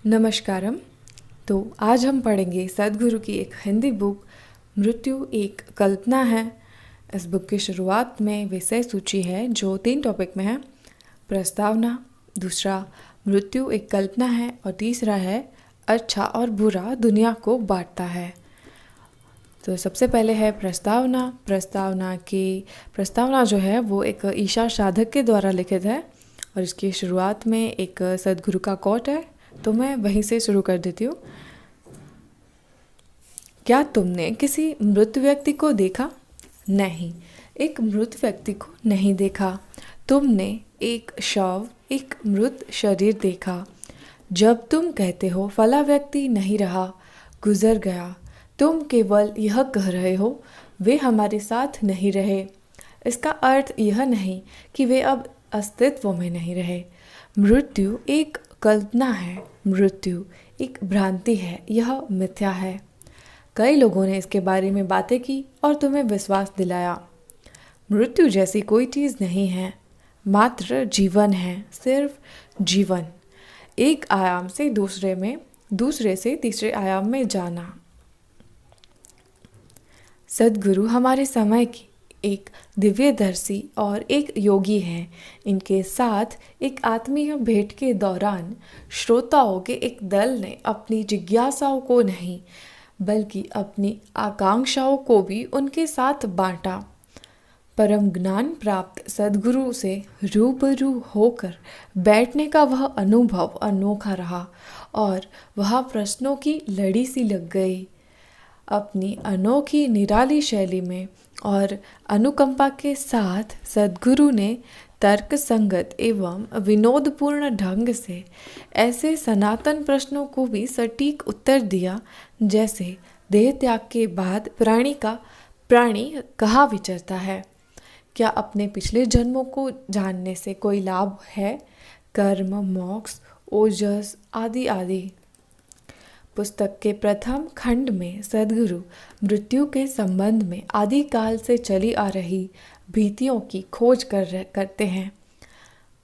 नमस्कारम। तो आज हम पढ़ेंगे सद्गुरु की एक हिंदी बुक मृत्यु एक कल्पना है। इस बुक की शुरुआत में विषय सूची है जो 3 टॉपिक में है। प्रस्तावना, दूसरा मृत्यु एक कल्पना है और तीसरा है अच्छा और बुरा दुनिया को बांटता है। तो सबसे पहले है प्रस्तावना। प्रस्तावना जो है वो एक ईशा साधक के द्वारा लिखित है और इसकी शुरुआत में एक सद्गुरु का कोट है, तो मैं वहीं से शुरू कर देती हूँ। क्या तुमने किसी मृत व्यक्ति को देखा? नहीं, एक मृत व्यक्ति को नहीं देखा। तुमने एक शव, एक मृत शरीर देखा। जब तुम कहते हो फला व्यक्ति नहीं रहा, गुजर गया, तुम केवल यह कह रहे हो वे हमारे साथ नहीं रहे। इसका अर्थ यह नहीं कि वे अब अस्तित्व में नहीं रहे। मृत्यु एक कल्पना है, मृत्यु एक भ्रांति है, यह मिथ्या है। कई लोगों ने इसके बारे में बातें की और तुम्हें विश्वास दिलाया। मृत्यु जैसी कोई चीज़ नहीं है, मात्र जीवन है, सिर्फ जीवन। एक आयाम से दूसरे से तीसरे आयाम में जाना। सद्गुरु हमारे समय की एक दिव्यदर्शी और एक योगी हैं। इनके साथ एक आत्मीय भेंट के दौरान श्रोताओं के एक दल ने अपनी जिज्ञासाओं को नहीं बल्कि अपनी आकांक्षाओं को भी उनके साथ बांटा। परम ज्ञान प्राप्त सद्गुरु से रूबरू होकर बैठने का वह अनुभव अनोखा रहा और वह प्रश्नों की लड़ी सी लग गई। अपनी अनोखी निराली शैली में और अनुकंपा के साथ सद्गुरु ने तर्क संगत एवं विनोदपूर्ण ढंग से ऐसे सनातन प्रश्नों को भी सटीक उत्तर दिया, जैसे देह त्याग के बाद प्राणी कहाँ विचरता है, क्या अपने पिछले जन्मों को जानने से कोई लाभ है, कर्म, मोक्ष, ओजस आदि आदि। पुस्तक के प्रथम खंड में सद्गुरु मृत्यु के संबंध में आदिकाल से चली आ रही भीतियों की खोज करते हैं।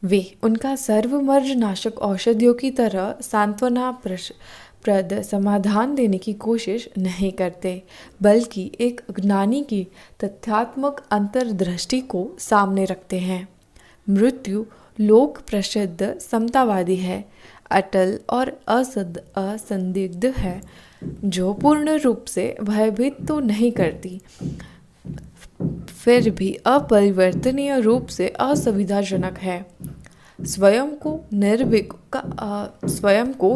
वे उनका सर्वमर्ज नाशक औषधियों की तरह सांत्वना प्रद समाधान देने की कोशिश नहीं करते, बल्कि एक ज्ञानी की तथ्यात्मक अंतर्दृष्टि को सामने रखते हैं। मृत्यु लोक प्रसिद्ध समतावादी है, अटल और असंदिग्ध है, जो पूर्ण रूप से भयभीत तो नहीं करती, फिर भी अपरिवर्तनीय रूप से असुविधाजनक है। स्वयं को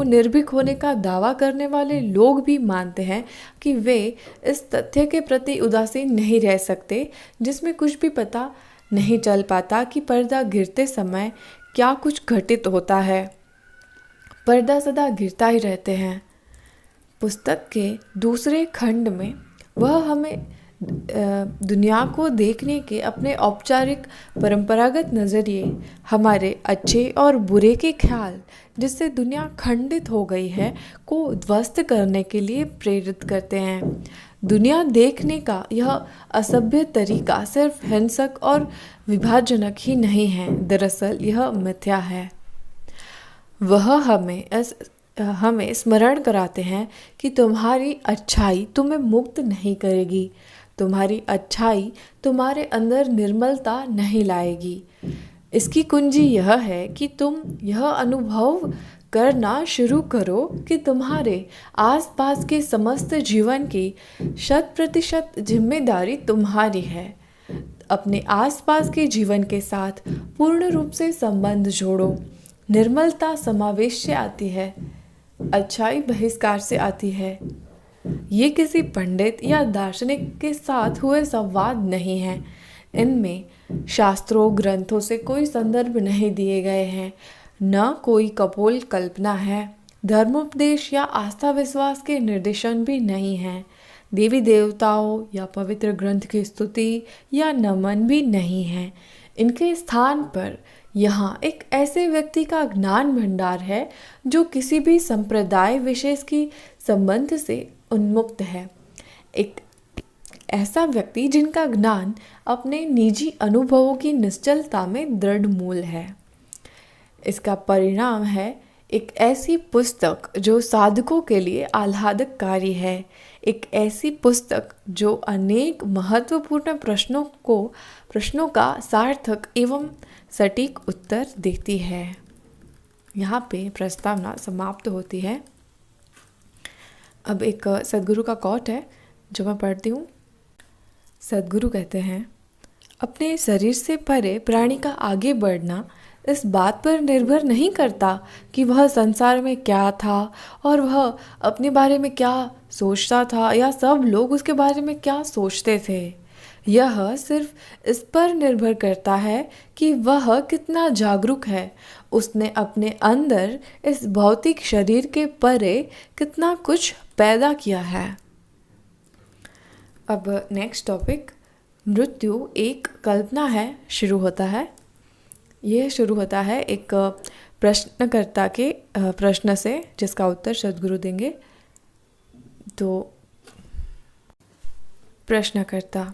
निर्भीक होने का दावा करने वाले लोग भी मानते हैं कि वे इस तथ्य के प्रति उदासीन नहीं रह सकते, जिसमें कुछ भी पता नहीं चल पाता कि पर्दा गिरते समय क्या कुछ घटित होता है। पर्दा सदा गिरता ही रहते हैं। पुस्तक के दूसरे खंड में वह हमें दुनिया को देखने के अपने औपचारिक परंपरागत नज़रिए, हमारे अच्छे और बुरे के ख्याल जिससे दुनिया खंडित हो गई है, को ध्वस्त करने के लिए प्रेरित करते हैं। दुनिया देखने का यह असभ्य तरीका सिर्फ हिंसक और विभाजनक ही नहीं है, दरअसल यह मिथ्या है। वह हमें स्मरण कराते हैं कि तुम्हारी अच्छाई तुम्हें मुक्त नहीं करेगी, तुम्हारी अच्छाई तुम्हारे अंदर निर्मलता नहीं लाएगी। इसकी कुंजी यह है कि तुम यह अनुभव करना शुरू करो कि तुम्हारे आसपास के समस्त जीवन की 100% जिम्मेदारी तुम्हारी है। अपने आसपास के जीवन के साथ पूर्ण रूप से संबंध जोड़ो। निर्मलता समावेश से आती है, अच्छाई बहिष्कार से आती है। ये किसी पंडित या दार्शनिक के साथ हुए संवाद नहीं है। इनमें शास्त्रों ग्रंथों से कोई संदर्भ नहीं दिए गए हैं, न कोई कपोल कल्पना है। धर्मोपदेश या आस्था विश्वास के निर्देशन भी नहीं है। देवी देवताओं या पवित्र ग्रंथ की स्तुति या नमन भी नहीं है। इनके स्थान पर यहाँ एक ऐसे व्यक्ति का ज्ञान भंडार है जो किसी भी संप्रदाय विशेष की संबंध से उन्मुक्त है। एक ऐसा व्यक्ति जिनका ज्ञान अपने निजी अनुभवों की निश्चलता में दृढ़ मूल है। इसका परिणाम है एक ऐसी पुस्तक जो साधकों के लिए आह्लादकारी है, एक ऐसी पुस्तक जो अनेक महत्वपूर्ण प्रश्नों का सार्थक एवं सटीक उत्तर देती है। यहाँ पे प्रस्तावना समाप्त होती है। अब एक सद्गुरु का कोट है जो मैं पढ़ती हूँ। सद्गुरु कहते हैं, अपने शरीर से परे प्राणी का आगे बढ़ना इस बात पर निर्भर नहीं करता कि वह संसार में क्या था और वह अपने बारे में क्या सोचता था या सब लोग उसके बारे में क्या सोचते थे। यह सिर्फ इस पर निर्भर करता है कि वह कितना जागरूक है, उसने अपने अंदर इस भौतिक शरीर के परे कितना कुछ पैदा किया है। अब नेक्स्ट टॉपिक, मृत्यु एक कल्पना है, शुरू होता है। यह शुरू होता है एक प्रश्नकर्ता के प्रश्न से जिसका उत्तर सद्गुरु देंगे। तो प्रश्नकर्ता,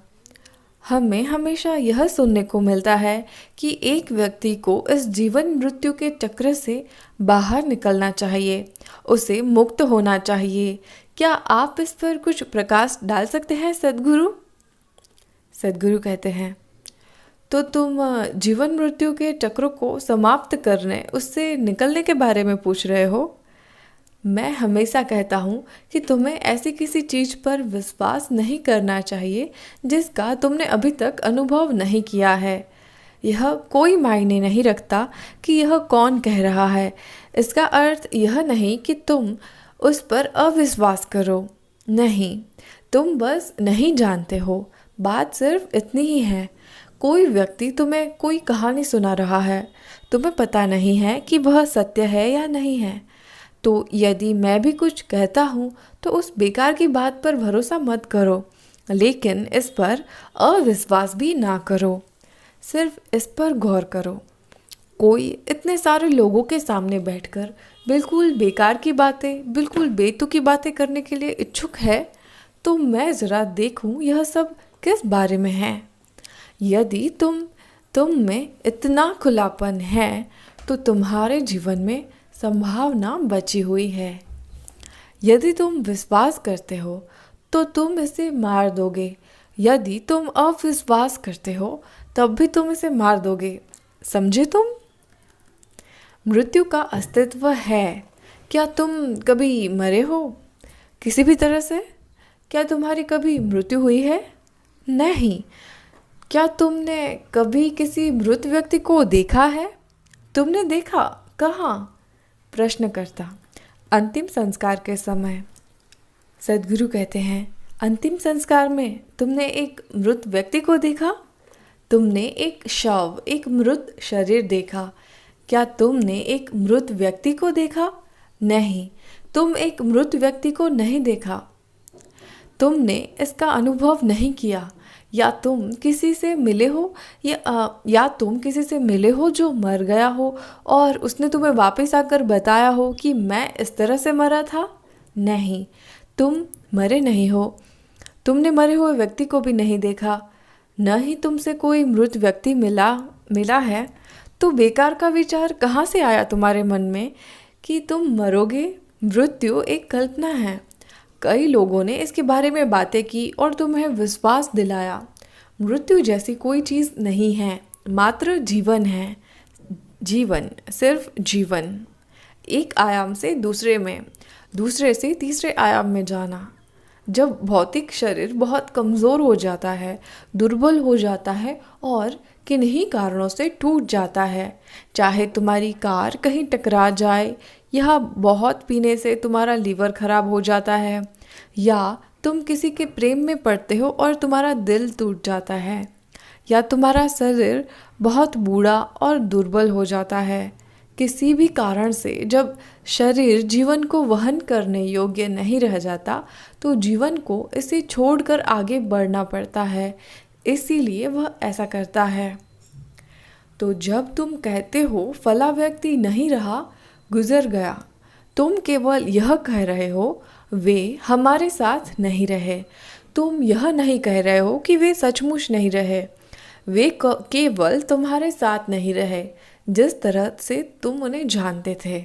हमें हमेशा यह सुनने को मिलता है कि एक व्यक्ति को इस जीवन मृत्यु के चक्र से बाहर निकलना चाहिए, उसे मुक्त होना चाहिए। क्या आप इस पर कुछ प्रकाश डाल सकते हैं सद्गुरु? सद्गुरु कहते हैं, तो तुम जीवन मृत्यु के चक्र को समाप्त करने, उससे निकलने के बारे में पूछ रहे हो। मैं हमेशा कहता हूँ कि तुम्हें ऐसी किसी चीज़ पर विश्वास नहीं करना चाहिए जिसका तुमने अभी तक अनुभव नहीं किया है। यह कोई मायने नहीं रखता कि यह कौन कह रहा है। इसका अर्थ यह नहीं कि तुम उस पर अविश्वास करो। नहीं, तुम बस नहीं जानते हो। बात सिर्फ इतनी ही है। कोई व्यक्ति तुम्हें कोई कहानी सुना रहा है, तुम्हें पता नहीं है कि वह सत्य है या नहीं है। तो यदि मैं भी कुछ कहता हूँ तो उस बेकार की बात पर भरोसा मत करो, लेकिन इस पर अविश्वास भी ना करो। सिर्फ इस पर गौर करो। कोई इतने सारे लोगों के सामने बैठकर बिल्कुल बेकार की बातें, बिल्कुल बेतुकी बातें करने के लिए इच्छुक है, तो मैं ज़रा देखूं यह सब किस बारे में है। यदि तुम में इतना खुलापन है तो तुम्हारे जीवन में संभावना बची हुई है। यदि तुम विश्वास करते हो तो तुम इसे मार दोगे। यदि तुम अविश्वास करते हो तब भी तुम इसे मार दोगे। समझे तुम? मृत्यु का अस्तित्व है। क्या तुम कभी मरे हो किसी भी तरह से? क्या तुम्हारी कभी मृत्यु हुई है? नहीं। क्या तुमने कभी किसी मृत व्यक्ति को देखा है? तुमने देखा? कहाँ? प्रश्नकर्ता, अंतिम संस्कार के समय। सद्गुरु कहते हैं, अंतिम संस्कार में तुमने एक मृत व्यक्ति को देखा? तुमने एक शव, एक मृत शरीर देखा। क्या तुमने एक मृत व्यक्ति को देखा? नहीं, तुम एक मृत व्यक्ति को नहीं देखा। तुमने इसका अनुभव नहीं किया। या तुम किसी से मिले हो या तुम किसी से मिले हो जो मर गया हो और उसने तुम्हें वापस आकर बताया हो कि मैं इस तरह से मरा था? नहीं, तुम मरे नहीं हो। तुमने मरे हुए व्यक्ति को भी नहीं देखा, न ही तुमसे कोई मृत व्यक्ति मिला है। तो बेकार का विचार कहाँ से आया तुम्हारे मन में कि तुम मरोगे? मृत्यु एक कल्पना है। कई लोगों ने इसके बारे में बातें की और तुम्हें विश्वास दिलाया। मृत्यु जैसी कोई चीज़ नहीं है, मात्र जीवन है। जीवन, सिर्फ जीवन। एक आयाम से दूसरे में, दूसरे से तीसरे आयाम में जाना। जब भौतिक शरीर बहुत कमज़ोर हो जाता है, दुर्बल हो जाता है और किन्हीं कारणों से टूट जाता है, चाहे तुम्हारी कार कहीं टकरा जाए, या बहुत पीने से तुम्हारा लीवर खराब हो जाता है, या तुम किसी के प्रेम में पड़ते हो और तुम्हारा दिल टूट जाता है, या तुम्हारा शरीर बहुत बूढ़ा और दुर्बल हो जाता है। किसी भी कारण से जब शरीर जीवन को वहन करने योग्य नहीं रह जाता तो जीवन को इसे छोड़कर आगे बढ़ना पड़ता है, इसीलिए वह ऐसा करता है। तो जब तुम कहते हो फला व्यक्ति नहीं रहा, गुजर गया, तुम केवल यह कह रहे हो वे हमारे साथ नहीं रहे। तुम यह नहीं कह रहे हो कि वे सचमुच नहीं रहे। वे केवल तुम्हारे साथ नहीं रहे जिस तरह से तुम उन्हें जानते थे।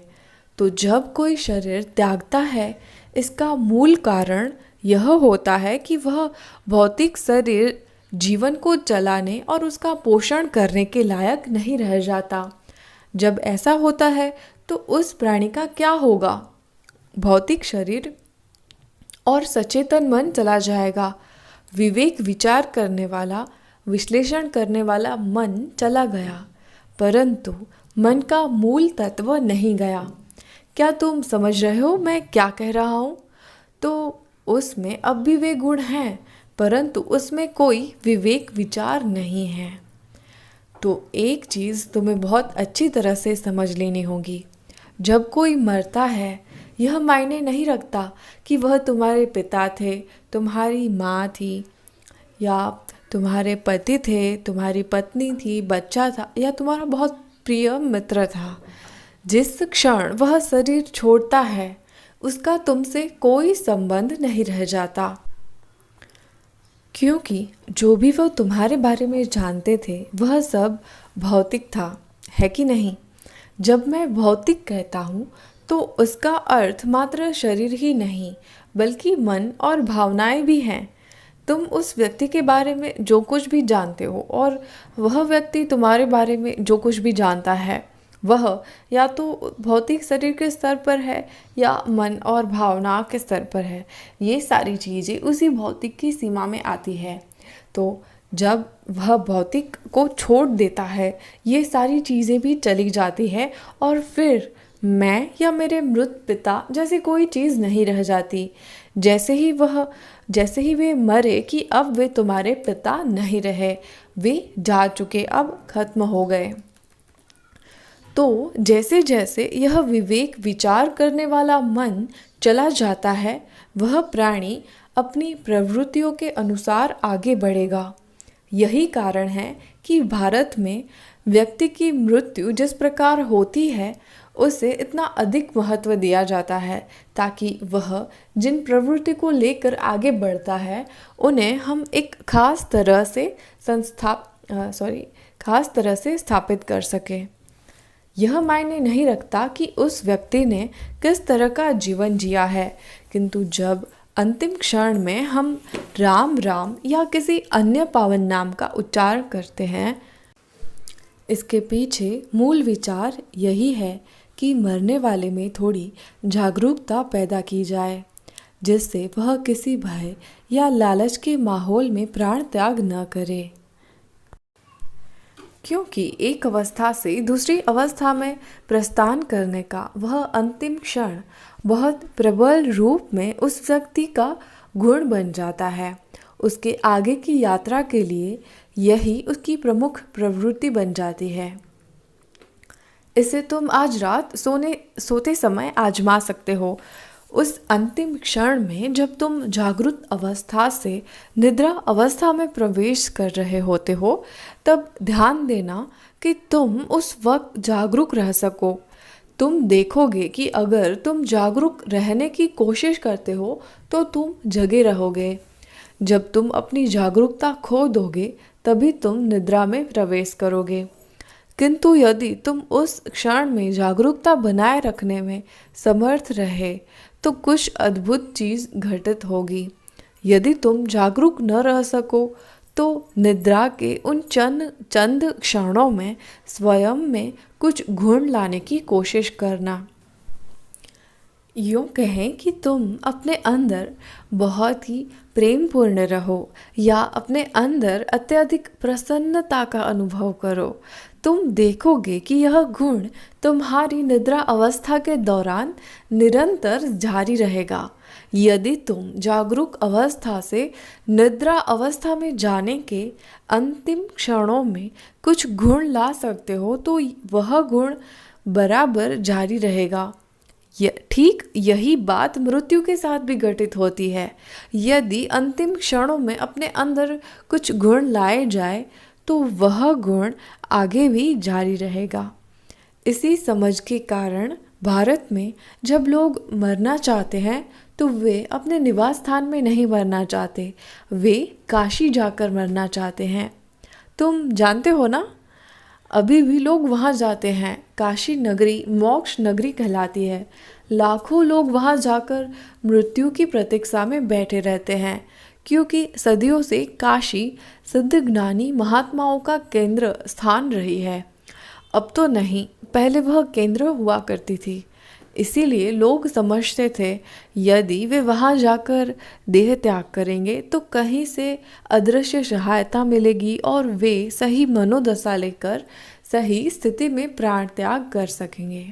तो जब कोई शरीर त्यागता है, इसका मूल कारण यह होता है कि वह भौतिक शरीर जीवन को चलाने और उसका पोषण करने के लायक नहीं रह जाता। जब ऐसा होता है तो उस प्राणी का क्या होगा? भौतिक शरीर और सचेतन मन चला जाएगा। विवेक विचार करने वाला, विश्लेषण करने वाला मन चला गया, परंतु मन का मूल तत्व नहीं गया। क्या तुम समझ रहे हो मैं क्या कह रहा हूँ? तो उसमें अब भी वे गुण हैं, परंतु उसमें कोई विवेक विचार नहीं है। तो एक चीज़ तुम्हें बहुत अच्छी तरह से समझ लेनी होगी। जब कोई मरता है, यह मायने नहीं रखता कि वह तुम्हारे पिता थे, तुम्हारी माँ थी, या तुम्हारे पति थे, तुम्हारी पत्नी थी, बच्चा था, या तुम्हारा बहुत प्रिय मित्र था। जिस क्षण वह शरीर छोड़ता है, उसका तुमसे कोई संबंध नहीं रह जाता, क्योंकि जो भी वह तुम्हारे बारे में जानते थे वह सब भौतिक था, है कि नहीं? जब मैं भौतिक कहता हूँ तो उसका अर्थ मात्र शरीर ही नहीं, बल्कि मन और भावनाएं भी हैं। तुम उस व्यक्ति के बारे में जो कुछ भी जानते हो और वह व्यक्ति तुम्हारे बारे में जो कुछ भी जानता है, वह या तो भौतिक शरीर के स्तर पर है या मन और भावना के स्तर पर है। ये सारी चीज़ें उसी भौतिक की सीमा में आती है। तो जब वह भौतिक को छोड़ देता है, ये सारी चीज़ें भी चली जाती है और फिर मैं या मेरे मृत पिता जैसी कोई चीज़ नहीं रह जाती। जैसे ही वे मरे कि अब वे तुम्हारे पिता नहीं रहे, वे जा चुके, अब खत्म हो गए। तो जैसे जैसे यह विवेक विचार करने वाला मन चला जाता है, वह प्राणी अपनी प्रवृत्तियों के अनुसार आगे बढ़ेगा। यही कारण है कि भारत में व्यक्ति की मृत्यु जिस प्रकार होती है, उसे इतना अधिक महत्व दिया जाता है, ताकि वह जिन प्रवृत्ति को लेकर आगे बढ़ता है, उन्हें हम एक खास तरह से स्थापित कर सकें। यह मायने नहीं रखता कि उस व्यक्ति ने किस तरह का जीवन जिया है, किंतु जब अंतिम क्षण में हम राम राम या किसी अन्य पावन नाम का उच्चारण करते हैं, इसके पीछे मूल विचार यही है कि मरने वाले में थोड़ी जागरूकता पैदा की जाए, जिससे वह किसी भय या लालच के माहौल में प्राण त्याग न करे। क्योंकि एक अवस्था से दूसरी अवस्था में प्रस्थान करने का वह अंतिम क्षण बहुत प्रबल रूप में उस व्यक्ति का गुण बन जाता है। उसके आगे की यात्रा के लिए यही उसकी प्रमुख प्रवृत्ति बन जाती है। इसे तुम आज रात सोते समय आजमा सकते हो। उस अंतिम क्षण में जब तुम जागृत अवस्था से निद्रा अवस्था में प्रवेश कर रहे होते हो, तब ध्यान देना कि तुम उस वक्त जागरूक रह सको। तुम देखोगे कि अगर तुम जागरूक रहने की कोशिश करते हो तो तुम जगे रहोगे। जब तुम अपनी जागरूकता खो दोगे, तभी तुम निद्रा में प्रवेश करोगे। किंतु यदि तुम उस क्षण में जागरूकता बनाए रखने में समर्थ रहे, तो कुछ अद्भुत चीज़ घटित होगी। यदि तुम जागरूक न रह सको, तो निद्रा के उन चंद क्षणों में स्वयं में कुछ गुण लाने की कोशिश करना। यूँ कहें कि तुम अपने अंदर बहुत ही प्रेमपूर्ण रहो या अपने अंदर अत्यधिक प्रसन्नता का अनुभव करो। तुम देखोगे कि यह गुण तुम्हारी निद्रा अवस्था के दौरान निरंतर जारी रहेगा। यदि तुम जागरूक अवस्था से निद्रा अवस्था में जाने के अंतिम क्षणों में कुछ गुण ला सकते हो, तो वह गुण बराबर जारी रहेगा। ठीक यही बात मृत्यु के साथ भी घटित होती है। यदि अंतिम क्षणों में अपने अंदर कुछ गुण लाए जाए, तो वह गुण आगे भी जारी रहेगा। इसी समझ के कारण भारत में जब लोग मरना चाहते हैं, तो वे अपने निवास स्थान में नहीं मरना चाहते, वे काशी जाकर मरना चाहते हैं। तुम जानते हो ना, अभी भी लोग वहाँ जाते हैं। काशी नगरी मोक्ष नगरी कहलाती है। लाखों लोग वहाँ जाकर मृत्यु की प्रतीक्षा में बैठे रहते हैं, क्योंकि सदियों से काशी सिद्ध ज्ञानी महात्माओं का केंद्र स्थान रही है। अब तो नहीं, पहले वह केंद्र हुआ करती थी। इसीलिए लोग समझते थे यदि वे वहां जाकर देह त्याग करेंगे तो कहीं से अदृश्य सहायता मिलेगी और वे सही मनोदशा लेकर सही स्थिति में प्राण त्याग कर सकेंगे।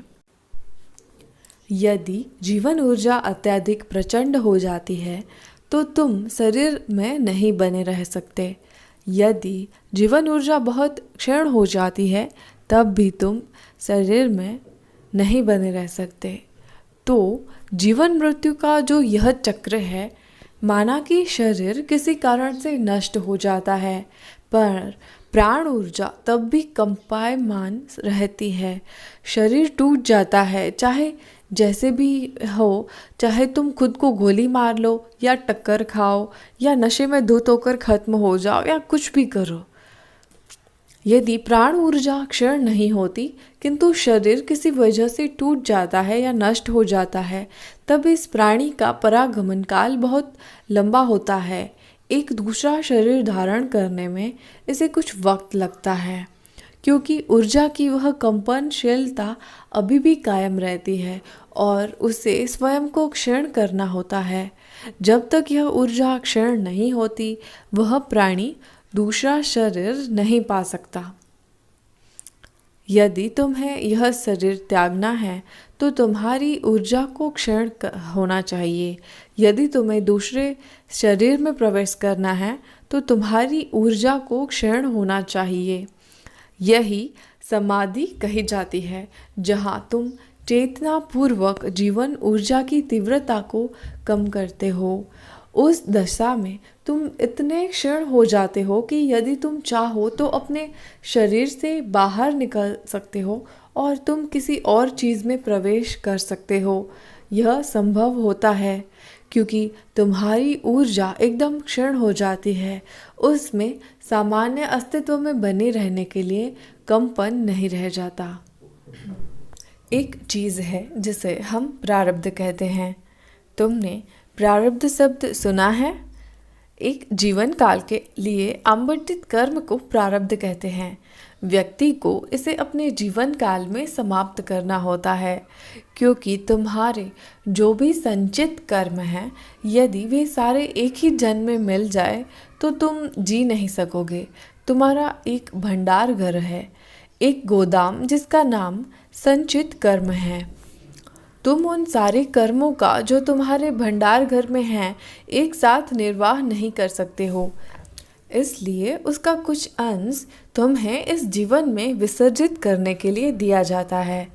यदि जीवन ऊर्जा अत्यधिक प्रचंड हो जाती है तो तुम शरीर में नहीं बने रह सकते। यदि जीवन ऊर्जा बहुत क्षीण हो जाती है तब भी तुम शरीर में नहीं बने रह सकते। तो जीवन मृत्यु का जो यह चक्र है, माना कि शरीर किसी कारण से नष्ट हो जाता है पर प्राण ऊर्जा तब भी कंपायमान रहती है। शरीर टूट जाता है, चाहे जैसे भी हो, चाहे तुम खुद को गोली मार लो या टक्कर खाओ या नशे में धुत होकर खत्म हो जाओ या कुछ भी करो। यदि प्राण ऊर्जा क्षीण नहीं होती किंतु शरीर किसी वजह से टूट जाता है या नष्ट हो जाता है, तब इस प्राणी का परागमन काल बहुत लंबा होता है। एक दूसरा शरीर धारण करने में इसे कुछ वक्त लगता है, क्योंकि ऊर्जा की वह कंपनशीलता अभी भी कायम रहती है और उसे स्वयं को क्षीण करना होता है। जब तक यह ऊर्जा क्षीण नहीं होती वह प्राणी दूसरा शरीर नहीं पा सकता। यदि तुम्हें यह शरीर त्यागना है तो तुम्हारी ऊर्जा को क्षीण होना चाहिए। यदि तुम्हें दूसरे शरीर में प्रवेश करना है तो तुम्हारी ऊर्जा को क्षीण होना चाहिए। यही समाधि कही जाती है, जहाँ तुम चेतना पूर्वक जीवन ऊर्जा की तीव्रता को कम करते हो। उस दशा में तुम इतने क्षीण हो जाते हो कि यदि तुम चाहो तो अपने शरीर से बाहर निकल सकते हो और तुम किसी और चीज़ में प्रवेश कर सकते हो। यह संभव होता है क्योंकि तुम्हारी ऊर्जा एकदम क्षीण हो जाती है। उसमें सामान्य अस्तित्व में बने रहने के लिए कंपन नहीं रह जाता। एक चीज़ है जिसे हम प्रारब्ध कहते हैं। तुमने प्रारब्ध शब्द सुना है? एक जीवन काल के लिए आवंटित कर्म को प्रारब्ध कहते हैं। व्यक्ति को इसे अपने जीवन काल में समाप्त करना होता है, क्योंकि तुम्हारे जो भी संचित कर्म हैं, यदि वे सारे एक ही जन्म में मिल जाए तो तुम जी नहीं सकोगे। तुम्हारा एक भंडार घर है, एक गोदाम जिसका नाम संचित कर्म है। तुम उन सारे कर्मों का जो तुम्हारे भंडार घर में हैं एक साथ निर्वाह नहीं कर सकते हो, इसलिए उसका कुछ अंश तुम्हें इस जीवन में विसर्जित करने के लिए दिया जाता है।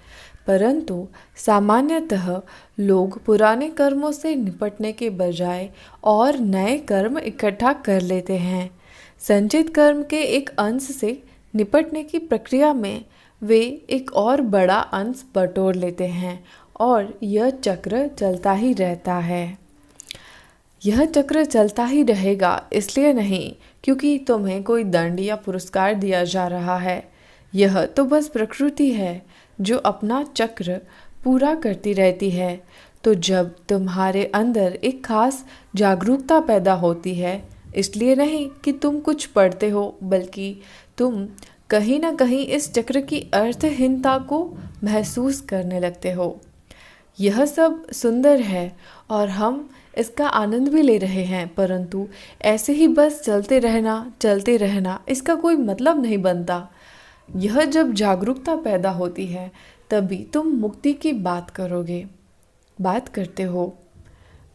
परंतु सामान्यतः लोग पुराने कर्मों से निपटने के बजाय और नए कर्म इकट्ठा कर लेते हैं। संचित कर्म के एक अंश से निपटने की प्रक्रिया में वे एक और बड़ा अंश बटोर लेते हैं और यह चक्र चलता ही रहता है। यह चक्र चलता ही रहेगा इसलिए नहीं क्योंकि तुम्हें कोई दंड या पुरस्कार दिया जा रहा है। यह तो बस प्रकृति है जो अपना चक्र पूरा करती रहती है। तो जब तुम्हारे अंदर एक खास जागरूकता पैदा होती है, इसलिए नहीं कि तुम कुछ पढ़ते हो, बल्कि तुम कहीं ना कहीं इस चक्र की अर्थहीनता को महसूस करने लगते हो। यह सब सुंदर है और हम इसका आनंद भी ले रहे हैं, परंतु ऐसे ही बस चलते रहना इसका कोई मतलब नहीं बनता। यह जब जागरूकता पैदा होती है तभी तुम मुक्ति की बात करते हो।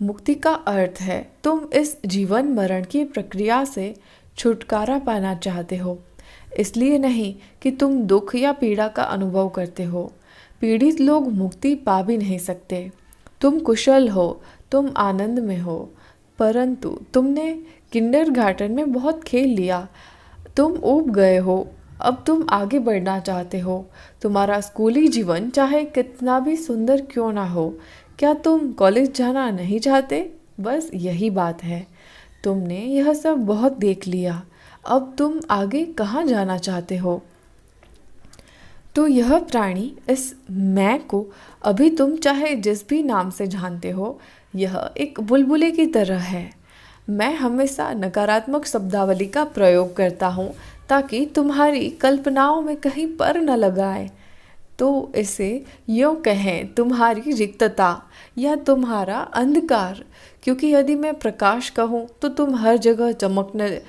मुक्ति का अर्थ है तुम इस जीवन मरण की प्रक्रिया से छुटकारा पाना चाहते हो, इसलिए नहीं कि तुम दुख या पीड़ा का अनुभव करते हो। पीड़ित लोग मुक्ति पा भी नहीं सकते। तुम कुशल हो, तुम आनंद में हो, परंतु तुमने किंडरगार्टन में बहुत खेल लिया, तुम ऊब गए हो, अब तुम आगे बढ़ना चाहते हो। तुम्हारा स्कूली जीवन चाहे कितना भी सुंदर क्यों ना हो, क्या तुम कॉलेज जाना नहीं चाहते? बस यही बात है। तुमने यह सब बहुत देख लिया, अब तुम आगे कहाँ जाना चाहते हो? तो यह प्राणी इस मैं को अभी तुम चाहे जिस भी नाम से जानते हो, यह एक बुलबुले की तरह है। मैं हमेशा नकारात्मक शब्दावली का प्रयोग करता हूँ ताकि तुम्हारी कल्पनाओं में कहीं पर न लगाए। तो इसे यूँ कहें, तुम्हारी रिक्तता या तुम्हारा अंधकार, क्योंकि यदि मैं प्रकाश कहूँ तो तुम हर जगह चमकने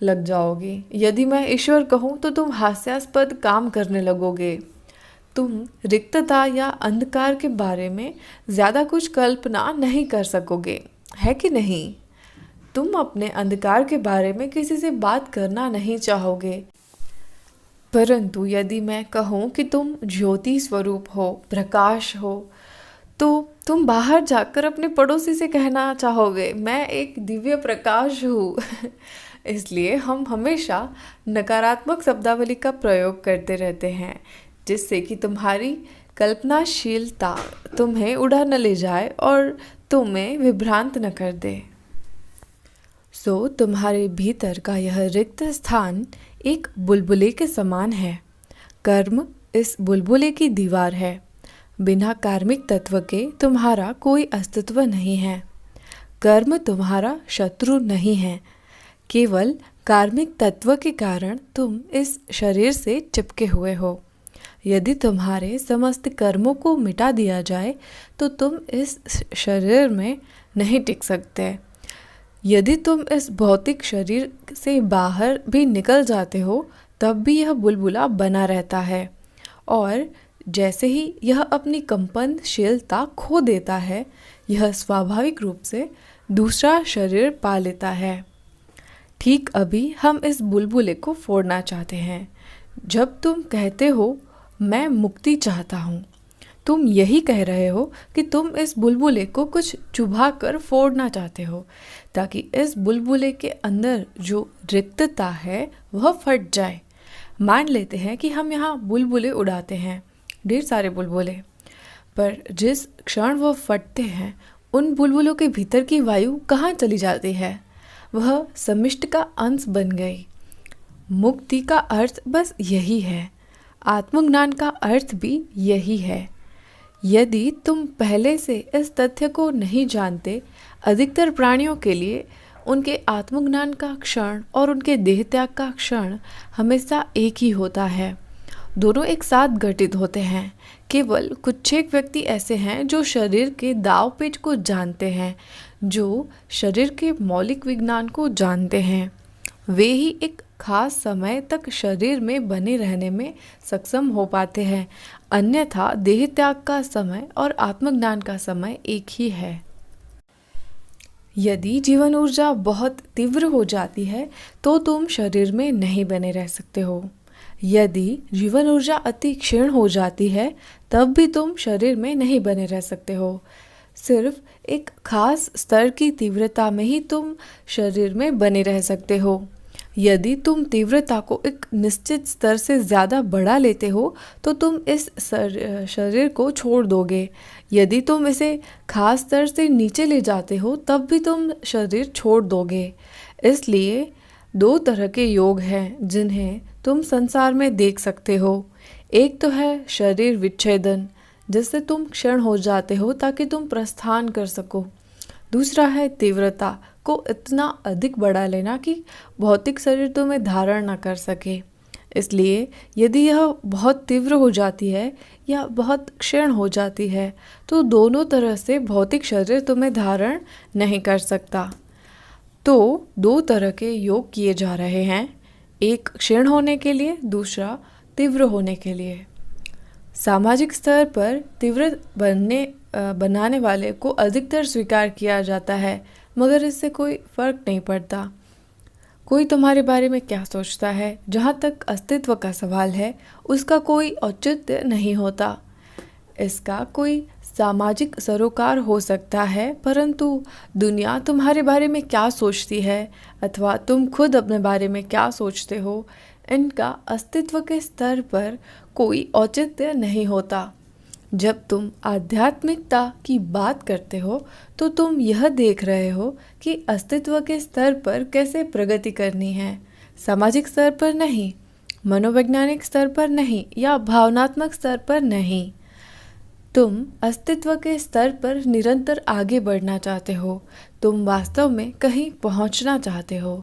लग जाओगे। यदि मैं ईश्वर कहूँ तो तुम हास्यास्पद काम करने लगोगे। तुम रिक्तता या अंधकार के बारे में ज़्यादा कुछ कल्पना नहीं कर सकोगे, है कि नहीं? तुम अपने अंधकार के बारे में किसी से बात करना नहीं चाहोगे। परंतु यदि मैं कहूँ कि तुम ज्योति स्वरूप हो, प्रकाश हो, तो तुम बाहर जाकर अपने पड़ोसी से कहना चाहोगे, मैं एक दिव्य प्रकाश हूँ। इसलिए हम हमेशा नकारात्मक शब्दावली का प्रयोग करते रहते हैं, जिससे कि तुम्हारी कल्पनाशीलता तुम्हें उड़ा न ले जाए और तुम्हें विभ्रांत न कर दे। तुम्हारे भीतर का यह रिक्त स्थान एक बुलबुले के समान है। कर्म इस बुलबुले की दीवार है। बिना कार्मिक तत्व के तुम्हारा कोई अस्तित्व नहीं है। कर्म तुम्हारा शत्रु नहीं है। केवल कार्मिक तत्व के कारण तुम इस शरीर से चिपके हुए हो। यदि तुम्हारे समस्त कर्मों को मिटा दिया जाए तो तुम इस शरीर में नहीं टिक सकते। यदि तुम इस भौतिक शरीर से बाहर भी निकल जाते हो तब भी यह बुलबुला बना रहता है, और जैसे ही यह अपनी कंपनशीलता खो देता है, यह स्वाभाविक रूप से दूसरा शरीर पा लेता है। ठीक अभी हम इस बुलबुले को फोड़ना चाहते हैं। जब तुम कहते हो मैं मुक्ति चाहता हूँ, तुम यही कह रहे हो कि तुम इस बुलबुले को कुछ चुभा कर फोड़ना चाहते हो, ताकि इस बुलबुले के अंदर जो रिक्तता है वह फट जाए। मान लेते हैं कि हम यहाँ बुलबुले उड़ाते हैं, ढेर सारे बुलबुले, पर जिस क्षण वह फटते हैं उन बुलबुलों के भीतर की वायु कहाँ चली जाती है? वह समिष्ट का अंश बन गई। मुक्ति का अर्थ बस यही है। आत्मज्ञान का अर्थ भी यही है। यदि तुम पहले से इस तथ्य को नहीं जानते, अधिकतर प्राणियों के लिए उनके आत्मज्ञान का क्षण और उनके देह त्याग का क्षण हमेशा एक ही होता है। दोनों एक साथ घटित होते हैं। केवल कुछ एक व्यक्ति ऐसे हैं जो शरीर के दाव पेच को जानते हैं, जो शरीर के मौलिक विज्ञान को जानते हैं। वे ही एक खास समय तक शरीर में बने रहने में सक्षम हो पाते हैं, अन्यथा देह त्याग का समय और आत्मज्ञान का समय एक ही है। यदि जीवन ऊर्जा बहुत तीव्र हो जाती है तो तुम शरीर में नहीं बने रह सकते हो। यदि जीवन ऊर्जा अति क्षीण हो जाती है तब भी तुम शरीर में नहीं बने रह सकते हो। सिर्फ एक खास स्तर की तीव्रता में ही तुम शरीर में बने रह सकते हो। यदि तुम तीव्रता को एक निश्चित स्तर से ज़्यादा बढ़ा लेते हो तो तुम इस शरीर को छोड़ दोगे। यदि तुम इसे खास स्तर से नीचे ले जाते हो तब भी तुम शरीर छोड़ दोगे। इसलिए दो तरह के योग हैं जिन्हें तुम संसार में देख सकते हो। एक तो है शरीर विच्छेदन, जिससे तुम क्षण हो जाते हो ताकि तुम प्रस्थान कर सको। दूसरा है तीव्रता को इतना अधिक बढ़ा लेना कि भौतिक शरीर तुम्हें धारण न कर सके। इसलिए यदि यह बहुत तीव्र हो जाती है या बहुत क्षीण हो जाती है तो दोनों तरह से भौतिक शरीर तुम्हें धारण नहीं कर सकता। तो दो तरह के योग किए जा रहे हैं, एक क्षीण होने के लिए, दूसरा तीव्र होने के लिए। सामाजिक स्तर पर तीव्र बनाने वाले को अधिकतर स्वीकार किया जाता है, मगर इससे कोई फर्क नहीं पड़ता। कोई तुम्हारे बारे में क्या सोचता है, जहाँ तक अस्तित्व का सवाल है उसका कोई औचित्य नहीं होता। इसका कोई सामाजिक सरोकार हो सकता है, परंतु दुनिया तुम्हारे बारे में क्या सोचती है अथवा तुम खुद अपने बारे में क्या सोचते हो, इनका अस्तित्व के स्तर पर कोई औचित्य नहीं होता। जब तुम आध्यात्मिकता की बात करते हो तो तुम यह देख रहे हो कि अस्तित्व के स्तर पर कैसे प्रगति करनी है, सामाजिक स्तर पर नहीं। मनोवैज्ञानिक स्तर पर नहीं या भावनात्मक स्तर पर नहीं। तुम अस्तित्व के स्तर पर निरंतर आगे बढ़ना चाहते हो। तुम वास्तव में कहीं पहुंचना चाहते हो,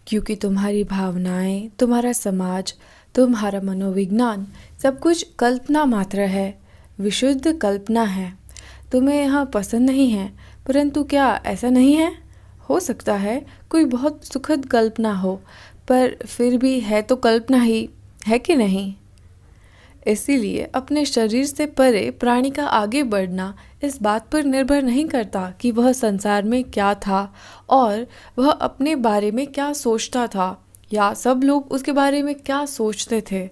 क्योंकि तुम्हारी भावनाएं, तुम्हारा समाज, तुम्हारा मनोविज्ञान सब कुछ कल्पना मात्र है, विशुद्ध कल्पना है। तुम्हें यहाँ पसंद नहीं है, परंतु क्या ऐसा नहीं है? हो सकता है कोई बहुत सुखद कल्पना हो, पर फिर भी है तो कल्पना ही, है कि नहीं? इसीलिए अपने शरीर से परे प्राणी का आगे बढ़ना इस बात पर निर्भर नहीं करता कि वह संसार में क्या था और वह अपने बारे में क्या सोचता था या सब लोग उसके बारे में क्या सोचते थे।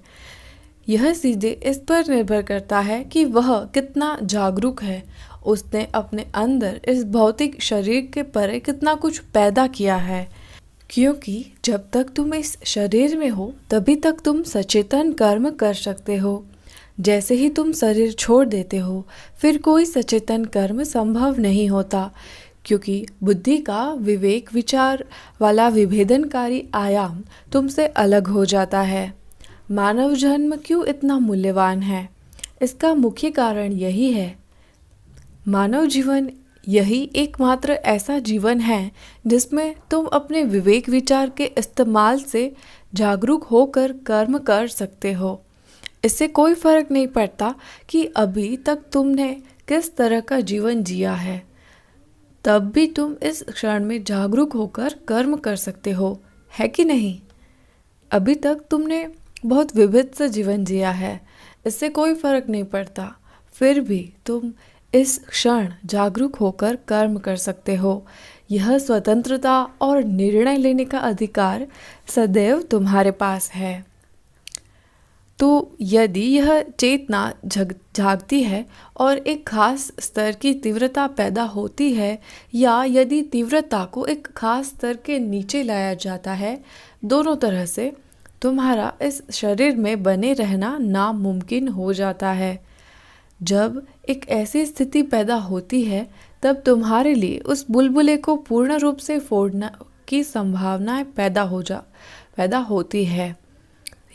यह सीधे इस पर निर्भर करता है कि वह कितना जागरूक है, उसने अपने अंदर इस भौतिक शरीर के परे कितना कुछ पैदा किया है। क्योंकि जब तक तुम इस शरीर में हो तभी तक तुम सचेतन कर्म कर सकते हो। जैसे ही तुम शरीर छोड़ देते हो फिर कोई सचेतन कर्म संभव नहीं होता, क्योंकि बुद्धि का विवेक विचार वाला विभेदनकारी आयाम तुमसे अलग हो जाता है। मानव जन्म क्यों इतना मूल्यवान है? इसका मुख्य कारण यही है। मानव जीवन यही एकमात्र ऐसा जीवन है जिसमें तुम अपने विवेक विचार के इस्तेमाल से जागरूक होकर कर्म कर सकते हो। इससे कोई फर्क नहीं पड़ता कि अभी तक तुमने किस तरह का जीवन जिया है, तब भी तुम इस क्षण में जागरूक होकर कर्म कर सकते हो, है कि नहीं? अभी तक तुमने बहुत विविध सा जीवन जिया है, इससे कोई फर्क नहीं पड़ता, फिर भी तुम इस क्षण जागरूक होकर कर्म कर सकते हो। यह स्वतंत्रता और निर्णय लेने का अधिकार सदैव तुम्हारे पास है। तो यदि यह चेतना जागती है और एक खास स्तर की तीव्रता पैदा होती है, या यदि तीव्रता को एक खास स्तर के नीचे लाया जाता है, दोनों तरह से तुम्हारा इस शरीर में बने रहना नामुमकिन हो जाता है। जब एक ऐसी स्थिति पैदा होती है तब तुम्हारे लिए उस बुलबुले को पूर्ण रूप से फोड़ना की संभावनाएं पैदा होती है।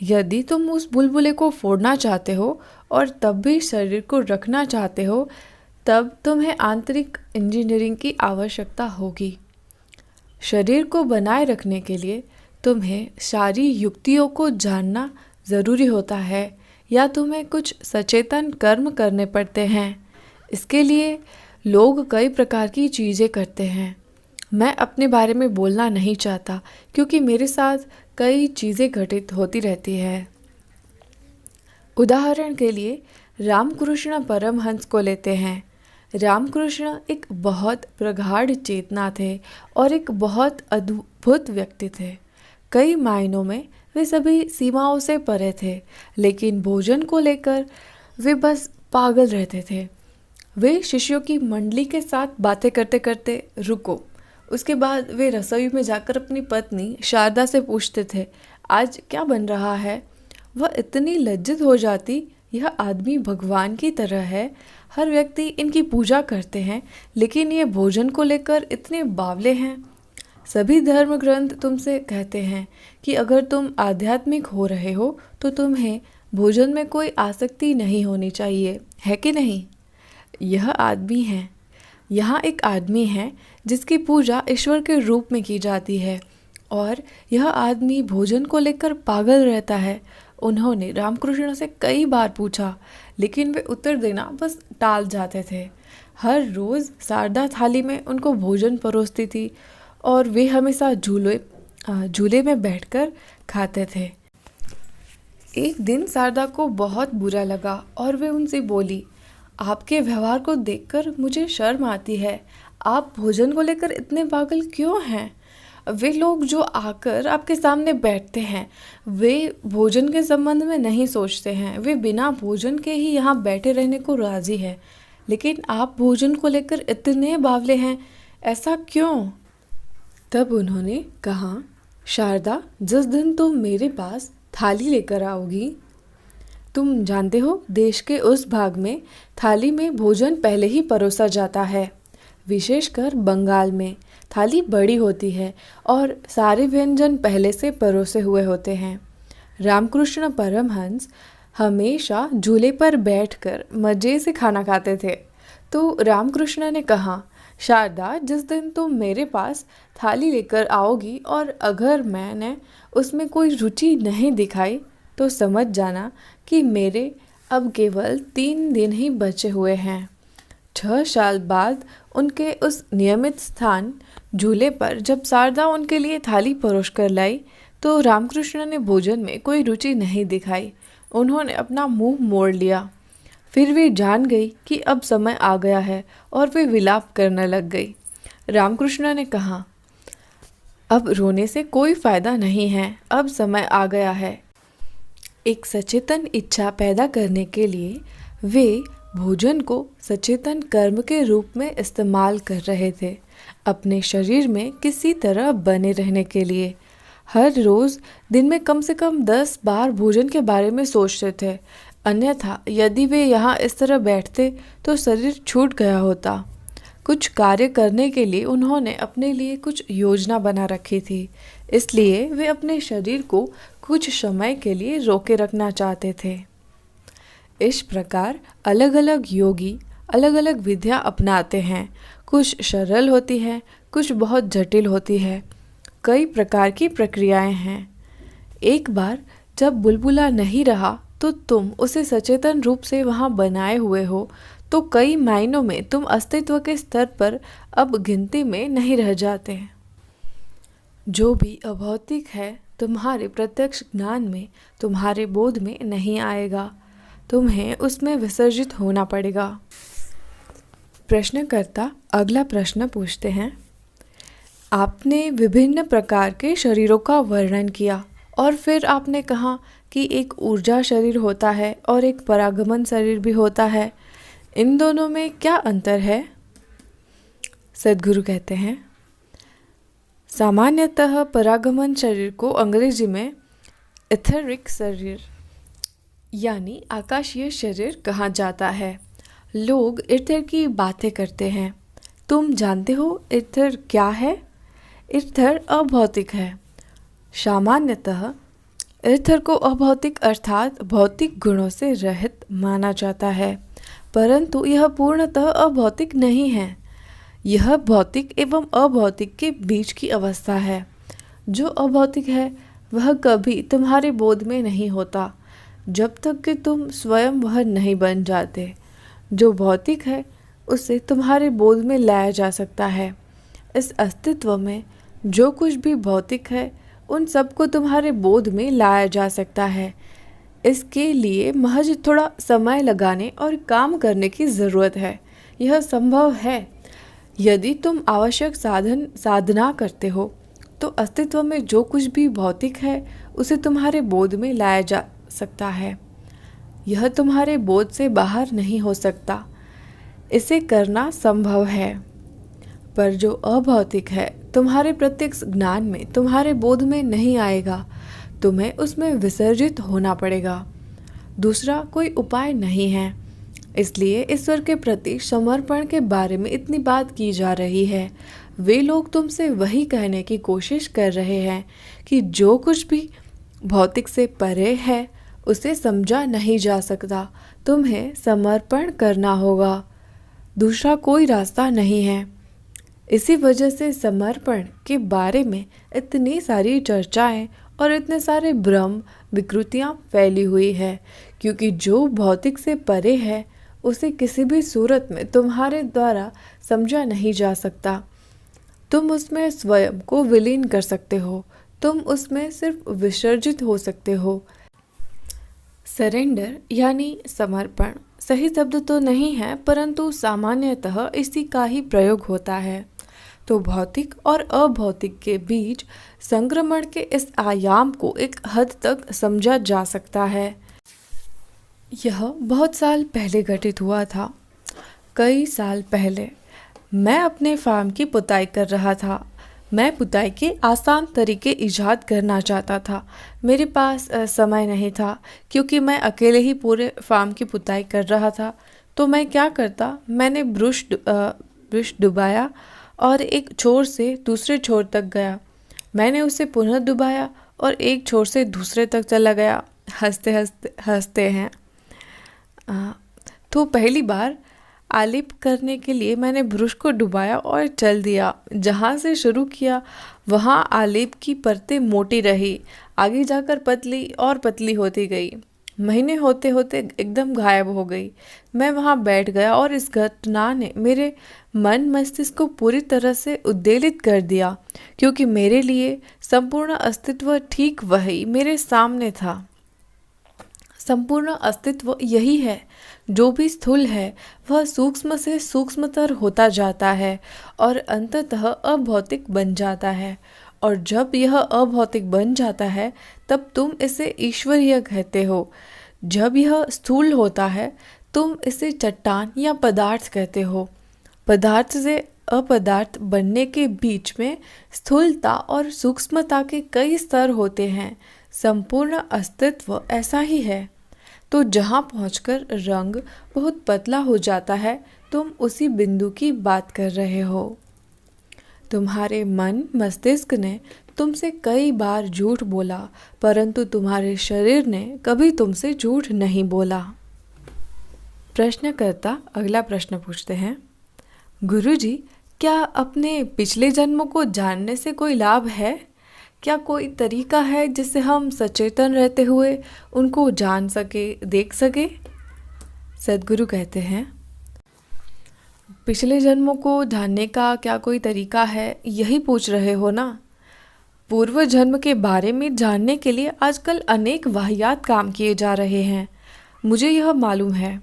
यदि तुम उस बुलबुले को फोड़ना चाहते हो और तब भी शरीर को रखना चाहते हो, तब तुम्हें आंतरिक इंजीनियरिंग की आवश्यकता होगी। शरीर को बनाए रखने के लिए तुम्हें सारी युक्तियों को जानना ज़रूरी होता है, या तुम्हें कुछ सचेतन कर्म करने पड़ते हैं। इसके लिए लोग कई प्रकार की चीज़ें करते हैं। मैं अपने बारे में बोलना नहीं चाहता, क्योंकि मेरे साथ कई चीज़ें घटित होती रहती है। उदाहरण के लिए रामकृष्ण परमहंस को लेते हैं। रामकृष्ण एक बहुत प्रगाढ़ चेतना थे और एक बहुत अद्भुत व्यक्ति थे। कई मायनों में वे सभी सीमाओं से परे थे, लेकिन भोजन को लेकर वे बस पागल रहते थे। वे शिष्यों की मंडली के साथ बातें करते करते रुको, उसके बाद वे रसोई में जाकर अपनी पत्नी शारदा से पूछते थे, आज क्या बन रहा है? वह इतनी लज्जित हो जाती, यह आदमी भगवान की तरह है, हर व्यक्ति इनकी पूजा करते हैं, लेकिन ये भोजन को लेकर इतने बावले हैं। सभी धर्म ग्रंथ तुमसे कहते हैं कि अगर तुम आध्यात्मिक हो रहे हो तो तुम्हें भोजन में कोई आसक्ति नहीं होनी चाहिए, है कि नहीं? यह आदमी है, यहाँ एक आदमी है जिसकी पूजा ईश्वर के रूप में की जाती है, और यह आदमी भोजन को लेकर पागल रहता है। उन्होंने रामकृष्ण से कई बार पूछा, लेकिन वे उत्तर देना बस टाल जाते थे। हर रोज़ शारदा थाली में उनको भोजन परोसती थी और वे हमेशा झूले में बैठकर खाते थे। एक दिन शारदा को बहुत बुरा लगा और वे उनसे बोली, आपके व्यवहार को देखकर मुझे शर्म आती है। आप भोजन को लेकर इतने पागल क्यों हैं? वे लोग जो आकर आपके सामने बैठते हैं, वे भोजन के संबंध में नहीं सोचते हैं, वे बिना भोजन के ही यहाँ बैठे रहने को राजी है, लेकिन आप भोजन को लेकर इतने बावले हैं, ऐसा क्यों? तब उन्होंने कहा, शारदा, जिस दिन तुम मेरे पास थाली लेकर आओगी, तुम जानते हो देश के उस भाग में थाली में भोजन पहले ही परोसा जाता है। विशेषकर बंगाल में थाली बड़ी होती है और सारे व्यंजन पहले से परोसे हुए होते हैं। रामकृष्ण परमहंस हमेशा झूले पर बैठकर मज़े से खाना खाते थे। तो रामकृष्ण ने कहा, शारदा, जिस दिन तुम मेरे पास थाली लेकर आओगी और अगर मैंने उसमें कोई रुचि नहीं दिखाई तो समझ जाना कि मेरे अब केवल 3 दिन ही बचे हुए हैं। 6 साल बाद उनके उस नियमित स्थान झूले पर जब शारदा उनके लिए थाली परोस कर लाई तो रामकृष्ण ने भोजन में कोई रुचि नहीं दिखाई। उन्होंने अपना मुंह मोड़ लिया। फिर वे जान गई कि अब समय आ गया है और वे विलाप करने लग गई। रामकृष्ण ने कहा, अब रोने से कोई फायदा नहीं है, अब समय आ गया है। एक सचेतन इच्छा पैदा करने के लिए वे भोजन को सचेतन कर्म के रूप में इस्तेमाल कर रहे थे, अपने शरीर में किसी तरह बने रहने के लिए। हर रोज़ दिन में कम से कम 10 बार भोजन के बारे में सोचते थे, अन्यथा यदि वे यहाँ इस तरह बैठते तो शरीर छूट गया होता। कुछ कार्य करने के लिए उन्होंने अपने लिए कुछ योजना बना रखी थी, इसलिए वे अपने शरीर को कुछ समय के लिए रोके रखना चाहते थे। इस प्रकार अलग अलग योगी अलग अलग विधियाँ अपनाते हैं। कुछ सरल होती है, कुछ बहुत जटिल होती है। कई प्रकार की प्रक्रियाएं हैं। एक बार जब बुलबुला नहीं रहा तो तुम उसे सचेतन रूप से वहाँ बनाए हुए हो, तो कई मायनों में तुम अस्तित्व के स्तर पर अब गिनती में नहीं रह जाते। जो भी अभौतिक है तुम्हारे प्रत्यक्ष ज्ञान में, तुम्हारे बोध में नहीं आएगा। तुम्हें उसमें विसर्जित होना पड़ेगा। प्रश्नकर्ता अगला प्रश्न पूछते हैं, आपने विभिन्न प्रकार के शरीरों का वर्णन किया और फिर आपने कहा कि एक ऊर्जा शरीर होता है और एक परागमन शरीर भी होता है। इन दोनों में क्या अंतर है? सद्गुरु कहते हैं, सामान्यतः परागमन शरीर को अंग्रेजी में इथेरिक शरीर यानी आकाशीय शरीर कहा जाता है। लोग ईथर की बातें करते हैं। तुम जानते हो ईथर क्या है? ईथर अभौतिक है। सामान्यतः ईथर को अभौतिक अर्थात भौतिक गुणों से रहित माना जाता है, परंतु यह पूर्णतः अभौतिक नहीं है। यह भौतिक एवं अभौतिक के बीच की अवस्था है। जो अभौतिक है वह कभी तुम्हारे बोध में नहीं होता जब तक कि तुम स्वयं वह नहीं बन जाते। जो भौतिक है उसे तुम्हारे बोध में लाया जा सकता है। इस अस्तित्व में जो कुछ भी भौतिक है उन सबको तुम्हारे बोध में लाया जा सकता है। इसके लिए महज थोड़ा समय लगाने और काम करने की ज़रूरत है। यह संभव है। यदि तुम आवश्यक साधना करते हो तो अस्तित्व में जो कुछ भी भौतिक है उसे तुम्हारे बोध में लाया जा सकता है। यह तुम्हारे बोध से बाहर नहीं हो सकता। इसे करना संभव है। पर जो अभौतिक है तुम्हारे प्रत्यक्ष ज्ञान में, तुम्हारे बोध में नहीं आएगा। तुम्हें उसमें विसर्जित होना पड़ेगा। दूसरा कोई उपाय नहीं है। इसलिए ईश्वर के प्रति समर्पण के बारे में इतनी बात की जा रही है। वे लोग तुमसे वही कहने की कोशिश कर रहे हैं कि जो कुछ भी भौतिक से परे है उसे समझा नहीं जा सकता। तुम्हें समर्पण करना होगा। दूसरा कोई रास्ता नहीं है। इसी वजह से समर्पण के बारे में इतनी सारी चर्चाएं और इतने सारे भ्रम विकृतियां फैली हुई है, क्योंकि जो भौतिक से परे है उसे किसी भी सूरत में तुम्हारे द्वारा समझा नहीं जा सकता। तुम उसमें स्वयं को विलीन कर सकते हो। तुम उसमें सिर्फ विसर्जित हो सकते हो। सरेंडर यानी समर्पण सही शब्द तो नहीं है, परंतु सामान्यतः इसी का ही प्रयोग होता है। तो भौतिक और अभौतिक के बीच संक्रमण के इस आयाम को एक हद तक समझा जा सकता है। यह बहुत साल पहले घटित हुआ था। कई साल पहले मैं अपने फार्म की पुताई कर रहा था। मैं पुताई के आसान तरीके ईजाद करना चाहता था। मेरे पास समय नहीं था, क्योंकि मैं अकेले ही पूरे फार्म की पुताई कर रहा था। तो मैं क्या करता, मैंने ब्रश डुबाया और एक छोर से दूसरे छोर तक गया। मैंने उसे पुनः डुबाया और एक छोर से दूसरे तक चला गया। हंसते हंसते हंसते हैं। तो पहली बार आलिप करने के लिए मैंने ब्रश को डुबाया और चल दिया। जहाँ से शुरू किया वहाँ आलिप की परतें मोटी रही, आगे जाकर पतली और पतली होती गई। महीने होते होते एकदम गायब हो गई। मैं वहाँ बैठ गया और इस घटना ने मेरे मन मस्तिष्क को पूरी तरह से उद्वेलित कर दिया, क्योंकि मेरे लिए संपूर्ण अस्तित्व ठीक वही मेरे सामने था। संपूर्ण अस्तित्व यही है। जो भी स्थूल है वह सूक्ष्म से सूक्ष्मतर होता जाता है और अंततः अभौतिक बन जाता है। और जब यह अभौतिक बन जाता है तब तुम इसे ईश्वरीय कहते हो। जब यह स्थूल होता है तुम इसे चट्टान या पदार्थ कहते हो। पदार्थ से अपदार्थ बनने के बीच में स्थूलता और सूक्ष्मता के कई स्तर होते हैं। संपूर्ण अस्तित्व ऐसा ही है। तो जहाँ पहुँचकर रंग बहुत पतला हो जाता है तुम उसी बिंदु की बात कर रहे हो। तुम्हारे मन मस्तिष्क ने तुमसे कई बार झूठ बोला, परंतु तुम्हारे शरीर ने कभी तुमसे झूठ नहीं बोला। प्रश्नकर्ता अगला प्रश्न पूछते हैं, गुरुजी, क्या अपने पिछले जन्मों को जानने से कोई लाभ है? क्या कोई तरीका है जिससे हम सचेतन रहते हुए उनको जान सके, देख सके? सद्गुरु कहते हैं, पिछले जन्मों को जानने का क्या कोई तरीका है, यही पूछ रहे हो ना? पूर्व जन्म के बारे में जानने के लिए आजकल अनेक वाहियात काम किए जा रहे हैं, मुझे यह मालूम है।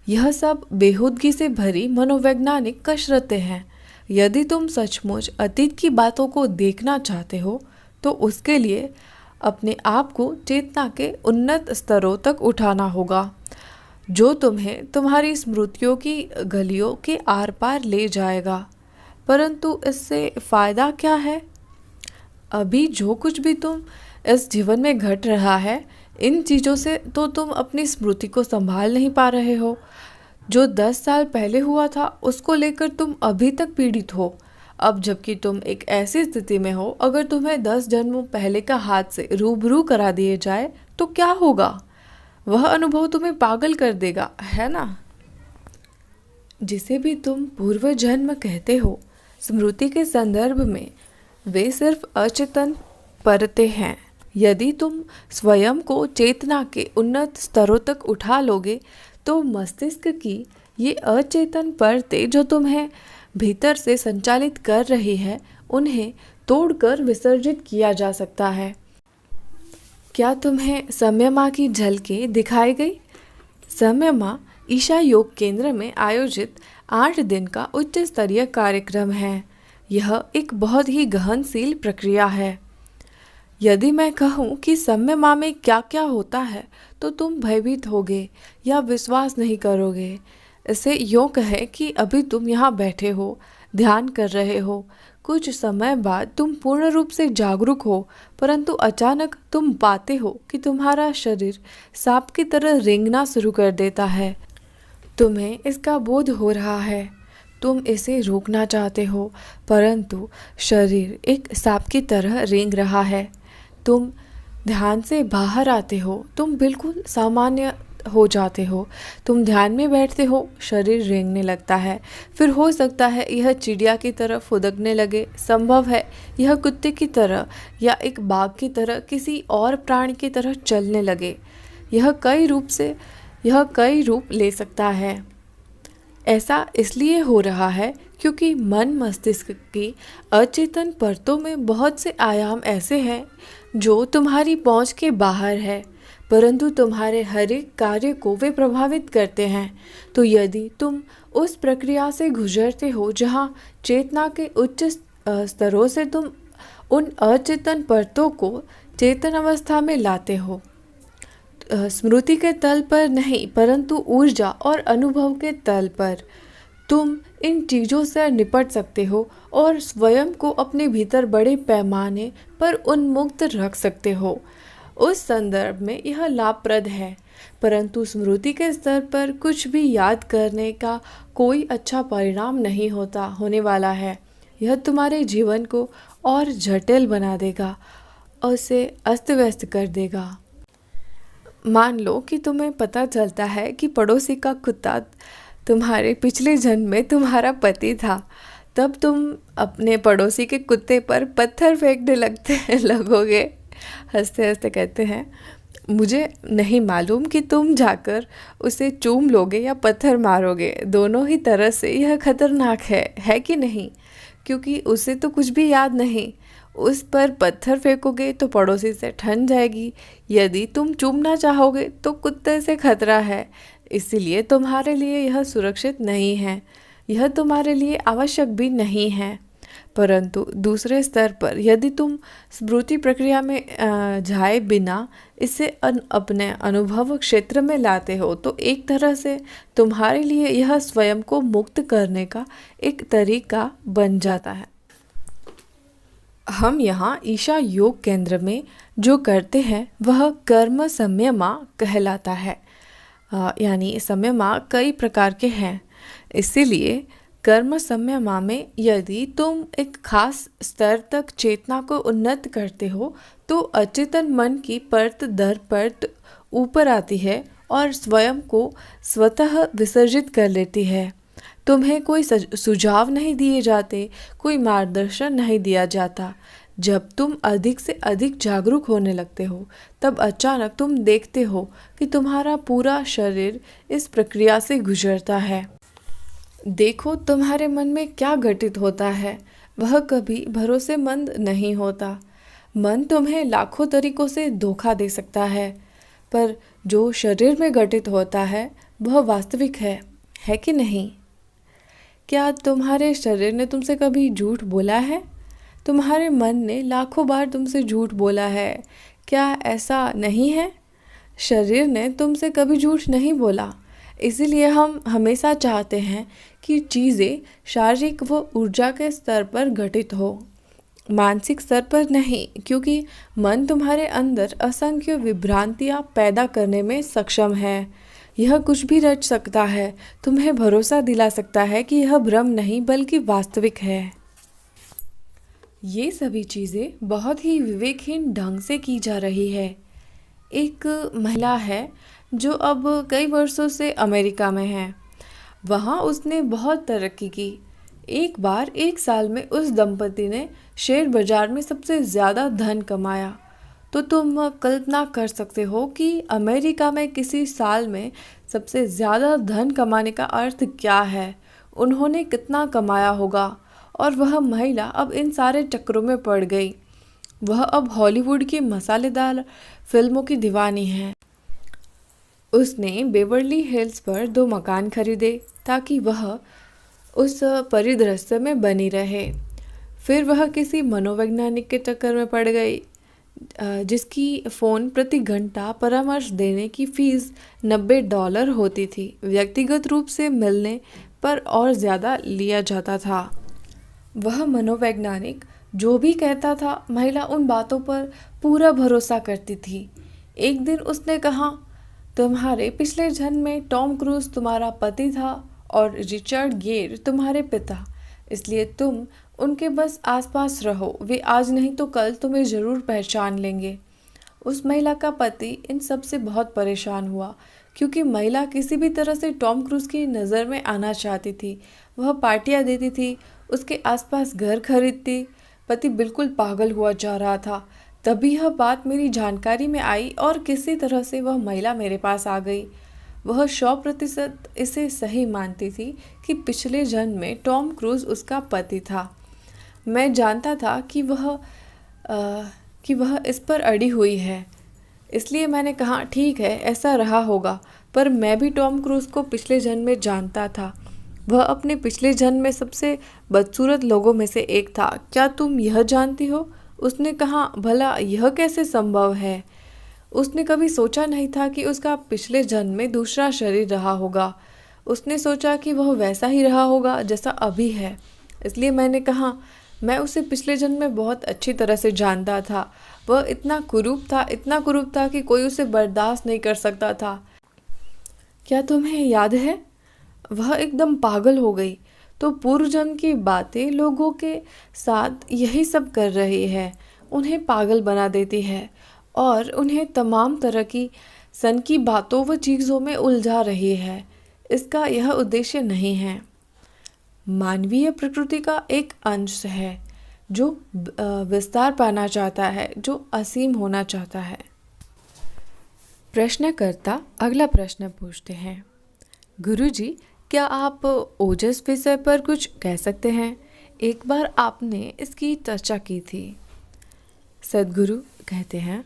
यह सब बेहूदगी से भरी मनोवैज्ञानिक कसरतें हैं। यदि तुम सचमुच अतीत की बातों को देखना चाहते हो तो उसके लिए अपने आप को चेतना के उन्नत स्तरों तक उठाना होगा, जो तुम्हें तुम्हारी स्मृतियों की गलियों के आर पार ले जाएगा। परंतु इससे फ़ायदा क्या है? अभी जो कुछ भी तुम इस जीवन में घट रहा है, इन चीज़ों से तो तुम अपनी स्मृति को संभाल नहीं पा रहे हो। जो 10 साल पहले हुआ था उसको लेकर तुम अभी तक पीड़ित हो। अब जबकि तुम एक ऐसी स्थिति में हो, अगर तुम्हें 10 जन्मों पहले का हाथ से रूबरू करा दिए जाए तो क्या होगा? वह अनुभव तुम्हें पागल कर देगा, है ना? जिसे भी तुम पूर्व जन्म कहते हो, स्मृति के संदर्भ में वे सिर्फ अचेतन परतें हैं। यदि तुम स्वयं को चेतना के उन्नत स्तरों तक उठा लोगे तो मस्तिष्क की ये अचेतन परतें जो तुम्हें भीतर से संचालित कर रही है, उन्हें तोड़कर विसर्जित किया जा सकता है। क्या तुम्हें संयमा की झलकें दिखाई गई? संयमा ईशा योग केंद्र में आयोजित 8 दिन का उच्च स्तरीय कार्यक्रम है। यह एक बहुत ही गहनशील प्रक्रिया है। यदि मैं कहूँ कि संयमा में क्या क्या होता है तो तुम भयभीत होगे या विश्वास नहीं करोगे। इसे यूँ कहें कि अभी तुम यहाँ बैठे हो, ध्यान कर रहे हो, कुछ समय बाद तुम पूर्ण रूप से जागरूक हो, परंतु अचानक तुम पाते हो कि तुम्हारा शरीर सांप की तरह रेंगना शुरू कर देता है। तुम्हें इसका बोध हो रहा है, तुम इसे रोकना चाहते हो, परंतु शरीर एक सांप की तरह रेंग रहा है। तुम ध्यान से बाहर आते हो, तुम बिल्कुल सामान्य हो जाते हो। तुम ध्यान में बैठते हो, शरीर रेंगने लगता है। फिर हो सकता है यह चिड़िया की तरह फुदकने लगे, संभव है यह कुत्ते की तरह या एक बाघ की तरह किसी और प्राणी की तरह चलने लगे। यह कई रूप ले सकता है। ऐसा इसलिए हो रहा है क्योंकि मन मस्तिष्क की अचेतन परतों में बहुत से आयाम ऐसे हैं जो तुम्हारी पहुंच के बाहर है, परंतु तुम्हारे हर एक कार्य को वे प्रभावित करते हैं। तो यदि तुम उस प्रक्रिया से गुजरते हो जहां चेतना के उच्च स्तरों से तुम उन अचेतन परतों को चेतन अवस्था में लाते हो, स्मृति के तल पर नहीं परंतु ऊर्जा और अनुभव के तल पर, तुम इन चीज़ों से निपट सकते हो और स्वयं को अपने भीतर बड़े पैमाने पर उन्मुक्त रख सकते हो। उस संदर्भ में यह लाभप्रद है, परंतु स्मृति के स्तर पर कुछ भी याद करने का कोई अच्छा परिणाम नहीं होने वाला है। यह तुम्हारे जीवन को और जटिल बना देगा और उसे अस्त व्यस्त कर देगा। मान लो कि तुम्हें पता चलता है कि पड़ोसी का कुत्ता तुम्हारे पिछले जन्म में तुम्हारा पति था। तब तुम अपने पड़ोसी के कुत्ते पर पत्थर फेंकने लगोगे। हंसते हंसते कहते हैं, मुझे नहीं मालूम कि तुम जाकर उसे चूम लोगे या पत्थर मारोगे। दोनों ही तरह से यह खतरनाक है कि नहीं? क्योंकि उसे तो कुछ भी याद नहीं। उस पर पत्थर फेंकोगे तो पड़ोसी से ठन जाएगी। यदि तुम चूमना चाहोगे तो कुत्ते से खतरा है। इसीलिए तुम्हारे लिए यह सुरक्षित नहीं है। यह तुम्हारे लिए आवश्यक भी नहीं है। परंतु दूसरे स्तर पर यदि तुम स्मृति प्रक्रिया में जाए बिना इसे अपने अनुभव क्षेत्र में लाते हो तो एक तरह से तुम्हारे लिए यह स्वयं को मुक्त करने का एक तरीका बन जाता है। हम यहाँ ईशा योग केंद्र में जो करते हैं वह कर्म संयमा कहलाता है। यानी संयमा कई प्रकार के हैं। इसीलिए कर्म संयमा में यदि तुम एक खास स्तर तक चेतना को उन्नत करते हो तो अचेतन मन की परत दर परत ऊपर आती है और स्वयं को स्वतः विसर्जित कर लेती है। तुम्हें कोई सुझाव नहीं दिए जाते, कोई मार्गदर्शन नहीं दिया जाता। जब तुम अधिक से अधिक जागरूक होने लगते हो तब अचानक तुम देखते हो कि तुम्हारा पूरा शरीर इस प्रक्रिया से गुजरता है। देखो तुम्हारे मन में क्या घटित होता है। वह कभी भरोसेमंद नहीं होता। मन तुम्हें लाखों तरीकों से धोखा दे सकता है, पर जो शरीर में घटित होता है वह वास्तविक है कि नहीं? क्या तुम्हारे शरीर ने तुमसे कभी झूठ बोला है? तुम्हारे मन ने लाखों बार तुमसे झूठ बोला है। क्या ऐसा नहीं है? शरीर ने तुमसे कभी झूठ नहीं बोला। इसीलिए हम हमेशा चाहते हैं कि चीज़ें शारीरिक व ऊर्जा के स्तर पर घटित हो, मानसिक स्तर पर नहीं, क्योंकि मन तुम्हारे अंदर असंख्य विभ्रांतियाँ पैदा करने में सक्षम है। यह कुछ भी रच सकता है, तुम्हें भरोसा दिला सकता है कि यह भ्रम नहीं बल्कि वास्तविक है। ये सभी चीज़ें बहुत ही विवेकहीन ढंग से की जा रही है। एक महिला है जो अब कई वर्षों से अमेरिका में है। वहाँ उसने बहुत तरक्की की। एक बार एक साल में उस दंपति ने शेयर बाजार में सबसे ज़्यादा धन कमाया। तो तुम कल्पना कर सकते हो कि अमेरिका में किसी साल में सबसे ज़्यादा धन कमाने का अर्थ क्या है। उन्होंने कितना कमाया होगा। और वह महिला अब इन सारे चक्रों में पड़ गई। वह अब हॉलीवुड की मसालेदार फिल्मों की दीवानी है। उसने बेवर्ली हिल्स पर 2 मकान खरीदे ताकि वह उस परिदृश्य में बनी रहे। फिर वह किसी मनोवैज्ञानिक के चक्कर में पड़ गई जिसकी फ़ोन प्रति घंटा परामर्श देने की फ़ीस $90 होती थी। व्यक्तिगत रूप से मिलने पर और ज़्यादा लिया जाता था। वह मनोवैज्ञानिक जो भी कहता था, महिला उन बातों पर पूरा भरोसा करती थी। एक दिन उसने कहा, तुम्हारे पिछले जन्म में टॉम क्रूज तुम्हारा पति था और रिचर्ड गियर तुम्हारे पिता। इसलिए तुम उनके बस आसपास रहो। वे आज नहीं तो कल तुम्हें ज़रूर पहचान लेंगे। उस महिला का पति इन सब से बहुत परेशान हुआ क्योंकि महिला किसी भी तरह से टॉम क्रूज की नज़र में आना चाहती थी। वह पार्टियां देती थी, उसके आसपास घर खरीदती। पति बिल्कुल पागल हुआ जा रहा था। तभी यह बात मेरी जानकारी में आई और किसी तरह से वह महिला मेरे पास आ गई। वह 100% इसे सही मानती थी कि पिछले जन्म में टॉम क्रूज उसका पति था। मैं जानता था कि वह इस पर अड़ी हुई है। इसलिए मैंने कहा, ठीक है, ऐसा रहा होगा। पर मैं भी टॉम क्रूज को पिछले जन्म में जानता था। वह अपने पिछले जन्म में सबसे बदसूरत लोगों में से एक था। क्या तुम यह जानती हो? उसने कहा, भला यह कैसे संभव है? उसने कभी सोचा नहीं था कि उसका पिछले जन्म में दूसरा शरीर रहा होगा। उसने सोचा कि वह वैसा ही रहा होगा जैसा अभी है। इसलिए मैंने कहा, मैं उसे पिछले जन्म में बहुत अच्छी तरह से जानता था। वह इतना कुरूप था कि कोई उसे बर्दाश्त नहीं कर सकता था। क्या तुम्हें याद है? वह एकदम पागल हो गई। तो पूर्व जन्म की बातें लोगों के साथ यही सब कर रही है। उन्हें पागल बना देती है और उन्हें तमाम तरह की सनकी बातों व चीज़ों में उलझा रही है। इसका यह उद्देश्य नहीं है। मानवीय प्रकृति का एक अंश है जो विस्तार पाना चाहता है, जो असीम होना चाहता है। प्रश्नकर्ता अगला प्रश्न पूछते हैं, गुरुजी, क्या आप ओजस विषय पर कुछ कह सकते हैं? एक बार आपने इसकी चर्चा की थी। सद्गुरु कहते हैं,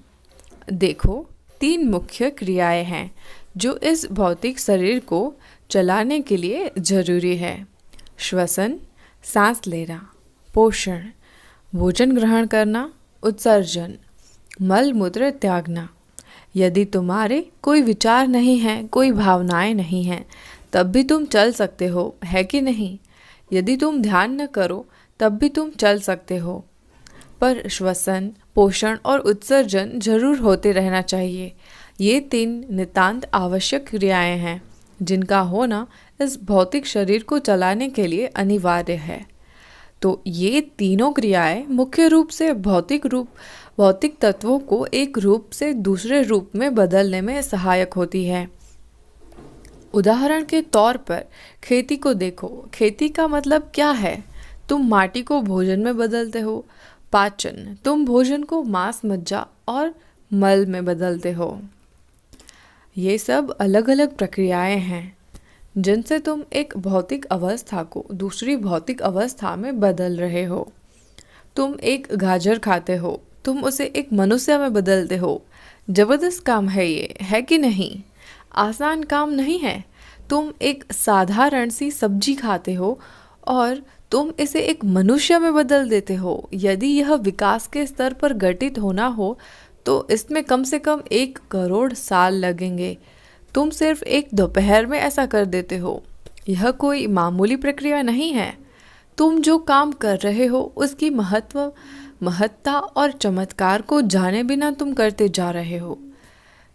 देखो, 3 मुख्य क्रियाएं हैं जो इस भौतिक शरीर को चलाने के लिए जरूरी है। श्वसन, सांस लेना, पोषण, भोजन ग्रहण करना, उत्सर्जन, मल मूत्र त्यागना। यदि तुम्हारे कोई विचार नहीं हैं, कोई भावनाएं नहीं हैं, तब भी तुम चल सकते हो, है कि नहीं? यदि तुम ध्यान न करो तब भी तुम चल सकते हो, पर श्वसन, पोषण और उत्सर्जन जरूर होते रहना चाहिए। ये 3 नितांत आवश्यक क्रियाएं हैं जिनका होना इस भौतिक शरीर को चलाने के लिए अनिवार्य है। तो ये तीनों क्रियाएं मुख्य रूप से भौतिक तत्वों को एक रूप से दूसरे रूप में बदलने में सहायक होती है। उदाहरण के तौर पर खेती को देखो। खेती का मतलब क्या है? तुम माटी को भोजन में बदलते हो। पाचन, तुम भोजन को मांस, मज्जा और मल में बदलते हो। ये सब अलग अलग प्रक्रियाएं हैं जिनसे तुम एक भौतिक अवस्था को दूसरी भौतिक अवस्था में बदल रहे हो। तुम एक गाजर खाते हो, तुम उसे एक मनुष्य में बदलते हो। जबरदस्त काम है ये, है कि नहीं? आसान काम नहीं है। तुम एक साधारण सी सब्जी खाते हो और तुम इसे एक मनुष्य में बदल देते हो। यदि यह विकास के स्तर पर घटित होना हो तो इसमें कम से कम 1 करोड़ साल लगेंगे। तुम सिर्फ एक दोपहर में ऐसा कर देते हो। यह कोई मामूली प्रक्रिया नहीं है। तुम जो काम कर रहे हो उसकी महत्ता और चमत्कार को जाने बिना तुम करते जा रहे हो।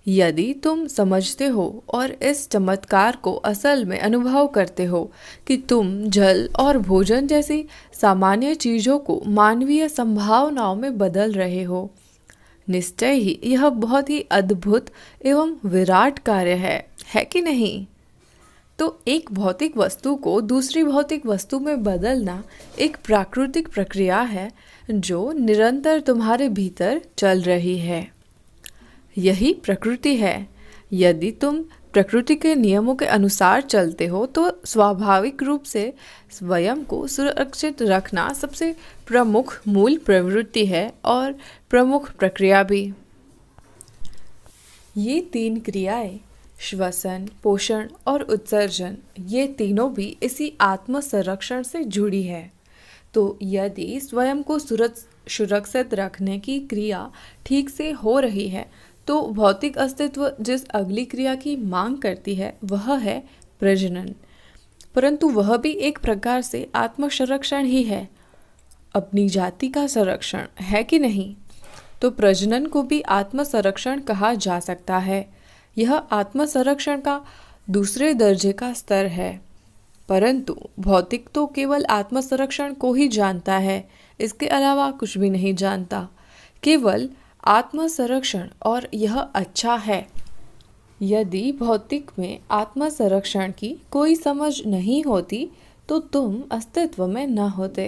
यदि तुम समझते हो और इस चमत्कार को असल में अनुभव करते हो कि तुम जल और भोजन जैसी सामान्य चीज़ों को मानवीय संभावनाओं में बदल रहे हो, निश्चय ही यह बहुत ही अद्भुत एवं विराट कार्य है कि नहीं? तो एक भौतिक वस्तु को दूसरी भौतिक वस्तु में बदलना एक प्राकृतिक प्रक्रिया है जो निरंतर तुम्हारे भीतर चल रही है। यही प्रकृति है। यदि तुम प्रकृति के नियमों के अनुसार चलते हो तो स्वाभाविक रूप से स्वयं को सुरक्षित रखना सबसे प्रमुख मूल प्रवृत्ति है और प्रमुख प्रक्रिया भी। ये 3 क्रियाएं, श्वसन, पोषण और उत्सर्जन, ये तीनों भी इसी आत्म संरक्षण से जुड़ी है। तो यदि स्वयं को सुरक्षित रखने की क्रिया ठीक से हो रही है तो भौतिक अस्तित्व जिस अगली क्रिया की मांग करती है वह है प्रजनन। परंतु वह भी एक प्रकार से आत्म संरक्षण ही है, अपनी जाति का संरक्षण, है कि नहीं? तो प्रजनन को भी आत्म संरक्षण कहा जा सकता है। यह आत्म संरक्षण का दूसरे दर्जे का स्तर है। परंतु भौतिक तो केवल आत्म संरक्षण को ही जानता है, इसके अलावा कुछ भी नहीं जानता। केवल आत्म संरक्षण, और यह अच्छा है। यदि भौतिक में आत्म संरक्षण की कोई समझ नहीं होती तो तुम अस्तित्व में न होते।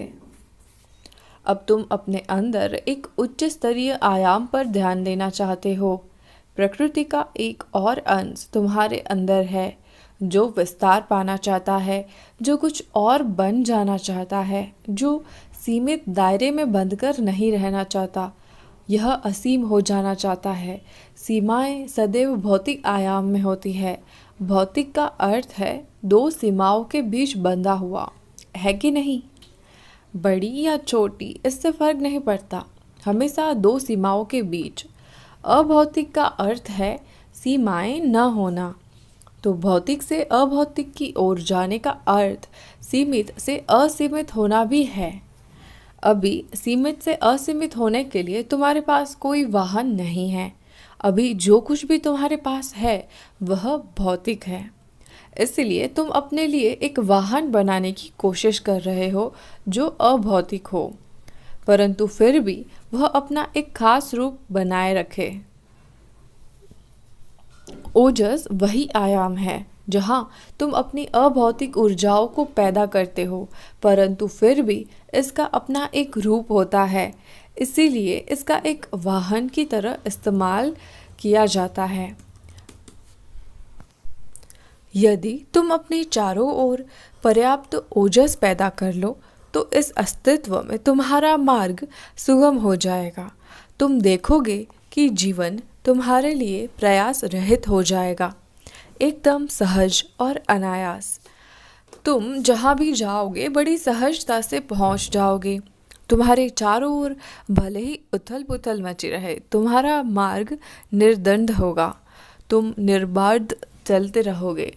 अब तुम अपने अंदर एक उच्च स्तरीय आयाम पर ध्यान देना चाहते हो। प्रकृति का एक और अंश तुम्हारे अंदर है जो विस्तार पाना चाहता है, जो कुछ और बन जाना चाहता है, जो सीमित दायरे में बंधकर नहीं रहना चाहता। यह असीम हो जाना चाहता है। सीमाएं सदैव भौतिक आयाम में होती है। भौतिक का अर्थ है 2 सीमाओं के बीच बंधा हुआ, है कि नहीं? बड़ी या छोटी इससे फर्क नहीं पड़ता, हमेशा 2 सीमाओं के बीच। अभौतिक का अर्थ है सीमाएं न होना। तो भौतिक से अभौतिक की ओर जाने का अर्थ सीमित से असीमित होना भी है। अभी सीमित से असीमित होने के लिए तुम्हारे पास कोई वाहन नहीं है। अभी जो कुछ भी तुम्हारे पास है वह भौतिक है। इसलिए तुम अपने लिए एक वाहन बनाने की कोशिश कर रहे हो जो अभौतिक हो। परंतु फिर भी वह अपना एक खास रूप बनाए रखे। ओजस वही आयाम है जहाँ तुम अपनी अभौतिक ऊर्जाओं को पैदा करते हो, परंतु फिर भी इसका अपना एक रूप होता है, इसीलिए इसका एक वाहन की तरह इस्तेमाल किया जाता है। यदि तुम अपने चारों ओर पर्याप्त ओजस पैदा कर लो तो इस अस्तित्व में तुम्हारा मार्ग सुगम हो जाएगा। तुम देखोगे कि जीवन तुम्हारे लिए प्रयास रहित हो जाएगा, एकदम सहज और अनायास। तुम जहाँ भी जाओगे बड़ी सहजता से पहुँच जाओगे। तुम्हारे चारों ओर भले ही उथल पुथल मची रहे, तुम्हारा मार्ग निर्दंड होगा। तुम निर्बाध चलते रहोगे।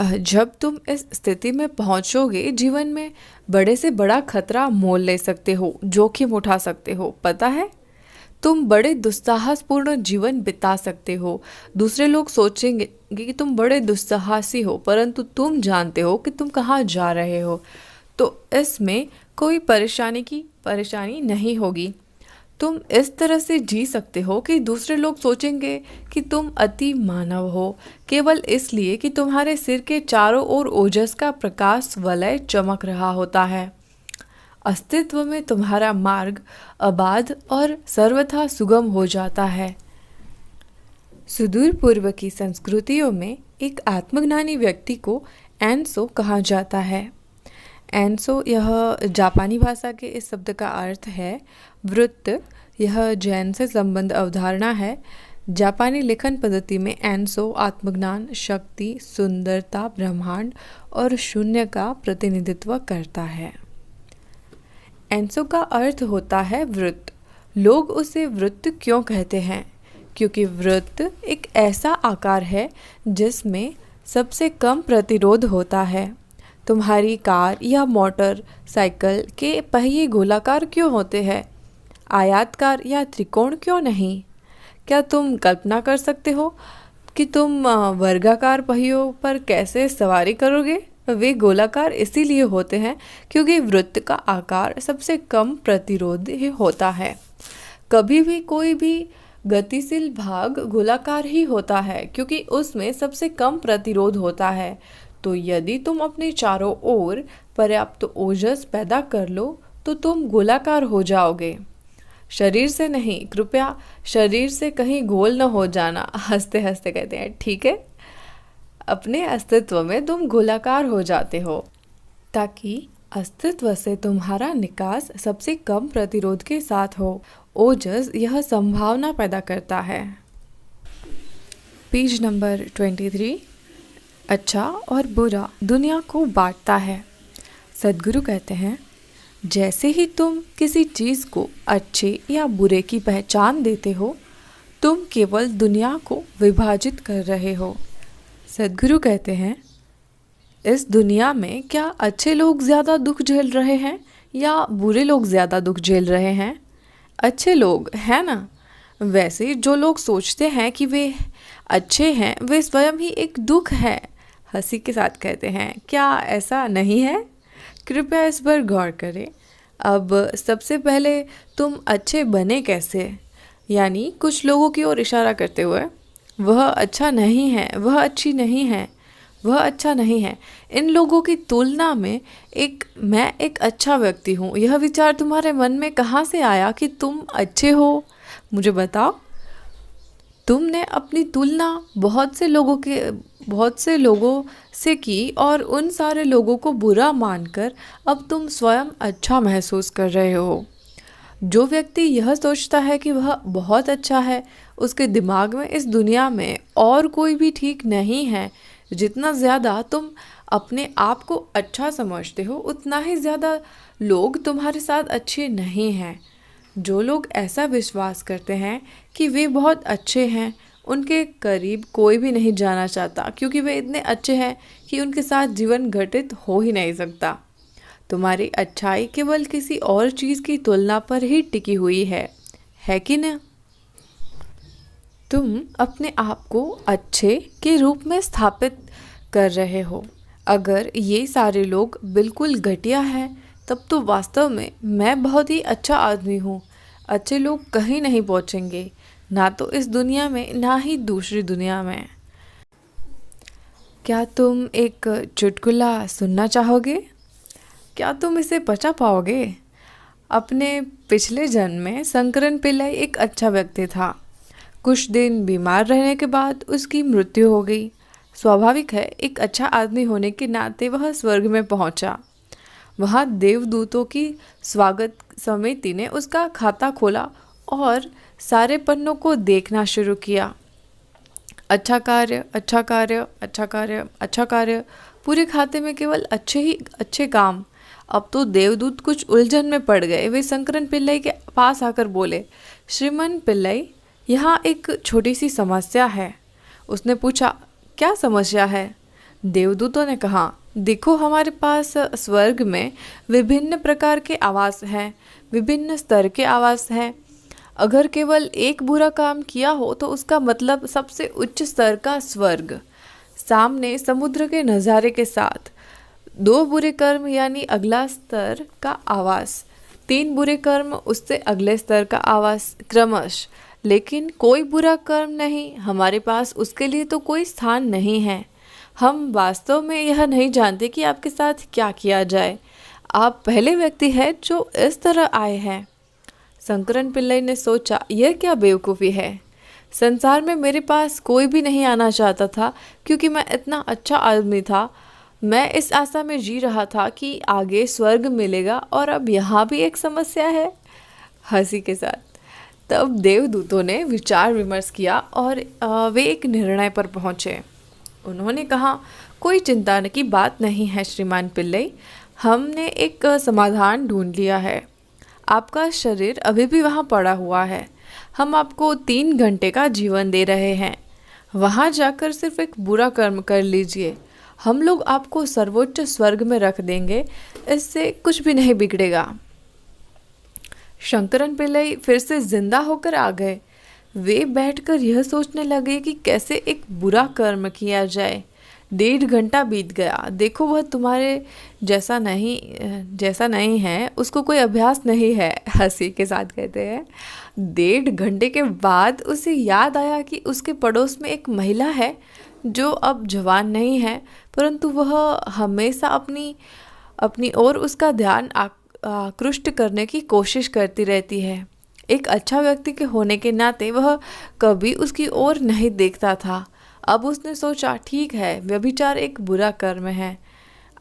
जब तुम इस स्थिति में पहुंचोगे, जीवन में बड़े से बड़ा खतरा मोल ले सकते हो, जोखिम उठा सकते हो। पता है, तुम बड़े दुस्साहसपूर्ण जीवन बिता सकते हो। दूसरे लोग सोचेंगे कि तुम बड़े दुस्साहसी हो, परंतु तुम जानते हो कि तुम कहाँ जा रहे हो, तो इसमें कोई परेशानी नहीं होगी। तुम इस तरह से जी सकते हो कि दूसरे लोग सोचेंगे कि तुम अति मानव हो, केवल इसलिए कि तुम्हारे सिर के चारों ओर ओजस का प्रकाश वलय चमक रहा होता है। अस्तित्व में तुम्हारा मार्ग अबाध और सर्वथा सुगम हो जाता है। सुदूर पूर्व की संस्कृतियों में एक आत्मज्ञानी व्यक्ति को एनसो कहा जाता है। एनसो यह जापानी भाषा के इस शब्द का अर्थ है वृत्त। यह जैन से संबंध अवधारणा है। जापानी लेखन पद्धति में एनसो आत्मज्ञान, शक्ति, सुंदरता, ब्रह्मांड और शून्य का प्रतिनिधित्व करता है। एनसो का अर्थ होता है वृत्त। लोग उसे वृत्त क्यों कहते हैं? क्योंकि वृत्त एक ऐसा आकार है जिसमें सबसे कम प्रतिरोध होता है। तुम्हारी कार या मोटर साइकिल के पहिए गोलाकार क्यों होते हैं, आयताकार या त्रिकोण क्यों नहीं? क्या तुम कल्पना कर सकते हो कि तुम वर्गाकार पहियों पर कैसे सवारी करोगे? वे गोलाकार इसीलिए होते हैं क्योंकि वृत्त का आकार सबसे कम प्रतिरोधी होता है। कभी भी कोई भी गतिशील भाग गोलाकार ही होता है क्योंकि उसमें सबसे कम प्रतिरोध होता है। तो यदि तुम अपने चारों ओर पर्याप्त ओजस पैदा कर लो तो तुम गोलाकार हो जाओगे। शरीर से नहीं, कृपया शरीर से कहीं गोल न हो जाना। हंसते हंसते कहते हैं, ठीक है। अपने अस्तित्व में तुम गोलाकार हो जाते हो ताकि अस्तित्व से तुम्हारा निकास सबसे कम प्रतिरोध के साथ हो। ओजस यह संभावना पैदा करता है। Page number 23। अच्छा और बुरा दुनिया को बांटता है। सद्गुरु कहते हैं, जैसे ही तुम किसी चीज़ को अच्छे या बुरे की पहचान देते हो, तुम केवल दुनिया को विभाजित कर रहे हो। सद्गुरु कहते हैं, इस दुनिया में क्या अच्छे लोग ज़्यादा दुख झेल रहे हैं या बुरे लोग ज़्यादा दुख झेल रहे हैं? अच्छे लोग, है ना? वैसे जो लोग सोचते हैं कि वे अच्छे हैं, वे स्वयं ही एक दुख है। हंसी के साथ कहते हैं, क्या ऐसा नहीं है? कृपया इस पर गौर करें। अब सबसे पहले तुम अच्छे बने कैसे? यानी कुछ लोगों की ओर इशारा करते हुए, वह अच्छा नहीं है, वह अच्छी नहीं है, वह अच्छा नहीं है। इन लोगों की तुलना में मैं एक अच्छा व्यक्ति हूँ। यह विचार तुम्हारे मन में कहाँ से आया कि तुम अच्छे हो? मुझे बताओ। तुमने अपनी तुलना बहुत से लोगों से की और उन सारे लोगों को बुरा मानकर अब तुम स्वयं अच्छा महसूस कर रहे हो। जो व्यक्ति यह सोचता है कि वह बहुत अच्छा है, उसके दिमाग में इस दुनिया में और कोई भी ठीक नहीं है। जितना ज़्यादा तुम अपने आप को अच्छा समझते हो, उतना ही ज़्यादा लोग तुम्हारे साथ अच्छे नहीं हैं। जो लोग ऐसा विश्वास करते हैं कि वे बहुत अच्छे हैं, उनके करीब कोई भी नहीं जाना चाहता क्योंकि वे इतने अच्छे हैं कि उनके साथ जीवन घटित हो ही नहीं सकता। तुम्हारी अच्छाई केवल किसी और चीज़ की तुलना पर ही टिकी हुई है कि न? तुम अपने आप को अच्छे के रूप में स्थापित कर रहे हो। अगर ये सारे लोग बिल्कुल घटिया हैं तब तो वास्तव में मैं बहुत ही अच्छा आदमी हूँ। अच्छे लोग कहीं नहीं पहुँचेंगे, ना तो इस दुनिया में ना ही दूसरी दुनिया में। क्या तुम एक चुटकुला सुनना चाहोगे? क्या तुम इसे पचा पाओगे? अपने पिछले जन्म में शंकरन पिल्लाई एक अच्छा व्यक्ति था। कुछ दिन बीमार रहने के बाद उसकी मृत्यु हो गई। स्वाभाविक है, एक अच्छा आदमी होने के नाते वह स्वर्ग में पहुंचा। वहां देवदूतों की स्वागत समिति ने उसका खाता खोला और सारे पन्नों को देखना शुरू किया। अच्छा कार्य, अच्छा कार्य, अच्छा कार्य, अच्छा कार्य, पूरे खाते में केवल अच्छे ही अच्छे काम। अब तो देवदूत कुछ उलझन में पड़ गए। वे शंकरन पिल्लाई के पास आकर बोले, श्रीमान पिल्लाई, यहाँ एक छोटी सी समस्या है। उसने पूछा, क्या समस्या है? देवदूतों ने कहा, देखो हमारे पास स्वर्ग में विभिन्न प्रकार के आवास हैं, विभिन्न स्तर के आवास हैं। अगर केवल एक बुरा काम किया हो तो उसका मतलब सबसे उच्च स्तर का स्वर्ग, सामने समुद्र के नज़ारे के साथ। 2 बुरे कर्म यानी अगला स्तर का आवास, 3 बुरे कर्म उससे अगले स्तर का आवास क्रमश। लेकिन कोई बुरा कर्म नहीं, हमारे पास उसके लिए तो कोई स्थान नहीं है। हम वास्तव में यह नहीं जानते कि आपके साथ क्या किया जाए। आप पहले व्यक्ति हैं जो इस तरह आए हैं। शंकरन पिल्लाई ने सोचा, यह क्या बेवकूफ़ी है। संसार में मेरे पास कोई भी नहीं आना चाहता था क्योंकि मैं इतना अच्छा आदमी था। मैं इस आशा में जी रहा था कि आगे स्वर्ग मिलेगा और अब यहाँ भी एक समस्या है। हंसी के साथ तब देवदूतों ने विचार विमर्श किया और वे एक निर्णय पर पहुँचे। उन्होंने कहा, कोई चिंता की बात नहीं है श्रीमान पिल्लाई, हमने एक समाधान ढूंढ लिया है। आपका शरीर अभी भी वहाँ पड़ा हुआ है। हम आपको 3 घंटे का जीवन दे रहे हैं। वहाँ जाकर सिर्फ एक बुरा कर्म कर लीजिए, हम लोग आपको सर्वोच्च स्वर्ग में रख देंगे। इससे कुछ भी नहीं बिगड़ेगा। शंकरन पिल्लाई फिर से जिंदा होकर आ गए। वे बैठकर यह सोचने लगे कि कैसे एक बुरा कर्म किया जाए। 1.5 घंटा बीत गया। देखो, वह तुम्हारे जैसा नहीं है, उसको कोई अभ्यास नहीं है। हंसी के साथ कहते हैं। 1.5 घंटे के बाद उसे याद आया कि उसके पड़ोस में एक महिला है जो अब जवान नहीं है, परंतु वह हमेशा अपनी ओर उसका ध्यान आकृष्ट करने की कोशिश करती रहती है। एक अच्छा व्यक्ति के होने के नाते वह कभी उसकी ओर नहीं देखता था। अब उसने सोचा, ठीक है, व्यभिचार एक बुरा कर्म है।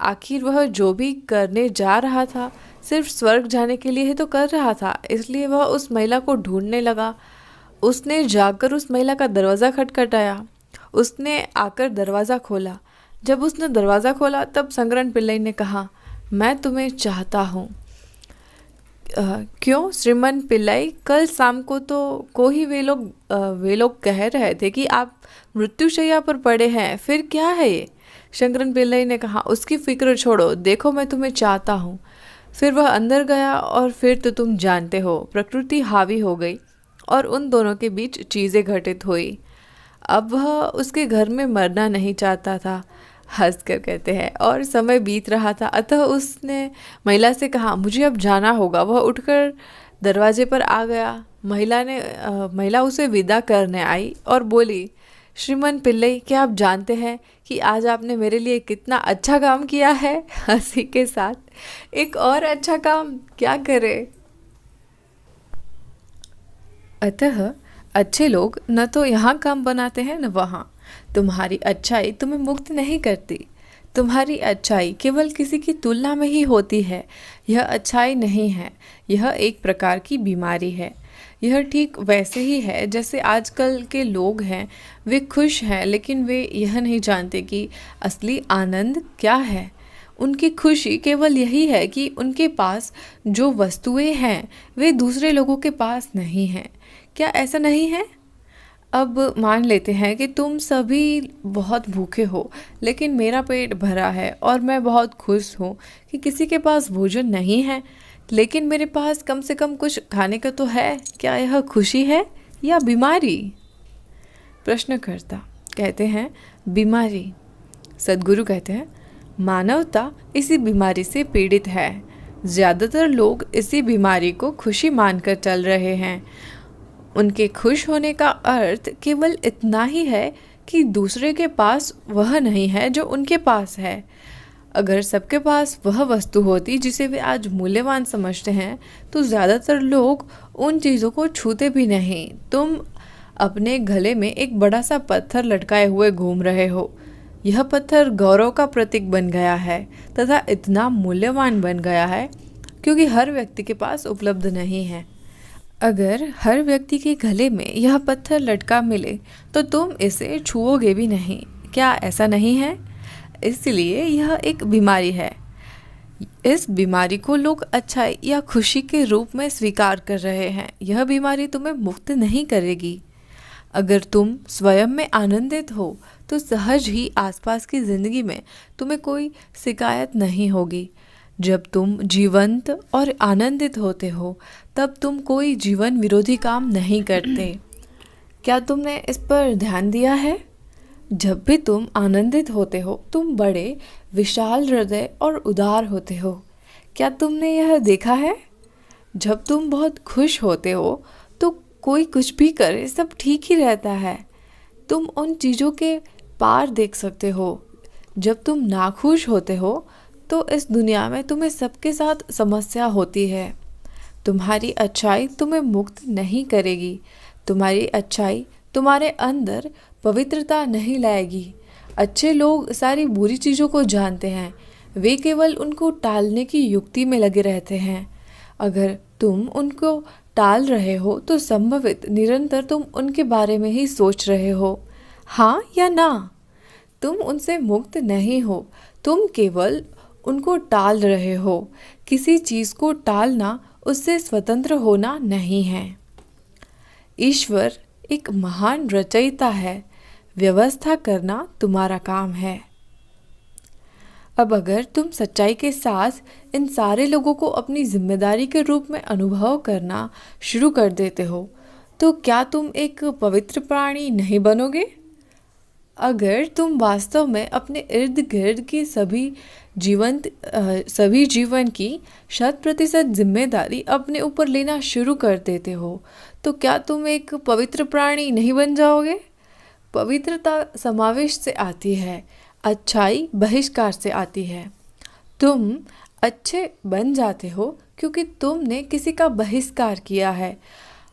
आखिर वह जो भी करने जा रहा था सिर्फ स्वर्ग जाने के लिए ही तो कर रहा था। इसलिए वह उस महिला को ढूंढने लगा। उसने जाकर उस महिला का दरवाज़ा खटखटाया। उसने आकर दरवाज़ा खोला। जब उसने दरवाज़ा खोला तब शंकरन पिल्लाई ने कहा, मैं तुम्हें चाहता हूँ। क्यों श्रीमान पिल्लाई, कल शाम को ही वे लोग कह रहे थे कि आप मृत्युशैया पर पड़े हैं। फिर क्या है ये? शंकरन पिल्लाई ने कहा, उसकी फिक्र छोड़ो, देखो मैं तुम्हें चाहता हूँ। फिर वह अंदर गया और फिर तो तुम जानते हो, प्रकृति हावी हो गई और उन दोनों के बीच चीज़ें घटित हुई। अब वह उसके घर में मरना नहीं चाहता था। हंसकर कहते हैं, और समय बीत रहा था, अतः उसने महिला से कहा, मुझे अब जाना होगा। वह उठकर दरवाजे पर आ गया। महिला उसे विदा करने आई और बोली, श्रीमान पिल्लाई, क्या आप जानते हैं कि आज आपने मेरे लिए कितना अच्छा काम किया है? हंसी के साथ, एक और अच्छा काम क्या करे। अतः अच्छे लोग न तो यहाँ काम बनाते हैं न वहाँ। तुम्हारी अच्छाई तुम्हें मुक्त नहीं करती। तुम्हारी अच्छाई केवल किसी की तुलना में ही होती है। यह अच्छाई नहीं है, यह एक प्रकार की बीमारी है। यह ठीक वैसे ही है जैसे आजकल के लोग हैं। वे खुश हैं लेकिन वे यह नहीं जानते कि असली आनंद क्या है। उनकी खुशी केवल यही है कि उनके पास जो वस्तुएं हैं वे दूसरे लोगों के पास नहीं हैं। क्या ऐसा नहीं है? अब मान लेते हैं कि तुम सभी बहुत भूखे हो लेकिन मेरा पेट भरा है और मैं बहुत खुश हूँ कि किसी के पास भोजन नहीं है, लेकिन मेरे पास कम से कम कुछ खाने का तो है। क्या यह खुशी है या बीमारी? प्रश्नकर्ता कहते हैं, बीमारी। सद्गुरु कहते हैं, मानवता इसी बीमारी से पीड़ित है। ज़्यादातर लोग इसी बीमारी को खुशी मानकर चल रहे हैं। उनके खुश होने का अर्थ केवल इतना ही है कि दूसरे के पास वह नहीं है जो उनके पास है। अगर सबके पास वह वस्तु होती जिसे वे आज मूल्यवान समझते हैं, तो ज़्यादातर लोग उन चीज़ों को छूते भी नहीं। तुम अपने गले में एक बड़ा सा पत्थर लटकाए हुए घूम रहे हो। यह पत्थर गौरव का प्रतीक बन गया है तथा इतना मूल्यवान बन गया है क्योंकि हर व्यक्ति के पास उपलब्ध नहीं है। अगर हर व्यक्ति के गले में यह पत्थर लटका मिले तो तुम इसे छुओगे भी नहीं। क्या ऐसा नहीं है? इसलिए यह एक बीमारी है। इस बीमारी को लोग अच्छाई या खुशी के रूप में स्वीकार कर रहे हैं। यह बीमारी तुम्हें मुक्त नहीं करेगी। अगर तुम स्वयं में आनंदित हो तो सहज ही आसपास की जिंदगी में तुम्हें कोई शिकायत नहीं होगी। जब तुम जीवंत और आनंदित होते हो तब तुम कोई जीवन विरोधी काम नहीं करते। क्या तुमने इस पर ध्यान दिया है? जब भी तुम आनंदित होते हो तुम बड़े विशाल हृदय और उदार होते हो। क्या तुमने यह देखा है? जब तुम बहुत खुश होते हो तो कोई कुछ भी करे सब ठीक ही रहता है। तुम उन चीज़ों के पार देख सकते हो। जब तुम नाखुश होते हो तो इस दुनिया में तुम्हें सबके साथ समस्या होती है। तुम्हारी अच्छाई तुम्हें मुक्त नहीं करेगी। तुम्हारी अच्छाई तुम्हारे अंदर पवित्रता नहीं लाएगी। अच्छे लोग सारी बुरी चीज़ों को जानते हैं। वे केवल उनको टालने की युक्ति में लगे रहते हैं। अगर तुम उनको टाल रहे हो तो संभवित निरंतर तुम उनके बारे में ही सोच रहे हो। हाँ या ना? तुम उनसे मुक्त नहीं हो। तुम केवल उनको टाल रहे हो। किसी चीज़ को टालना उससे स्वतंत्र होना नहीं है। ईश्वर एक महान रचयिता है। व्यवस्था करना तुम्हारा काम है। अब अगर तुम सच्चाई के साथ इन सारे लोगों को अपनी जिम्मेदारी के रूप में अनुभव करना शुरू कर देते हो तो क्या तुम एक पवित्र प्राणी नहीं बनोगे? अगर तुम वास्तव में अपने इर्द गिर्द की सभी जीवन की 100% जिम्मेदारी अपने ऊपर लेना शुरू कर देते हो तो क्या तुम एक पवित्र प्राणी नहीं बन जाओगे? पवित्रता समावेश से आती है, अच्छाई बहिष्कार से आती है। तुम अच्छे बन जाते हो क्योंकि तुमने किसी का बहिष्कार किया है।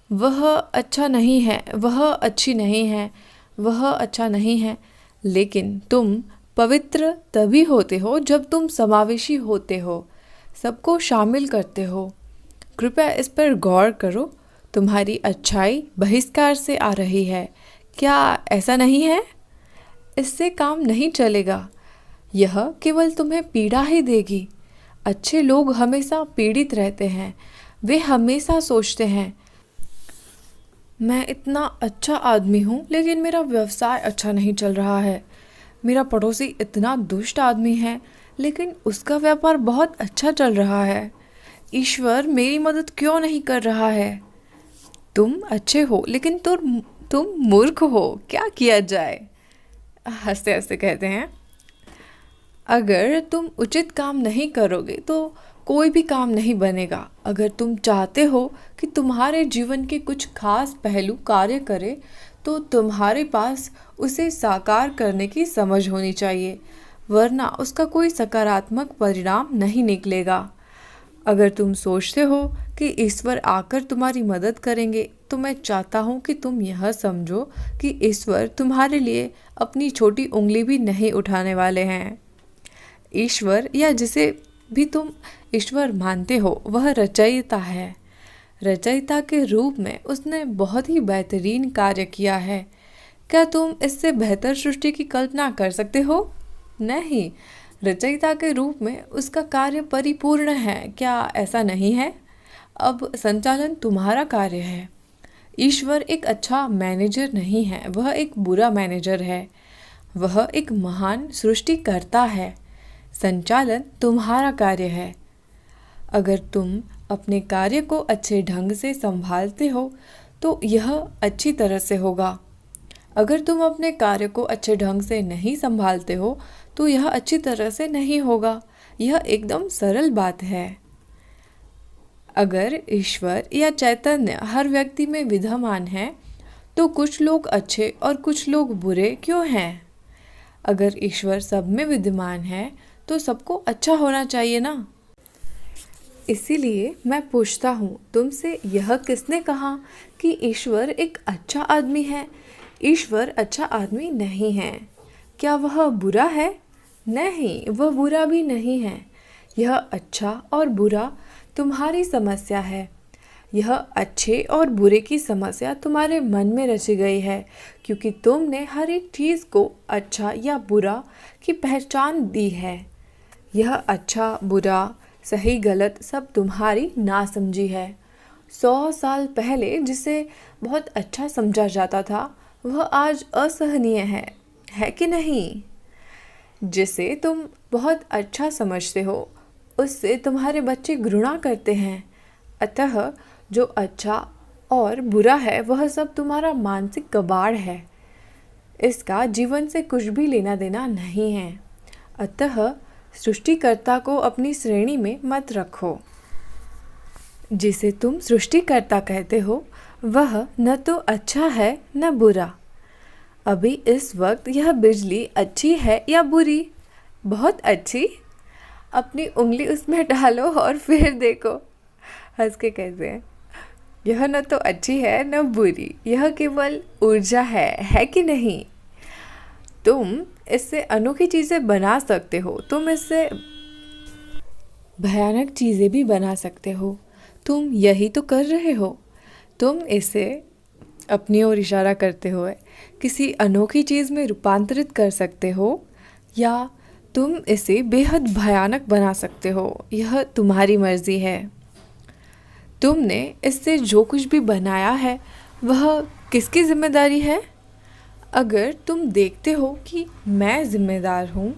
वह अच्छा नहीं है, वह अच्छी नहीं है, वह अच्छा नहीं है। लेकिन तुम पवित्र तभी होते हो जब तुम समावेशी होते हो, सबको शामिल करते हो। कृपया इस पर गौर करो। तुम्हारी अच्छाई बहिष्कार से आ रही है। क्या ऐसा नहीं है? इससे काम नहीं चलेगा। यह केवल तुम्हें पीड़ा ही देगी। अच्छे लोग हमेशा पीड़ित रहते हैं। वे हमेशा सोचते हैं, मैं इतना अच्छा आदमी हूँ लेकिन मेरा व्यवसाय अच्छा नहीं चल रहा है। मेरा पड़ोसी इतना दुष्ट आदमी है लेकिन उसका व्यापार बहुत अच्छा चल रहा है। ईश्वर मेरी मदद क्यों नहीं कर रहा है? तुम अच्छे हो लेकिन तुम मूर्ख हो। क्या किया जाए? हंसते हंसते कहते हैं, अगर तुम उचित काम नहीं करोगे तो कोई भी काम नहीं बनेगा। अगर तुम चाहते हो कि तुम्हारे जीवन के कुछ खास पहलू कार्य करे तो तुम्हारे पास उसे साकार करने की समझ होनी चाहिए, वरना उसका कोई सकारात्मक परिणाम नहीं निकलेगा। अगर तुम सोचते हो कि ईश्वर आकर तुम्हारी मदद करेंगे तो मैं चाहता हूँ कि तुम यह समझो कि ईश्वर तुम्हारे लिए अपनी छोटी उंगली भी नहीं उठाने वाले हैं। ईश्वर या जिसे भी तुम ईश्वर मानते हो वह रचयिता है। रचयिता के रूप में उसने बहुत ही बेहतरीन कार्य किया है। क्या तुम इससे बेहतर सृष्टि की कल्पना कर सकते हो? नहीं। रचयिता के रूप में उसका कार्य परिपूर्ण है। क्या ऐसा नहीं है? अब संचालन तुम्हारा कार्य है। ईश्वर एक अच्छा मैनेजर नहीं है, वह एक बुरा मैनेजर है। वह एक महान सृष्टिकर्ता है। संचालन तुम्हारा कार्य है। अगर तुम अपने कार्य को अच्छे ढंग से संभालते हो तो यह अच्छी तरह से होगा। अगर तुम अपने कार्य को अच्छे ढंग से नहीं संभालते हो तो यह अच्छी तरह से नहीं होगा। यह एकदम सरल बात है। अगर ईश्वर या चैतन्य हर व्यक्ति में विद्यमान है तो कुछ लोग अच्छे और कुछ लोग बुरे क्यों हैं? अगर ईश्वर सब में विद्यमान है तो सबको अच्छा होना चाहिए ना। इसीलिए मैं पूछता हूँ तुमसे, यह किसने कहा कि ईश्वर एक अच्छा आदमी है? ईश्वर अच्छा आदमी नहीं है। क्या वह बुरा है? नहीं, वह बुरा भी नहीं है। यह अच्छा और बुरा तुम्हारी समस्या है। यह अच्छे और बुरे की समस्या तुम्हारे मन में रची गई है क्योंकि तुमने हर एक चीज़ को अच्छा या बुरा की पहचान दी है। यह अच्छा बुरा सही गलत सब तुम्हारी नासमझी है। 100 साल पहले जिसे बहुत अच्छा समझा जाता था वह आज असहनीय है कि नहीं? जिसे तुम बहुत अच्छा समझते हो उससे तुम्हारे बच्चे घृणा करते हैं। अतः जो अच्छा और बुरा है वह सब तुम्हारा मानसिक कबाड़ है। इसका जीवन से कुछ भी लेना देना नहीं है। अतः सृष्टिकर्ता को अपनी श्रेणी में मत रखो। जिसे तुम सृष्टिकर्ता कहते हो वह न तो अच्छा है न बुरा। अभी इस वक्त यह बिजली अच्छी है या बुरी? बहुत अच्छी। अपनी उंगली उसमें डालो और फिर देखो। हंस के कहते हैं यह न तो अच्छी है न बुरी, यह केवल ऊर्जा है कि नहीं? तुम इससे अनोखी चीज़ें बना सकते हो, तुम इससे भयानक चीज़ें भी बना सकते हो। तुम यही तो कर रहे हो। तुम इसे अपनी ओर इशारा करते हुए किसी अनोखी चीज़ में रूपांतरित कर सकते हो या तुम इसे बेहद भयानक बना सकते हो। यह तुम्हारी मर्जी है। तुमने इससे जो कुछ भी बनाया है वह किसकी जिम्मेदारी है? अगर तुम देखते हो कि मैं जिम्मेदार हूँ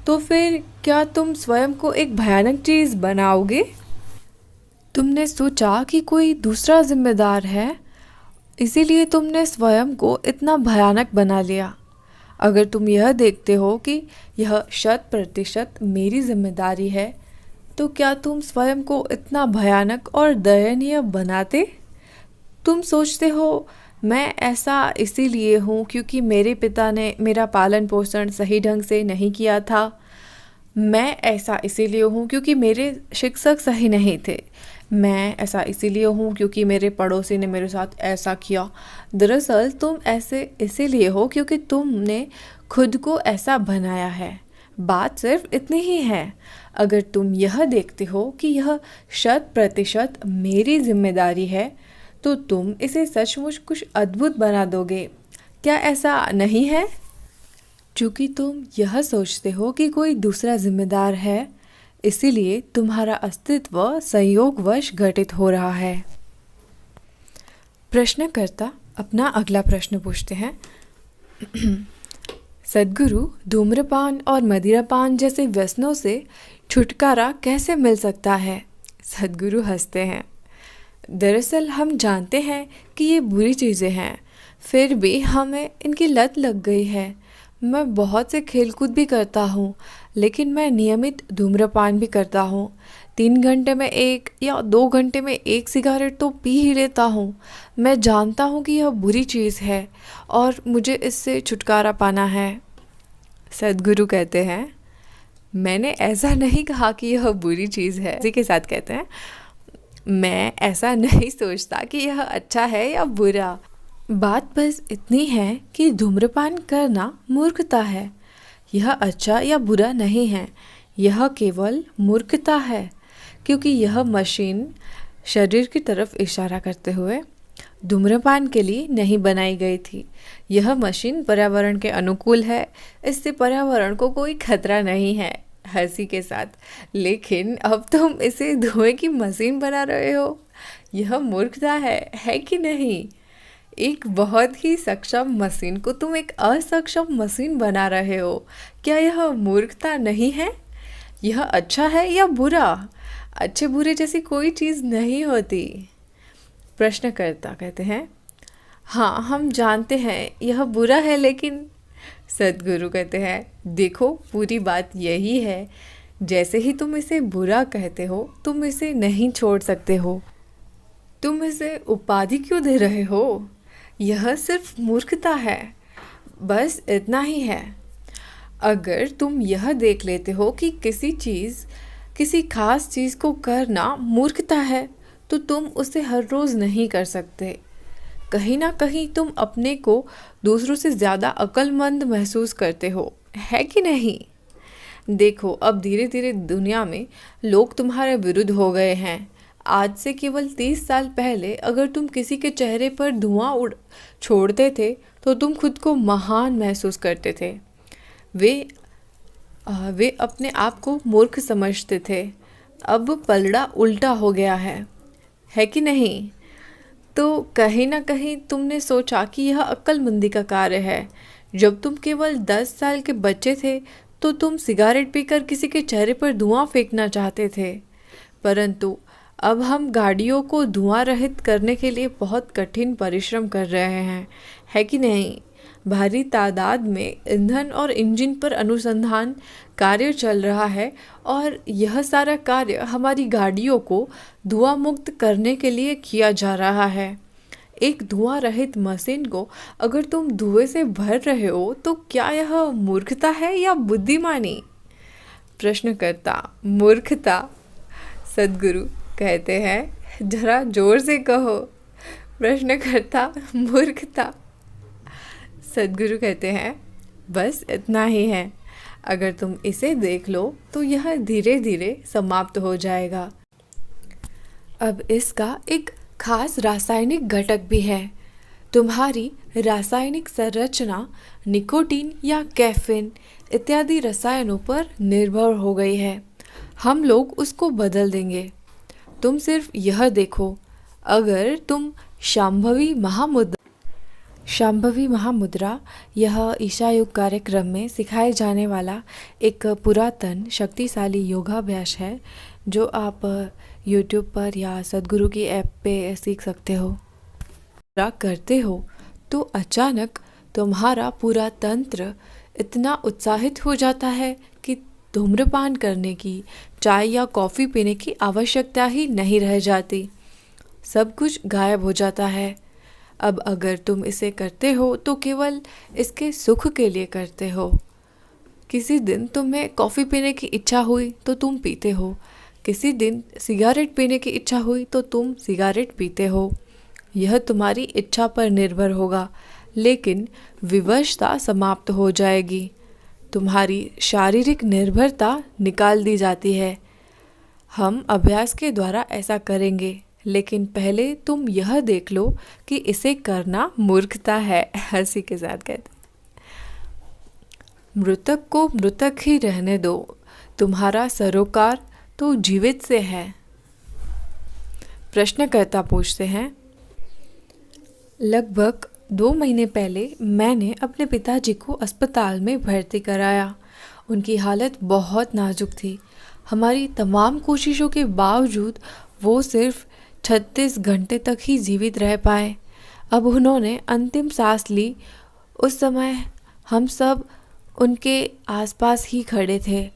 तो फिर क्या तुम स्वयं को एक भयानक चीज़ बनाओगे? तुमने सोचा कि कोई दूसरा जिम्मेदार है, इसीलिए तुमने स्वयं को इतना भयानक बना लिया। अगर तुम यह देखते हो कि यह 100% मेरी जिम्मेदारी है तो क्या तुम स्वयं को इतना भयानक और दयनीय बनाते? तुम सोचते हो मैं ऐसा इसीलिए हूँ क्योंकि मेरे पिता ने मेरा पालन पोषण सही ढंग से नहीं किया था। मैं ऐसा इसीलिए हूँ क्योंकि मेरे शिक्षक सही नहीं थे। मैं ऐसा इसीलिए हूँ क्योंकि मेरे पड़ोसी ने मेरे साथ ऐसा किया। दरअसल तुम ऐसे इसीलिए हो क्योंकि तुमने खुद को ऐसा बनाया है। बात सिर्फ इतनी ही है। अगर तुम यह देखते हो कि यह 100% मेरी जिम्मेदारी है तो तुम इसे सचमुच कुछ अद्भुत बना दोगे। क्या ऐसा नहीं है? चूँकि तुम यह सोचते हो कि कोई दूसरा जिम्मेदार है, इसीलिए तुम्हारा अस्तित्व संयोगवश घटित हो रहा है। प्रश्नकर्ता अपना अगला प्रश्न पूछते हैं। सद्गुरु, धूम्रपान और मदिरापान जैसे व्यसनों से छुटकारा कैसे मिल सकता है? सद्गुरु हंसते हैं। दरअसल हम जानते हैं कि ये बुरी चीज़ें हैं, फिर भी हमें इनकी लत लग गई है। मैं बहुत से खेलकूद भी करता हूँ, लेकिन मैं नियमित धूम्रपान भी करता हूँ। 3 घंटे में 1 या 2 घंटे में 1 सिगारेट तो पी ही लेता हूँ। मैं जानता हूँ कि यह बुरी चीज़ है और मुझे इससे छुटकारा पाना है। सद्गुरु कहते हैं, मैंने ऐसा नहीं कहा कि यह बुरी चीज़ है। इसी के साथ कहते हैं, मैं ऐसा नहीं सोचता कि यह अच्छा है या बुरा। बात बस इतनी है कि धूम्रपान करना मूर्खता है। यह अच्छा या बुरा नहीं है, यह केवल मूर्खता है क्योंकि यह मशीन शरीर की तरफ इशारा करते हुए धूम्रपान के लिए नहीं बनाई गई थी। यह मशीन पर्यावरण के अनुकूल है, इससे पर्यावरण को कोई खतरा नहीं है। हंसी के साथ, लेकिन अब तुम इसे धुएं की मशीन बना रहे हो। यह मूर्खता है कि नहीं? एक बहुत ही सक्षम मशीन को तुम एक असक्षम मशीन बना रहे हो। क्या यह मूर्खता नहीं है? यह अच्छा है या बुरा? अच्छे बुरे जैसी कोई चीज़ नहीं होती। प्रश्नकर्ता कहते हैं, हाँ हम जानते हैं यह बुरा है, लेकिन सद्गुरु कहते हैं, देखो पूरी बात यही है जैसे ही तुम इसे बुरा कहते हो, तुम इसे नहीं छोड़ सकते हो। तुम इसे उपाधि क्यों दे रहे हो? यह सिर्फ मूर्खता है, बस इतना ही है। अगर तुम यह देख लेते हो कि किसी खास चीज़ को करना मूर्खता है, तो तुम उसे हर रोज़ नहीं कर सकते। कहीं ना कहीं तुम अपने को दूसरों से ज़्यादा अक्लमंद महसूस करते हो, है कि नहीं? देखो, अब धीरे धीरे दुनिया में लोग तुम्हारे विरुद्ध हो गए हैं। आज से केवल 30 साल पहले अगर तुम किसी के चेहरे पर धुआं उड़ छोड़ते थे तो तुम खुद को महान महसूस करते थे। वे अपने आप को मूर्ख समझते थे। अब पलड़ा उल्टा हो गया है कि नहीं? तो कहीं ना कहीं तुमने सोचा कि यह अक्लमंदी का कार्य है। जब तुम केवल 10 साल के बच्चे थे तो तुम सिगारेट पीकर किसी के चेहरे पर धुआं फेंकना चाहते थे, परंतु अब हम गाड़ियों को धुआं रहित करने के लिए बहुत कठिन परिश्रम कर रहे हैं, है कि नहीं? भारी तादाद में ईंधन और इंजन पर अनुसंधान कार्य चल रहा है और यह सारा कार्य हमारी गाड़ियों को धुआं मुक्त करने के लिए किया जा रहा है। एक धुआं रहित मशीन को अगर तुम धुएं से भर रहे हो तो क्या यह मूर्खता है या बुद्धिमानी? प्रश्नकर्ता: मूर्खता। सद्गुरु कहते हैं, जरा जोर से कहो। प्रश्नकर्ता: मूर्खता। सद्गुरु कहते हैं, बस इतना ही है। अगर तुम इसे देख लो तो यह धीरे धीरे समाप्त हो जाएगा। अब इसका एक खास रासायनिक घटक भी है। तुम्हारी रासायनिक संरचना निकोटीन या कैफीन इत्यादि रसायनों पर निर्भर हो गई है। हम लोग उसको बदल देंगे। तुम सिर्फ यह देखो, अगर तुम शांभवी महामुद्रा यह ईशा योग कार्यक्रम में सिखाए जाने वाला एक पुरातन शक्तिशाली योगाभ्यास है जो आप YouTube पर या सद्गुरु की ऐप पे सीख सकते हो। करते हो तो अचानक तुम्हारा पूरा तंत्र इतना उत्साहित हो जाता है कि धूम्रपान करने की, चाय या कॉफ़ी पीने की आवश्यकता ही नहीं रह जाती। सब कुछ गायब हो जाता है। अब अगर तुम इसे करते हो तो केवल इसके सुख के लिए करते हो। किसी दिन तुम्हें कॉफ़ी पीने की इच्छा हुई तो तुम पीते हो, किसी दिन सिगारेट पीने की इच्छा हुई तो तुम सिगारेट पीते हो। यह तुम्हारी इच्छा पर निर्भर होगा, लेकिन विवशता समाप्त हो जाएगी। तुम्हारी शारीरिक निर्भरता निकाल दी जाती है। हम अभ्यास के द्वारा ऐसा करेंगे, लेकिन पहले तुम यह देख लो कि इसे करना मूर्खता है। हंसी के साथ कहते, मृतक को मृतक ही रहने दो, तुम्हारा सरोकार तो जीवित से है। प्रश्नकर्ता पूछते हैं, लगभग 2 महीने पहले मैंने अपने पिताजी को अस्पताल में भर्ती कराया। उनकी हालत बहुत नाजुक थी। हमारी तमाम कोशिशों के बावजूद वो सिर्फ 36 घंटे तक ही जीवित रह पाए। अब उन्होंने अंतिम सांस ली। उस समय हम सब उनके आसपास ही खड़े थे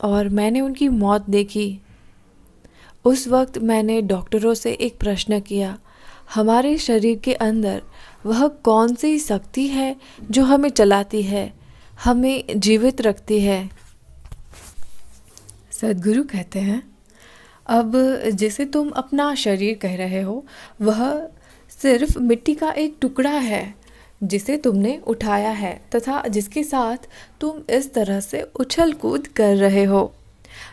और मैंने उनकी मौत देखी। उस वक्त मैंने डॉक्टरों से एक प्रश्न किया, हमारे शरीर के अंदर वह कौन सी शक्ति है जो हमें चलाती है, हमें जीवित रखती है? सद्गुरु कहते हैं, अब जिसे तुम अपना शरीर कह रहे हो वह सिर्फ मिट्टी का एक टुकड़ा है जिसे तुमने उठाया है तथा जिसके साथ तुम इस तरह से उछल कूद कर रहे हो।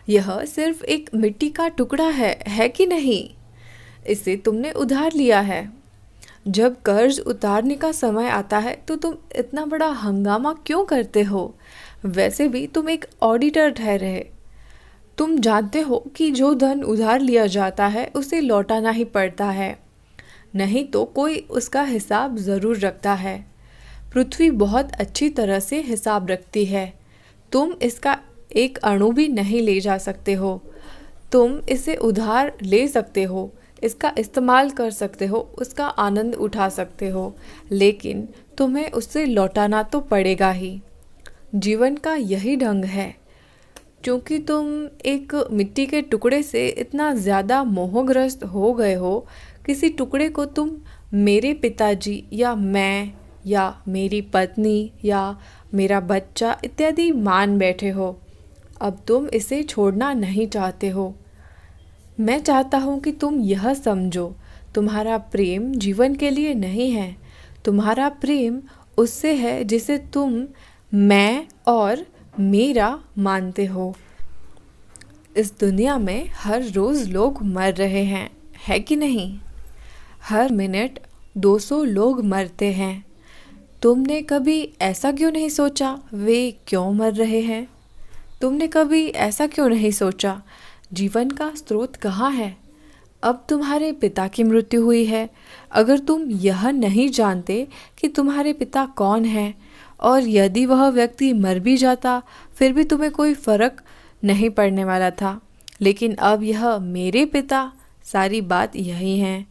यह सिर्फ एक मिट्टी का टुकड़ा है कि नहीं? इसे तुमने उधार लिया है। जब कर्ज उतारने का समय आता है तो तुम इतना बड़ा हंगामा क्यों करते हो? वैसे भी तुम एक ऑडिटर ठहरे। तुम जानते हो कि जो धन उधार लिया जाता है उसे लौटाना ही पड़ता है, नहीं तो कोई उसका हिसाब ज़रूर रखता है। पृथ्वी बहुत अच्छी तरह से हिसाब रखती है। तुम इसका एक अणु भी नहीं ले जा सकते हो। तुम इसे उधार ले सकते हो, इसका इस्तेमाल कर सकते हो, उसका आनंद उठा सकते हो, लेकिन तुम्हें उससे लौटाना तो पड़ेगा ही। जीवन का यही ढंग है। क्योंकि तुम एक मिट्टी के टुकड़े से इतना ज़्यादा मोहग्रस्त हो गए हो, किसी टुकड़े को तुम मेरे पिताजी या मैं या मेरी पत्नी या मेरा बच्चा इत्यादि मान बैठे हो। अब तुम इसे छोड़ना नहीं चाहते हो। मैं चाहता हूँ कि तुम यह समझो, तुम्हारा प्रेम जीवन के लिए नहीं है। तुम्हारा प्रेम उससे है जिसे तुम मैं और मेरा मानते हो। इस दुनिया में हर रोज़ लोग मर रहे हैं, है कि नहीं? हर मिनट 200 लोग मरते हैं। तुमने कभी ऐसा क्यों नहीं सोचा वे क्यों मर रहे हैं? तुमने कभी ऐसा क्यों नहीं सोचा जीवन का स्रोत कहाँ है? अब तुम्हारे पिता की मृत्यु हुई है। अगर तुम यह नहीं जानते कि तुम्हारे पिता कौन है, और यदि वह व्यक्ति मर भी जाता फिर भी तुम्हें कोई फर्क नहीं पड़ने वाला था। लेकिन अब यह मेरे पिता, सारी बात यही है।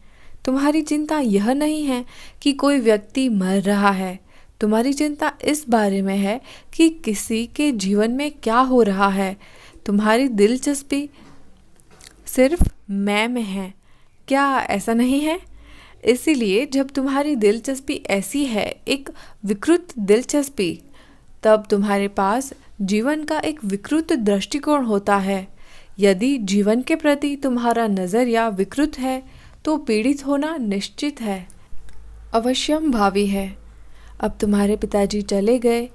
तुम्हारी चिंता यह नहीं है कि कोई व्यक्ति मर रहा है। तुम्हारी चिंता इस बारे में है कि किसी के जीवन में क्या हो रहा है। तुम्हारी दिलचस्पी सिर्फ मैं में है, क्या ऐसा नहीं है? इसीलिए जब तुम्हारी दिलचस्पी ऐसी है, एक विकृत दिलचस्पी, तब तुम्हारे पास जीवन का एक विकृत दृष्टिकोण होता है। यदि जीवन के प्रति तुम्हारा नज़रिया विकृत है तो पीड़ित होना निश्चित है, अवश्यंभावी है। अब तुम्हारे पिताजी चले गए।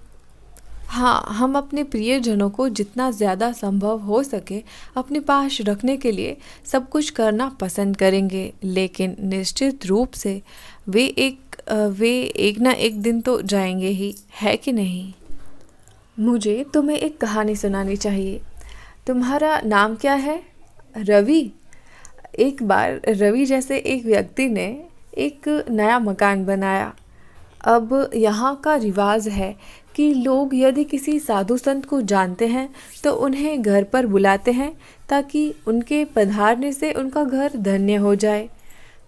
हाँ, हम अपने प्रियजनों को जितना ज़्यादा संभव हो सके अपने पास रखने के लिए सब कुछ करना पसंद करेंगे, लेकिन निश्चित रूप से वे एक ना एक दिन तो जाएंगे ही, है कि नहीं? मुझे तुम्हें एक कहानी सुनानी चाहिए। तुम्हारा नाम क्या है? रवि। एक बार रवि जैसे एक व्यक्ति ने एक नया मकान बनाया। अब यहाँ का रिवाज है कि लोग यदि किसी साधु संत को जानते हैं तो उन्हें घर पर बुलाते हैं ताकि उनके पधारने से उनका घर धन्य हो जाए।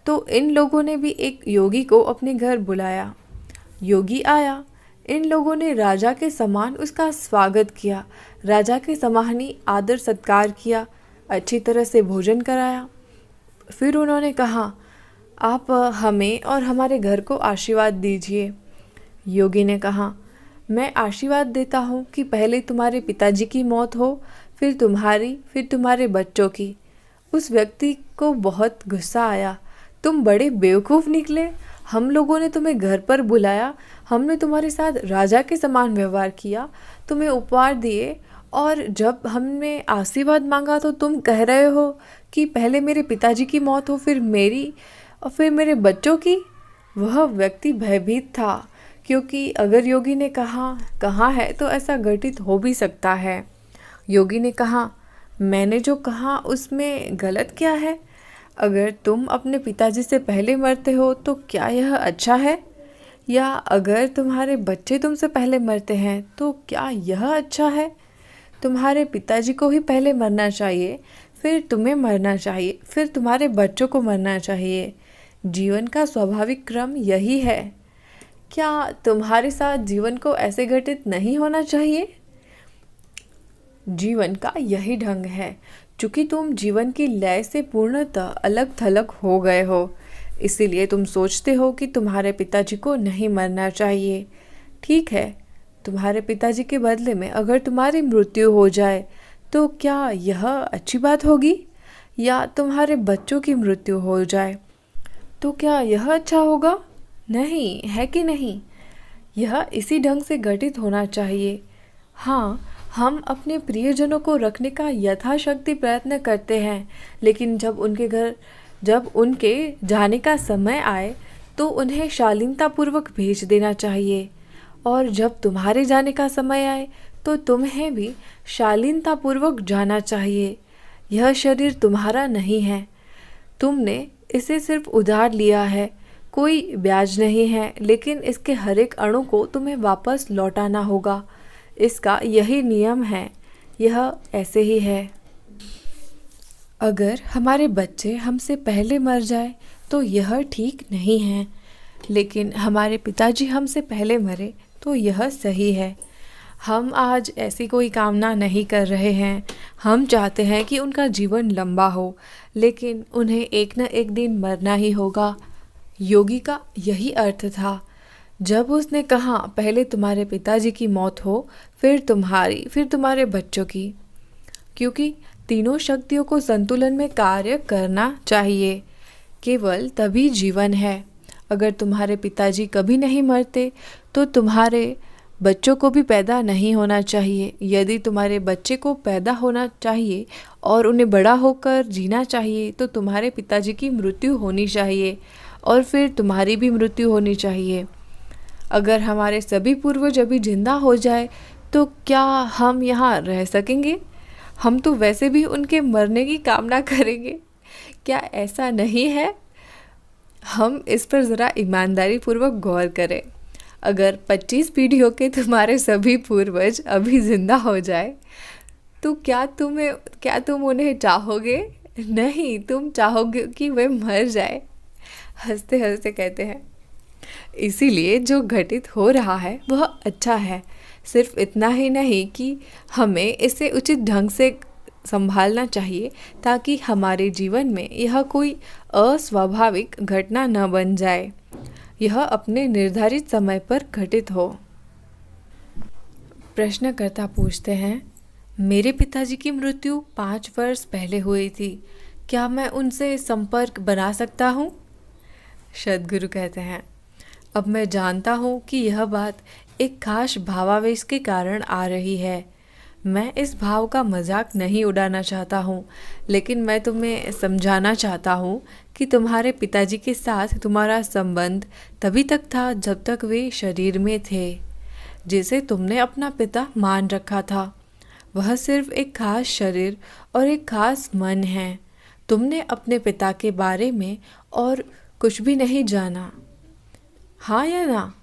तो इन लोगों ने भी एक योगी को अपने घर बुलाया। योगी आया। इन लोगों ने राजा के समान उसका स्वागत किया, राजा के समान ही आदर सत्कार किया, अच्छी तरह से भोजन कराया। फिर उन्होंने कहा, आप हमें और हमारे घर को आशीर्वाद दीजिए। योगी ने कहा, मैं आशीर्वाद देता हूँ कि पहले तुम्हारे पिताजी की मौत हो, फिर तुम्हारी, फिर तुम्हारे बच्चों की। उस व्यक्ति को बहुत गुस्सा आया। तुम बड़े बेवकूफ़ निकले। हम लोगों ने तुम्हें घर पर बुलाया, हमने तुम्हारे साथ राजा के समान व्यवहार किया, तुम्हें उपहार दिए, और जब हमने आशीर्वाद मांगा तो तुम कह रहे हो कि पहले मेरे पिताजी की मौत हो, फिर मेरी, और फिर मेरे बच्चों की। वह व्यक्ति भयभीत था, क्योंकि अगर योगी ने कहा है तो ऐसा घटित हो भी सकता है। योगी ने कहा, मैंने जो कहा उसमें गलत क्या है? अगर तुम अपने पिताजी से पहले मरते हो तो क्या यह अच्छा है? या अगर तुम्हारे बच्चे तुमसे पहले मरते हैं तो क्या यह अच्छा है? तुम्हारे पिताजी को ही पहले मरना चाहिए, फिर तुम्हें मरना चाहिए, फिर तुम्हारे बच्चों को मरना चाहिए। जीवन का स्वाभाविक क्रम यही है। क्या तुम्हारे साथ जीवन को ऐसे घटित नहीं होना चाहिए? जीवन का यही ढंग है। चूँकि तुम जीवन की लय से पूर्णतः अलग थलग हो गए हो, इसीलिए तुम सोचते हो कि तुम्हारे पिताजी को नहीं मरना चाहिए। ठीक है, तुम्हारे पिताजी के बदले में अगर तुम्हारी मृत्यु हो जाए तो क्या यह अच्छी बात होगी? या तुम्हारे बच्चों की मृत्यु हो जाए तो क्या यह अच्छा होगा? नहीं, है कि नहीं? यह इसी ढंग से घटित होना चाहिए। हाँ, हम अपने प्रियजनों को रखने का यथाशक्ति प्रयत्न करते हैं, लेकिन जब उनके जाने का समय आए तो उन्हें शालीनतापूर्वक भेज देना चाहिए, और जब तुम्हारे जाने का समय आए तो तुम्हें भी शालीनतापूर्वक जाना चाहिए। यह शरीर तुम्हारा नहीं है, तुमने इसे सिर्फ उधार लिया है, कोई ब्याज नहीं है, लेकिन इसके हर एक अणु को तुम्हें वापस लौटाना होगा। इसका यही नियम है, यह ऐसे ही है। अगर हमारे बच्चे हमसे पहले मर जाए तो यह ठीक नहीं है, लेकिन हमारे पिताजी हमसे पहले मरे तो यह सही है। हम आज ऐसी कोई कामना नहीं कर रहे हैं। हम चाहते हैं कि उनका जीवन लंबा हो, लेकिन उन्हें एक न एक दिन मरना ही होगा। योगी का यही अर्थ था। जब उसने कहा पहले तुम्हारे पिताजी की मौत हो, फिर तुम्हारी, फिर तुम्हारे बच्चों की, क्योंकि तीनों शक्तियों को संतुलन में कार्य करना चाहिए। केवल तभी जीवन है। अगर तुम्हारे पिताजी कभी नहीं मरते तो तुम्हारे बच्चों को भी पैदा नहीं होना चाहिए। यदि तुम्हारे बच्चे को पैदा होना चाहिए और उन्हें बड़ा होकर जीना चाहिए तो तुम्हारे पिताजी की मृत्यु होनी चाहिए और फिर तुम्हारी भी मृत्यु होनी चाहिए। अगर हमारे सभी पूर्वज अभी जिंदा हो जाए तो क्या हम यहाँ रह सकेंगे? हम तो वैसे भी उनके मरने की कामना करेंगे। क्या ऐसा नहीं है? हम इस पर ज़रा ईमानदारी पूर्वक गौर करें। अगर 25 पीढ़ियों के तुम्हारे सभी पूर्वज अभी जिंदा हो जाए तो क्या तुम उन्हें चाहोगे? नहीं, तुम चाहोगे कि वे मर जाए। हंसते हंसते कहते हैं, इसीलिए जो घटित हो रहा है वह अच्छा है। सिर्फ इतना ही नहीं कि हमें इसे उचित ढंग से संभालना चाहिए ताकि हमारे जीवन में यह कोई अस्वाभाविक घटना न बन जाए। यह अपने निर्धारित समय पर घटित हो। प्रश्नकर्ता पूछते हैं, मेरे पिताजी की मृत्यु 5 वर्ष पहले हुई थी। क्या मैं उनसे संपर्क बना सकता हूँ? सद्गुरु कहते हैं, अब मैं जानता हूँ कि यह बात एक खास भावावेश के कारण आ रही है। मैं इस भाव का मजाक नहीं उड़ाना चाहता हूँ, लेकिन मैं तुम्हें समझाना चाहता हूँ कि तुम्हारे पिताजी के साथ तुम्हारा संबंध तभी तक था जब तक वे शरीर में थे। जिसे तुमने अपना पिता मान रखा था वह सिर्फ एक खास शरीर और एक खास मन है। तुमने अपने पिता के बारे में और कुछ भी नहीं जाना। हाँ या ना?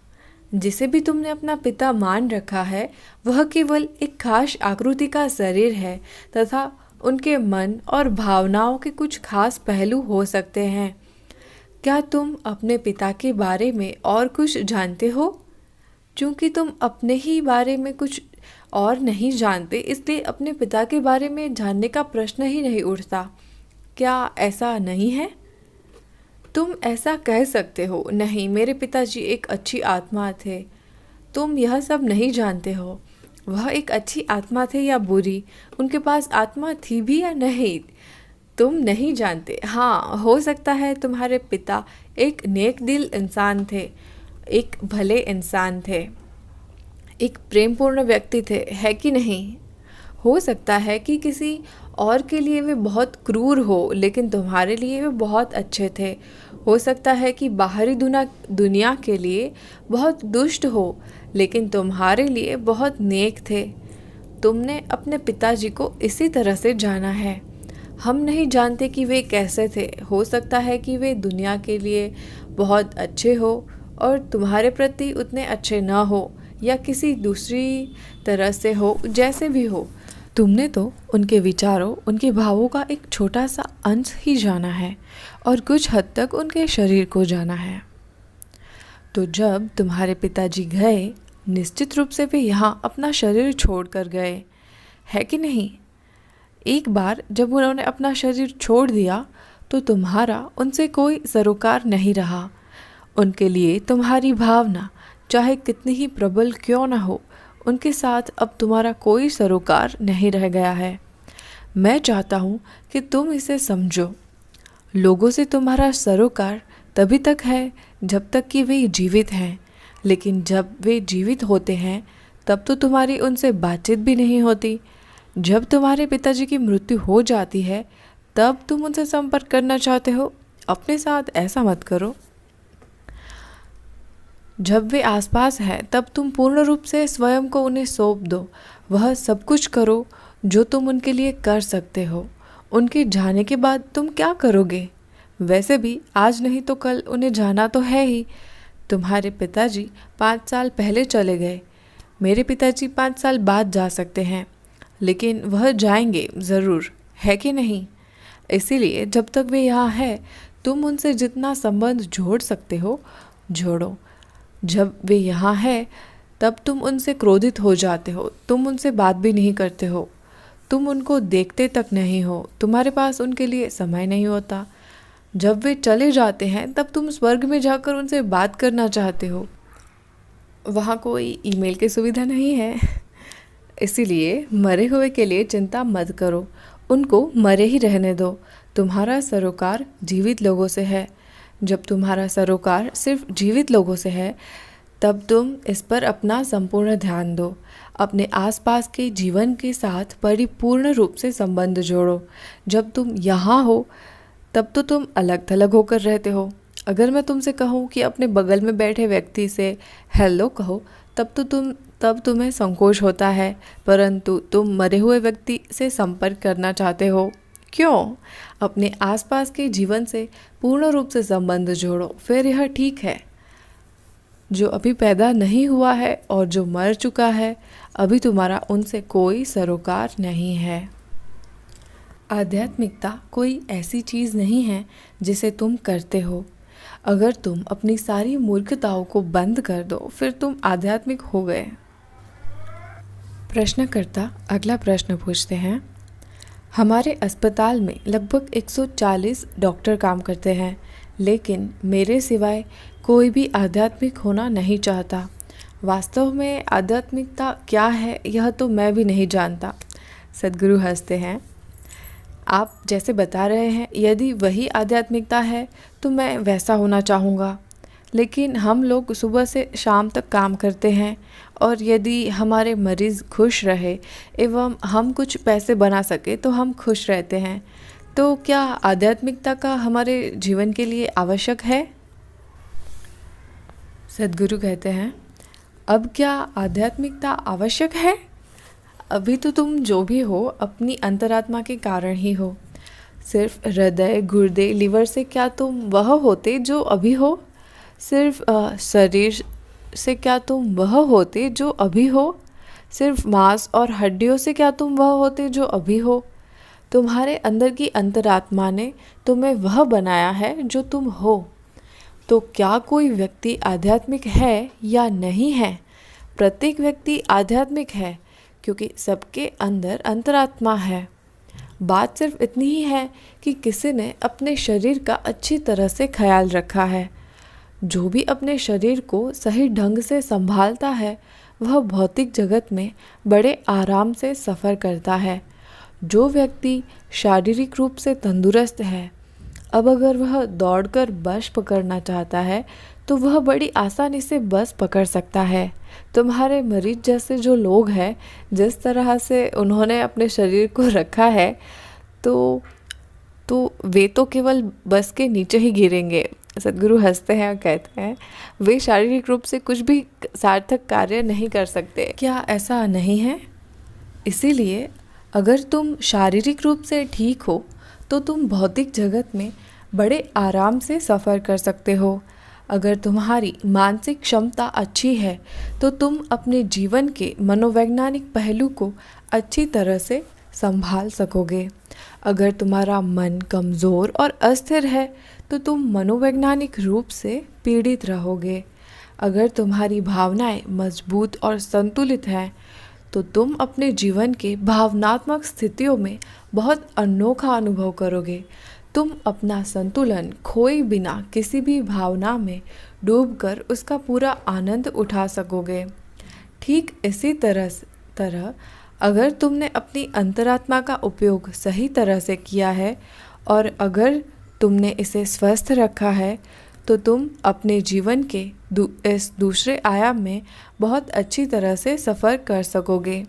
जिसे भी तुमने अपना पिता मान रखा है वह केवल एक खास आकृति का शरीर है तथा उनके मन और भावनाओं के कुछ खास पहलू हो सकते हैं। क्या तुम अपने पिता के बारे में और कुछ जानते हो? क्योंकि तुम अपने ही बारे में कुछ और नहीं जानते, इसलिए अपने पिता के बारे में जानने का प्रश्न ही नहीं उठता। क्या ऐसा नहीं है? तुम ऐसा कह सकते हो, नहीं, मेरे पिताजी एक अच्छी आत्मा थे। तुम यह सब नहीं जानते हो। वह एक अच्छी आत्मा थे या बुरी, उनके पास आत्मा थी भी या नहीं, तुम नहीं जानते। हाँ, हो सकता है तुम्हारे पिता एक नेक दिल इंसान थे, एक भले इंसान थे, एक प्रेमपूर्ण व्यक्ति थे, है कि नहीं? हो सकता है कि किसी और के लिए वे बहुत क्रूर हो, लेकिन तुम्हारे लिए वे बहुत अच्छे थे। हो सकता है कि बाहरी दुनिया के लिए बहुत दुष्ट हो, लेकिन तुम्हारे लिए बहुत नेक थे। तुमने अपने पिताजी को इसी तरह से जाना है। हम नहीं जानते कि वे कैसे थे। हो सकता है कि वे दुनिया के लिए बहुत अच्छे हो और तुम्हारे प्रति उतने अच्छे न हो, या किसी दूसरी तरह से हो, जैसे भी हो। तुमने तो उनके विचारों, उनके भावों का एक छोटा सा अंश ही जाना है और कुछ हद तक उनके शरीर को जाना है। तो जब तुम्हारे पिताजी गए, निश्चित रूप से वे यहाँ अपना शरीर छोड़कर गए, है कि नहीं? एक बार जब उन्होंने अपना शरीर छोड़ दिया तो तुम्हारा उनसे कोई सरोकार नहीं रहा। उनके लिए तुम्हारी भावना चाहे कितनी ही प्रबल क्यों न हो, उनके साथ अब तुम्हारा कोई सरोकार नहीं रह गया है। मैं चाहता हूँ कि तुम इसे समझो। लोगों से तुम्हारा सरोकार तभी तक है जब तक कि वे जीवित हैं, लेकिन जब वे जीवित होते हैं तब तो तुम्हारी उनसे बातचीत भी नहीं होती। जब तुम्हारे पिताजी की मृत्यु हो जाती है तब तुम उनसे संपर्क करना चाहते हो। अपने साथ ऐसा मत करो। जब वे आसपास हैं तब तुम पूर्ण रूप से स्वयं को उन्हें सौंप दो। वह सब कुछ करो जो तुम उनके लिए कर सकते हो। उनके जाने के बाद तुम क्या करोगे? वैसे भी आज नहीं तो कल उन्हें जाना तो है ही। तुम्हारे पिताजी 5 साल पहले चले गए। मेरे पिताजी 5 साल बाद जा सकते हैं, लेकिन वह जाएंगे ज़रूर, है कि नहीं? इसीलिए जब तक वे यहाँ हैं तुम उनसे जितना संबंध जोड़ सकते हो जोड़ो। जब वे यहाँ हैं तब तुम उनसे क्रोधित हो जाते हो, तुम उनसे बात भी नहीं करते हो, तुम उनको देखते तक नहीं हो, तुम्हारे पास उनके लिए समय नहीं होता। जब वे चले जाते हैं तब तुम स्वर्ग में जाकर उनसे बात करना चाहते हो। वहाँ कोई ईमेल की सुविधा नहीं है। इसीलिए मरे हुए के लिए चिंता मत करो, उनको मरे ही रहने दो। तुम्हारा सरोकार जीवित लोगों से है। जब तुम्हारा सरोकार सिर्फ जीवित लोगों से है, तब तुम इस पर अपना संपूर्ण ध्यान दो। अपने आसपास के जीवन के साथ परिपूर्ण रूप से संबंध जोड़ो। जब तुम यहाँ हो तब तो तुम अलग थलग होकर रहते हो। अगर मैं तुमसे कहूँ कि अपने बगल में बैठे व्यक्ति से हेलो कहो, तब तुम्हें संकोच होता है, परंतु तुम मरे हुए व्यक्ति से संपर्क करना चाहते हो। क्यों? अपने आसपास के जीवन से पूर्ण रूप से संबंध जोड़ो, फिर यह ठीक है। जो अभी पैदा नहीं हुआ है और जो मर चुका है, अभी तुम्हारा उनसे कोई सरोकार नहीं है। आध्यात्मिकता कोई ऐसी चीज़ नहीं है जिसे तुम करते हो। अगर तुम अपनी सारी मूर्खताओं को बंद कर दो, फिर तुम आध्यात्मिक हो गए। प्रश्नकर्ता अगला प्रश्न पूछते हैं, हमारे अस्पताल में लगभग 140 डॉक्टर काम करते हैं, लेकिन मेरे सिवाय कोई भी आध्यात्मिक होना नहीं चाहता। वास्तव में आध्यात्मिकता क्या है यह तो मैं भी नहीं जानता। सद्गुरु हंसते हैं, आप जैसे बता रहे हैं, यदि वही आध्यात्मिकता है तो मैं वैसा होना चाहूँगा। लेकिन हम लोग सुबह से शाम तक काम करते हैं, और यदि हमारे मरीज़ खुश रहे एवं हम कुछ पैसे बना सके तो हम खुश रहते हैं। तो क्या आध्यात्मिकता का हमारे जीवन के लिए आवश्यक है? सद्गुरु कहते हैं, अब क्या आध्यात्मिकता आवश्यक है? अभी तो तुम जो भी हो अपनी अंतरात्मा के कारण ही हो। सिर्फ हृदय, गुर्दे, लिवर से क्या तुम वह होते जो अभी हो? सिर्फ शरीर से क्या तुम वह होते जो अभी हो? सिर्फ मांस और हड्डियों से क्या तुम वह होते जो अभी हो? तुम्हारे अंदर की अंतरात्मा ने तुम्हें वह बनाया है जो तुम हो। तो क्या कोई व्यक्ति आध्यात्मिक है या नहीं है? प्रत्येक व्यक्ति आध्यात्मिक है, क्योंकि सबके अंदर अंतरात्मा है। बात सिर्फ इतनी ही है कि किसी ने अपने शरीर का अच्छी तरह से ख्याल रखा है। जो भी अपने शरीर को सही ढंग से संभालता है, वह भौतिक जगत में बड़े आराम से सफ़र करता है। जो व्यक्ति शारीरिक रूप से तंदुरुस्त है, अब अगर वह दौड़कर बस पकड़ना चाहता है तो वह बड़ी आसानी से बस पकड़ सकता है। तुम्हारे मरीज जैसे जो लोग हैं, जिस तरह से उन्होंने अपने शरीर को रखा है, तो वे तो केवल बस के नीचे ही गिरेंगे। सद्गुरु हंसते हैं और कहते हैं, वे शारीरिक रूप से कुछ भी सार्थक कार्य नहीं कर सकते। क्या ऐसा नहीं है? इसीलिए अगर तुम शारीरिक रूप से ठीक हो तो तुम भौतिक जगत में बड़े आराम से सफ़र कर सकते हो। अगर तुम्हारी मानसिक क्षमता अच्छी है तो तुम अपने जीवन के मनोवैज्ञानिक पहलू को अच्छी तरह से संभाल सकोगे। अगर तुम्हारा मन कमज़ोर और अस्थिर है तो तुम मनोवैज्ञानिक रूप से पीड़ित रहोगे। अगर तुम्हारी भावनाएं मजबूत और संतुलित हैं तो तुम अपने जीवन के भावनात्मक स्थितियों में बहुत अनोखा अनुभव करोगे। तुम अपना संतुलन खोए बिना किसी भी भावना में डूबकर उसका पूरा आनंद उठा सकोगे। ठीक इसी तरह अगर तुमने अपनी अंतरात्मा का उपयोग सही तरह से किया है और अगर तुमने इसे स्वस्थ रखा है, तो तुम अपने जीवन के इस दूसरे आयाम में बहुत अच्छी तरह से सफ़र कर सकोगे।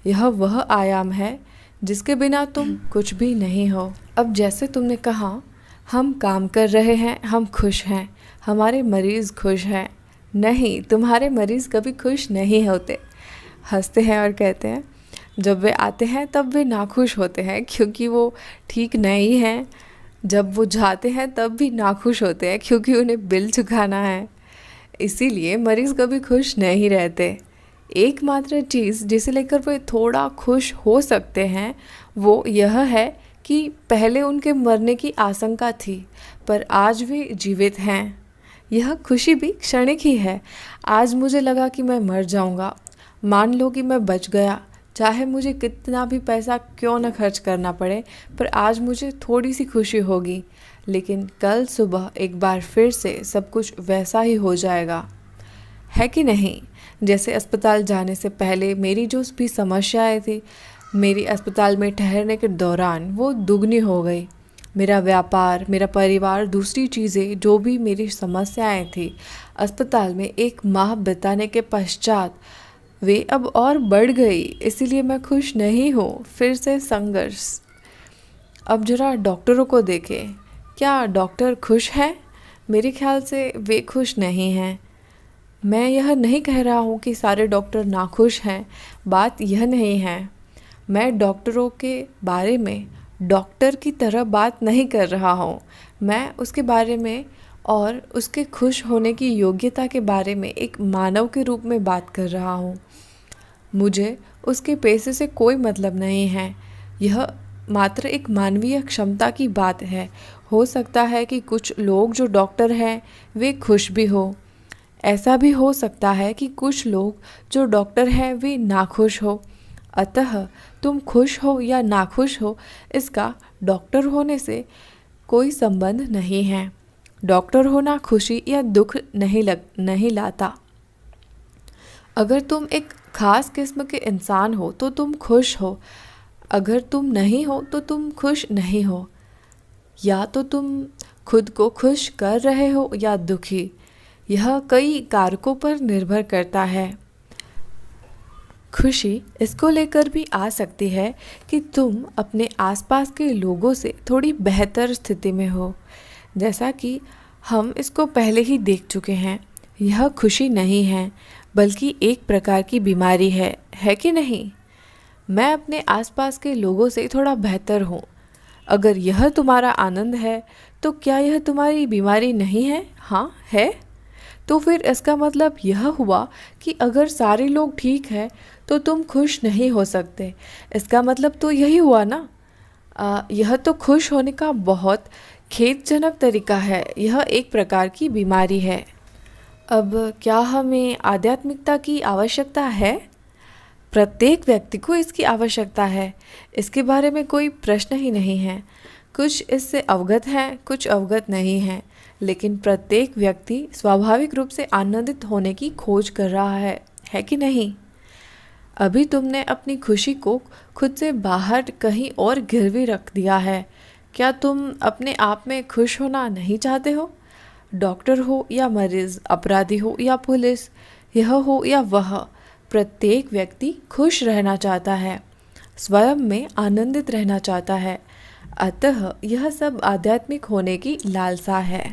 यह वह आयाम है जिसके बिना तुम कुछ भी नहीं हो। अब जैसे तुमने कहा, हम काम कर रहे हैं, हम खुश हैं, हमारे मरीज़ खुश हैं। नहीं, तुम्हारे मरीज़ कभी खुश नहीं होते। हंसते हैं और कहते हैं, जब वे आते हैं तब वे नाखुश होते हैं, क्योंकि वो ठीक नहीं हैं। जब वो जाते हैं तब भी नाखुश होते हैं, क्योंकि उन्हें बिल चुकाना है। इसीलिए मरीज़ कभी खुश नहीं रहते। एकमात्र चीज़ जिसे लेकर वे थोड़ा खुश हो सकते हैं वो यह है कि पहले उनके मरने की आशंका थी, पर आज वे जीवित हैं। यह खुशी भी क्षणिक ही है। आज मुझे लगा कि मैं मर जाऊंगा, मान लो कि मैं बच गया, चाहे मुझे कितना भी पैसा क्यों न खर्च करना पड़े, पर आज मुझे थोड़ी सी खुशी होगी। लेकिन कल सुबह एक बार फिर से सब कुछ वैसा ही हो जाएगा, है कि नहीं? जैसे अस्पताल जाने से पहले मेरी जो भी समस्याएं थी, मेरी अस्पताल में ठहरने के दौरान वो दुगनी हो गई। मेरा व्यापार, मेरा परिवार, दूसरी चीज़ें जो भी मेरी समस्याएं थी, अस्पताल में एक माह बिताने के पश्चात वे अब और बढ़ गई। इसीलिए मैं खुश नहीं हूँ। फिर से संघर्ष। अब जरा डॉक्टरों को देखें, क्या डॉक्टर खुश हैं? मेरे ख्याल से वे खुश नहीं हैं। मैं यह नहीं कह रहा हूँ कि सारे डॉक्टर नाखुश हैं, बात यह नहीं है। मैं डॉक्टरों के बारे में डॉक्टर की तरह बात नहीं कर रहा हूँ। मैं उसके बारे में और उसके खुश होने की योग्यता के बारे में एक मानव के रूप में बात कर रहा हूँ। मुझे उसके पैसे से कोई मतलब नहीं है। यह मात्र एक मानवीय क्षमता की बात है। हो सकता है कि कुछ लोग जो डॉक्टर हैं वे खुश भी हो। ऐसा भी हो सकता है कि कुछ लोग जो डॉक्टर हैं वे नाखुश हो। अतः तुम खुश हो या नाखुश हो, इसका डॉक्टर होने से कोई संबंध नहीं है। डॉक्टर होना खुशी या दुख नहीं लाता। अगर तुम एक खास किस्म के इंसान हो तो तुम खुश हो, अगर तुम नहीं हो तो तुम खुश नहीं हो। या तो तुम खुद को खुश कर रहे हो या दुखी। यह कई कारकों पर निर्भर करता है। खुशी इसको लेकर भी आ सकती है कि तुम अपने आसपास के लोगों से थोड़ी बेहतर स्थिति में हो। जैसा कि हम इसको पहले ही देख चुके हैं, यह खुशी नहीं है बल्कि एक प्रकार की बीमारी है कि नहीं? मैं अपने आसपास के लोगों से थोड़ा बेहतर हूँ। अगर यह तुम्हारा आनंद है तो क्या यह तुम्हारी बीमारी नहीं है? हाँ है। तो फिर इसका मतलब यह हुआ कि अगर सारे लोग ठीक हैं तो तुम खुश नहीं हो सकते। इसका मतलब तो यही हुआ ना। यह तो खुश होने का बहुत खेदजनक तरीका है। यह एक प्रकार की बीमारी है। अब क्या हमें आध्यात्मिकता की आवश्यकता है? प्रत्येक व्यक्ति को इसकी आवश्यकता है। इसके बारे में कोई प्रश्न ही नहीं है। कुछ इससे अवगत हैं, कुछ अवगत नहीं हैं, लेकिन प्रत्येक व्यक्ति स्वाभाविक रूप से आनंदित होने की खोज कर रहा है कि नहीं? अभी तुमने अपनी खुशी को खुद से बाहर कहीं और गिरवी रख दिया है। क्या तुम अपने आप में खुश होना नहीं चाहते हो? डॉक्टर हो या मरीज, अपराधी हो या पुलिस, यह हो या वह, प्रत्येक व्यक्ति खुश रहना चाहता है, स्वयं में आनंदित रहना चाहता है। अतः यह सब आध्यात्मिक होने की लालसा है।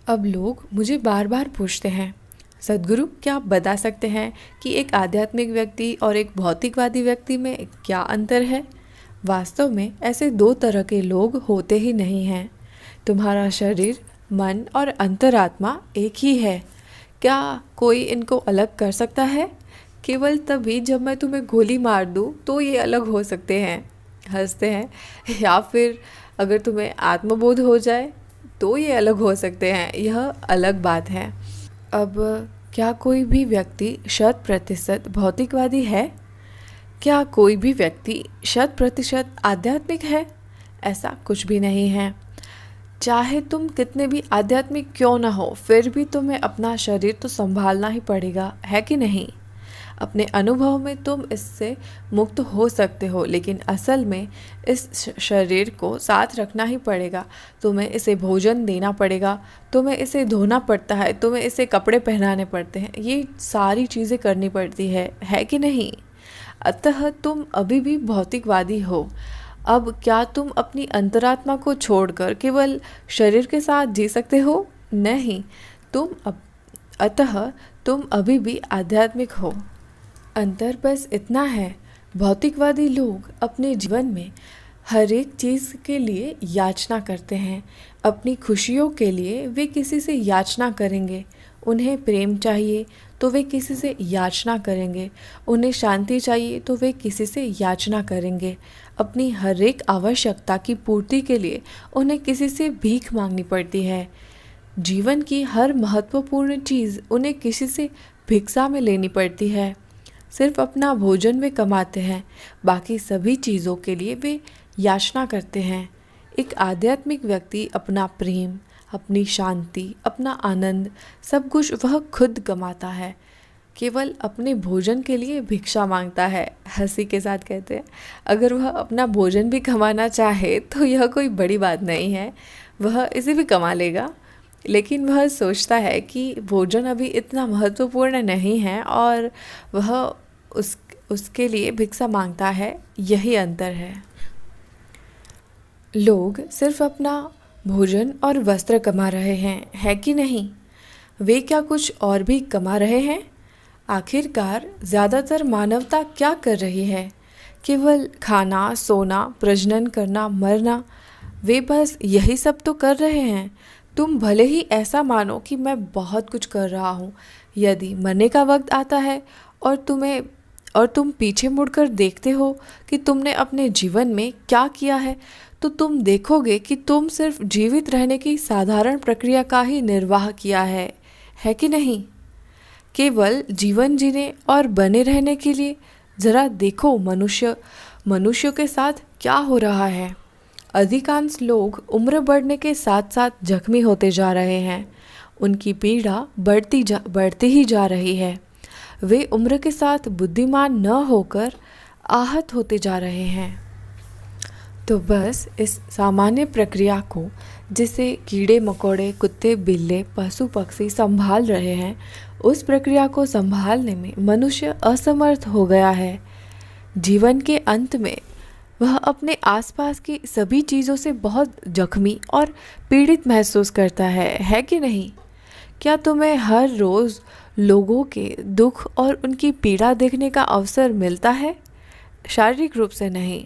अब लोग मुझे बार बार पूछते हैं, सद्गुरु क्या आप बता सकते हैं कि एक आध्यात्मिक व्यक्ति और एक भौतिकवादी व्यक्ति में क्या अंतर है? वास्तव में ऐसे दो तरह के लोग होते ही नहीं हैं। तुम्हारा शरीर, मन और अंतरात्मा एक ही है। क्या कोई इनको अलग कर सकता है? केवल तभी जब मैं तुम्हें गोली मार दूँ तो ये अलग हो सकते हैं, हंसते हैं, या फिर अगर तुम्हें आत्मबोध हो जाए तो ये अलग हो सकते हैं। यह अलग बात है। अब क्या कोई भी व्यक्ति 100% भौतिकवादी है? क्या कोई भी व्यक्ति 100% आध्यात्मिक है? ऐसा कुछ भी नहीं है। चाहे तुम कितने भी आध्यात्मिक क्यों ना हो, फिर भी तुम्हें अपना शरीर तो संभालना ही पड़ेगा, है कि नहीं? अपने अनुभव में तुम इससे मुक्त हो सकते हो, लेकिन असल में इस शरीर को साथ रखना ही पड़ेगा। तुम्हें इसे भोजन देना पड़ेगा, तुम्हें इसे धोना पड़ता है, तुम्हें इसे कपड़े पहनाने पड़ते हैं, ये सारी चीज़ें करनी पड़ती है कि नहीं? अतः तुम अभी भी भौतिकवादी हो। अब क्या तुम अपनी अंतरात्मा को छोड़कर केवल शरीर के साथ जी सकते हो? नहीं, अतः तुम अभी भी आध्यात्मिक हो। अंतर बस इतना है, भौतिकवादी लोग अपने जीवन में हर एक चीज़ के लिए याचना करते हैं। अपनी खुशियों के लिए वे किसी से याचना करेंगे। उन्हें प्रेम चाहिए तो वे किसी से याचना करेंगे। उन्हें शांति चाहिए तो वे किसी से याचना करेंगे। अपनी हर एक आवश्यकता की पूर्ति के लिए उन्हें किसी से भीख मांगनी पड़ती है। जीवन की हर महत्वपूर्ण चीज़ उन्हें किसी से भिक्षा में लेनी पड़ती है। सिर्फ अपना भोजन वे कमाते हैं, बाकी सभी चीज़ों के लिए वे याचना करते हैं। एक आध्यात्मिक व्यक्ति अपना प्रेम, अपनी शांति, अपना आनंद, सब कुछ वह खुद कमाता है, केवल अपने भोजन के लिए भिक्षा मांगता है। हंसी के साथ कहते हैं, अगर वह अपना भोजन भी कमाना चाहे तो यह कोई बड़ी बात नहीं है, वह इसे भी कमा लेगा। लेकिन वह सोचता है कि भोजन अभी इतना महत्वपूर्ण नहीं है और वह उसके लिए भिक्षा मांगता है। यही अंतर है। लोग सिर्फ अपना भोजन और वस्त्र कमा रहे हैं, है कि नहीं? वे क्या कुछ और भी कमा रहे हैं? आखिरकार ज़्यादातर मानवता क्या कर रही है? केवल खाना, सोना, प्रजनन करना, मरना। वे बस यही सब तो कर रहे हैं। तुम भले ही ऐसा मानो कि मैं बहुत कुछ कर रहा हूँ, यदि मरने का वक्त आता है और तुम पीछे मुड़कर देखते हो कि तुमने अपने जीवन में क्या किया है, तो तुम देखोगे कि तुम सिर्फ जीवित रहने की साधारण प्रक्रिया का ही निर्वाह किया है कि नहीं? केवल जीवन जीने और बने रहने के लिए। जरा देखो मनुष्यों के साथ क्या हो रहा है। अधिकांश लोग उम्र बढ़ने के साथ साथ जख्मी होते जा रहे हैं। उनकी पीड़ा बढ़ती ही जा रही है। वे उम्र के साथ बुद्धिमान न होकर आहत होते जा रहे हैं। तो बस इस सामान्य प्रक्रिया को, जिसे कीड़े मकोड़े, कुत्ते, बिल्ले, पशु पक्षी संभाल रहे हैं, उस प्रक्रिया को संभालने में मनुष्य असमर्थ हो गया है। जीवन के अंत में वह अपने आसपास की सभी चीज़ों से बहुत जख्मी और पीड़ित महसूस करता है कि नहीं? क्या तुम्हें हर रोज़ लोगों के दुख और उनकी पीड़ा देखने का अवसर मिलता है? शारीरिक रूप से नहीं।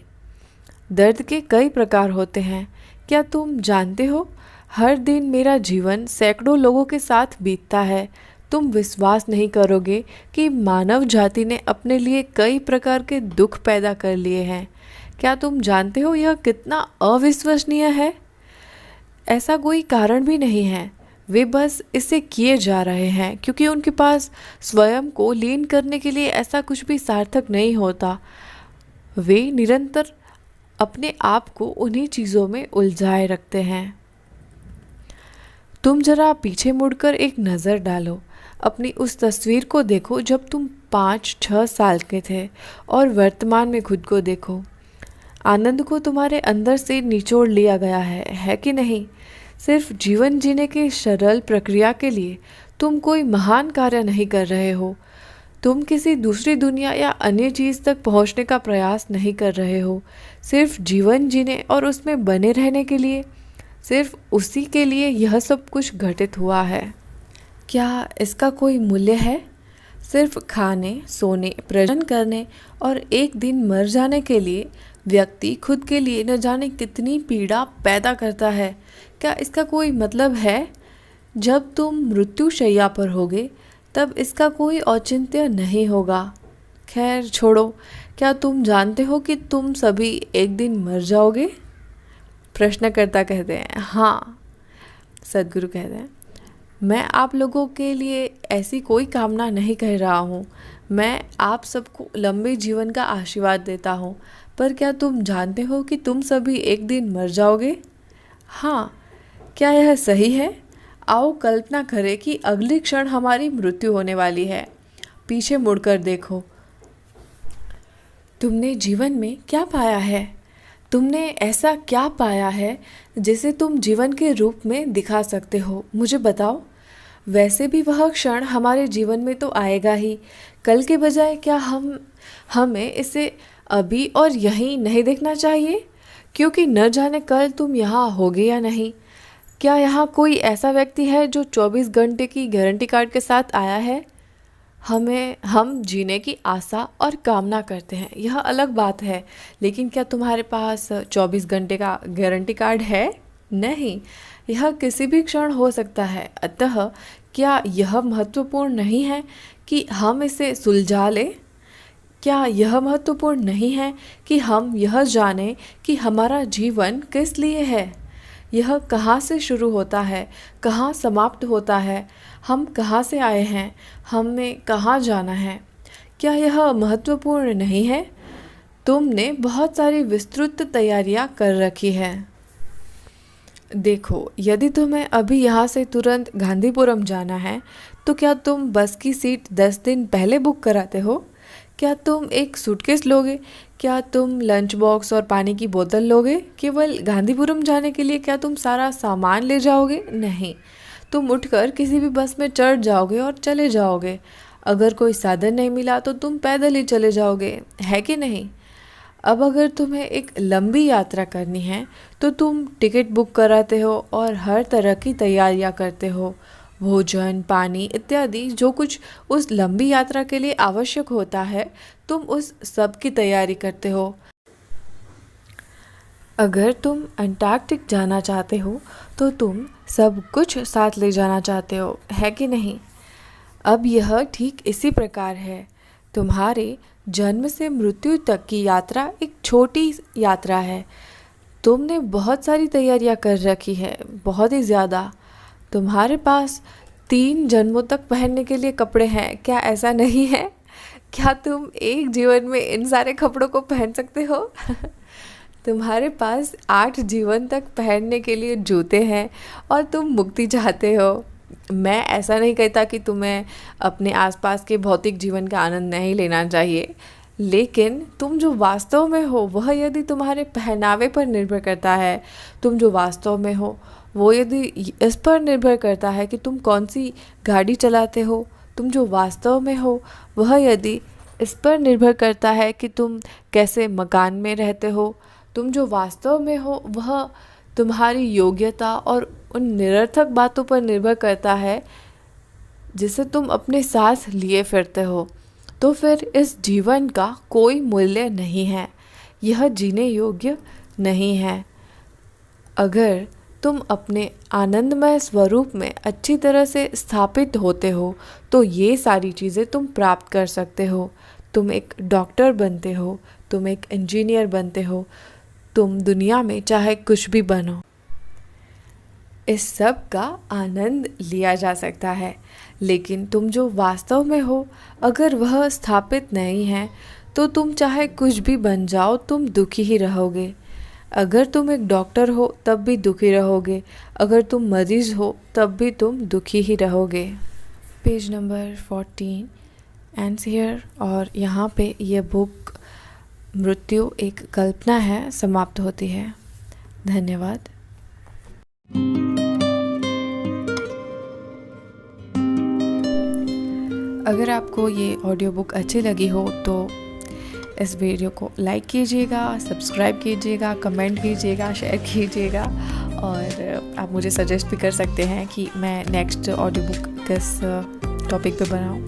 दर्द के कई प्रकार होते हैं। क्या तुम जानते हो, हर दिन मेरा जीवन सैकड़ों लोगों के साथ बीतता है। तुम विश्वास नहीं करोगे कि मानव जाति ने अपने लिए कई प्रकार के दुख पैदा कर लिए हैं। क्या तुम जानते हो यह कितना अविश्वसनीय है? ऐसा कोई कारण भी नहीं है। वे बस इसे किए जा रहे हैं क्योंकि उनके पास स्वयं को लीन करने के लिए ऐसा कुछ भी सार्थक नहीं होता। वे निरंतर अपने आप को उन्हीं चीज़ों में उलझाए रखते हैं। तुम जरा पीछे मुड़कर एक नज़र डालो। अपनी उस तस्वीर को देखो जब तुम 5-6 साल के थे और वर्तमान में खुद को देखो। आनंद को तुम्हारे अंदर से निचोड़ लिया गया है कि नहीं? सिर्फ जीवन जीने की सरल प्रक्रिया के लिए तुम कोई महान कार्य नहीं कर रहे हो। तुम किसी दूसरी दुनिया या अन्य चीज़ तक पहुंचने का प्रयास नहीं कर रहे हो। सिर्फ जीवन जीने और उसमें बने रहने के लिए, सिर्फ उसी के लिए यह सब कुछ घटित हुआ है। क्या इसका कोई मूल्य है? सिर्फ खाने, सोने, प्रजनन करने और एक दिन मर जाने के लिए व्यक्ति खुद के लिए न जाने कितनी पीड़ा पैदा करता है। क्या इसका कोई मतलब है? जब तुम मृत्युशैया पर होगे तब इसका कोई औचित्य नहीं होगा। खैर छोड़ो, क्या तुम जानते हो कि तुम सभी एक दिन मर जाओगे? प्रश्नकर्ता कहते हैं हाँ। सद्गुरु कहते हैं, मैं आप लोगों के लिए ऐसी कोई कामना नहीं कह रहा हूँ। मैं आप सबको लंबे जीवन का आशीर्वाद देता हूँ, पर क्या तुम जानते हो कि तुम सभी एक दिन मर जाओगे? हाँ, क्या यह सही है? आओ कल्पना करें कि अगली क्षण हमारी मृत्यु होने वाली है। पीछे मुड़कर देखो। तुमने जीवन में क्या पाया है? तुमने ऐसा क्या पाया है जिसे तुम जीवन के रूप में दिखा सकते हो? मुझे बताओ। वैसे भी वह क्षण हमारे जीवन में तो आएगा ही। कल के बजाय क्या हमें इसे अभी और यहीं नहीं देखना चाहिए? क्योंकि न जाने कल तुम यहाँ होगे या नहीं। क्या यहाँ कोई ऐसा व्यक्ति है जो 24 घंटे की गारंटी कार्ड के साथ आया है? हम जीने की आशा और कामना करते हैं, यह अलग बात है। लेकिन क्या तुम्हारे पास 24 घंटे का गारंटी कार्ड है? नहीं, यह किसी भी क्षण हो सकता है। अतः क्या यह महत्वपूर्ण नहीं है कि हम इसे सुलझा लें? क्या यह महत्वपूर्ण नहीं है कि हम यह जानें कि हमारा जीवन किस लिए है? यह कहाँ से शुरू होता है, कहाँ समाप्त होता है, हम कहाँ से आए हैं, हमें कहाँ जाना है। क्या यह महत्वपूर्ण नहीं है? तुमने बहुत सारी विस्तृत तैयारियां कर रखी है। देखो, यदि तुम्हें अभी यहाँ से तुरंत गांधीपुरम जाना है तो क्या तुम बस की सीट 10 दिन पहले बुक कराते हो? क्या तुम एक सूटकेस लोगे? क्या तुम लंच बॉक्स और पानी की बोतल लोगे? केवल गांधीपुरम जाने के लिए क्या तुम सारा सामान ले जाओगे? नहीं, तुम उठकर किसी भी बस में चढ़ जाओगे और चले जाओगे। अगर कोई साधन नहीं मिला तो तुम पैदल ही चले जाओगे, है कि नहीं? अब अगर तुम्हें एक लंबी यात्रा करनी है तो तुम टिकट बुक कराते हो और हर तरह की तैयारियां करते हो। भोजन, पानी इत्यादि जो कुछ उस लंबी यात्रा के लिए आवश्यक होता है, तुम उस सब की तैयारी करते हो। अगर तुम अंटार्कटिक जाना चाहते हो तो तुम सब कुछ साथ ले जाना चाहते हो, है कि नहीं? अब यह ठीक इसी प्रकार है। तुम्हारे जन्म से मृत्यु तक की यात्रा एक छोटी यात्रा है। तुमने बहुत सारी तैयारियां कर रखी है, बहुत ही ज़्यादा। तुम्हारे पास 3 जन्मों तक पहनने के लिए कपड़े हैं, क्या ऐसा नहीं है? क्या तुम एक जीवन में इन सारे कपड़ों को पहन सकते हो? तुम्हारे पास 8 जीवन तक पहनने के लिए जूते हैं और तुम मुक्ति चाहते हो। मैं ऐसा नहीं कहता कि तुम्हें अपने आसपास के भौतिक जीवन का आनंद नहीं लेना चाहिए, लेकिन तुम जो वास्तव में हो वह यदि तुम्हारे पहनावे पर निर्भर करता है, तुम जो वास्तव में हो वो यदि इस पर निर्भर करता है कि तुम कौन सी गाड़ी चलाते हो, तुम जो वास्तव में हो वह यदि इस पर निर्भर करता है कि तुम कैसे मकान में रहते हो, तुम जो वास्तव में हो वह तुम्हारी योग्यता और उन निरर्थक बातों पर निर्भर करता है जिसे तुम अपने साथ लिए फिरते हो, तो फिर इस जीवन का कोई मूल्य नहीं है, यह जीने योग्य नहीं है। अगर तुम अपने आनंदमय स्वरूप में अच्छी तरह से स्थापित होते हो तो ये सारी चीज़ें तुम प्राप्त कर सकते हो। तुम एक डॉक्टर बनते हो, तुम एक इंजीनियर बनते हो, तुम दुनिया में चाहे कुछ भी बनो, इस सब का आनंद लिया जा सकता है। लेकिन तुम जो वास्तव में हो अगर वह स्थापित नहीं है तो तुम चाहे कुछ भी बन जाओ, तुम दुखी ही रहोगे। अगर तुम एक डॉक्टर हो तब भी दुखी रहोगे, अगर तुम मरीज़ हो तब भी तुम दुखी ही रहोगे। Page number 14 ends here. और यहाँ पे ये बुक मृत्यु एक कल्पना है समाप्त होती है। धन्यवाद। अगर आपको ये ऑडियो बुक अच्छी लगी हो तो इस वीडियो को लाइक कीजिएगा, सब्सक्राइब कीजिएगा, कमेंट कीजिएगा, शेयर कीजिएगा और आप मुझे सजेस्ट भी कर सकते हैं कि मैं नेक्स्ट ऑडियो बुक किस टॉपिक पे बनाऊं।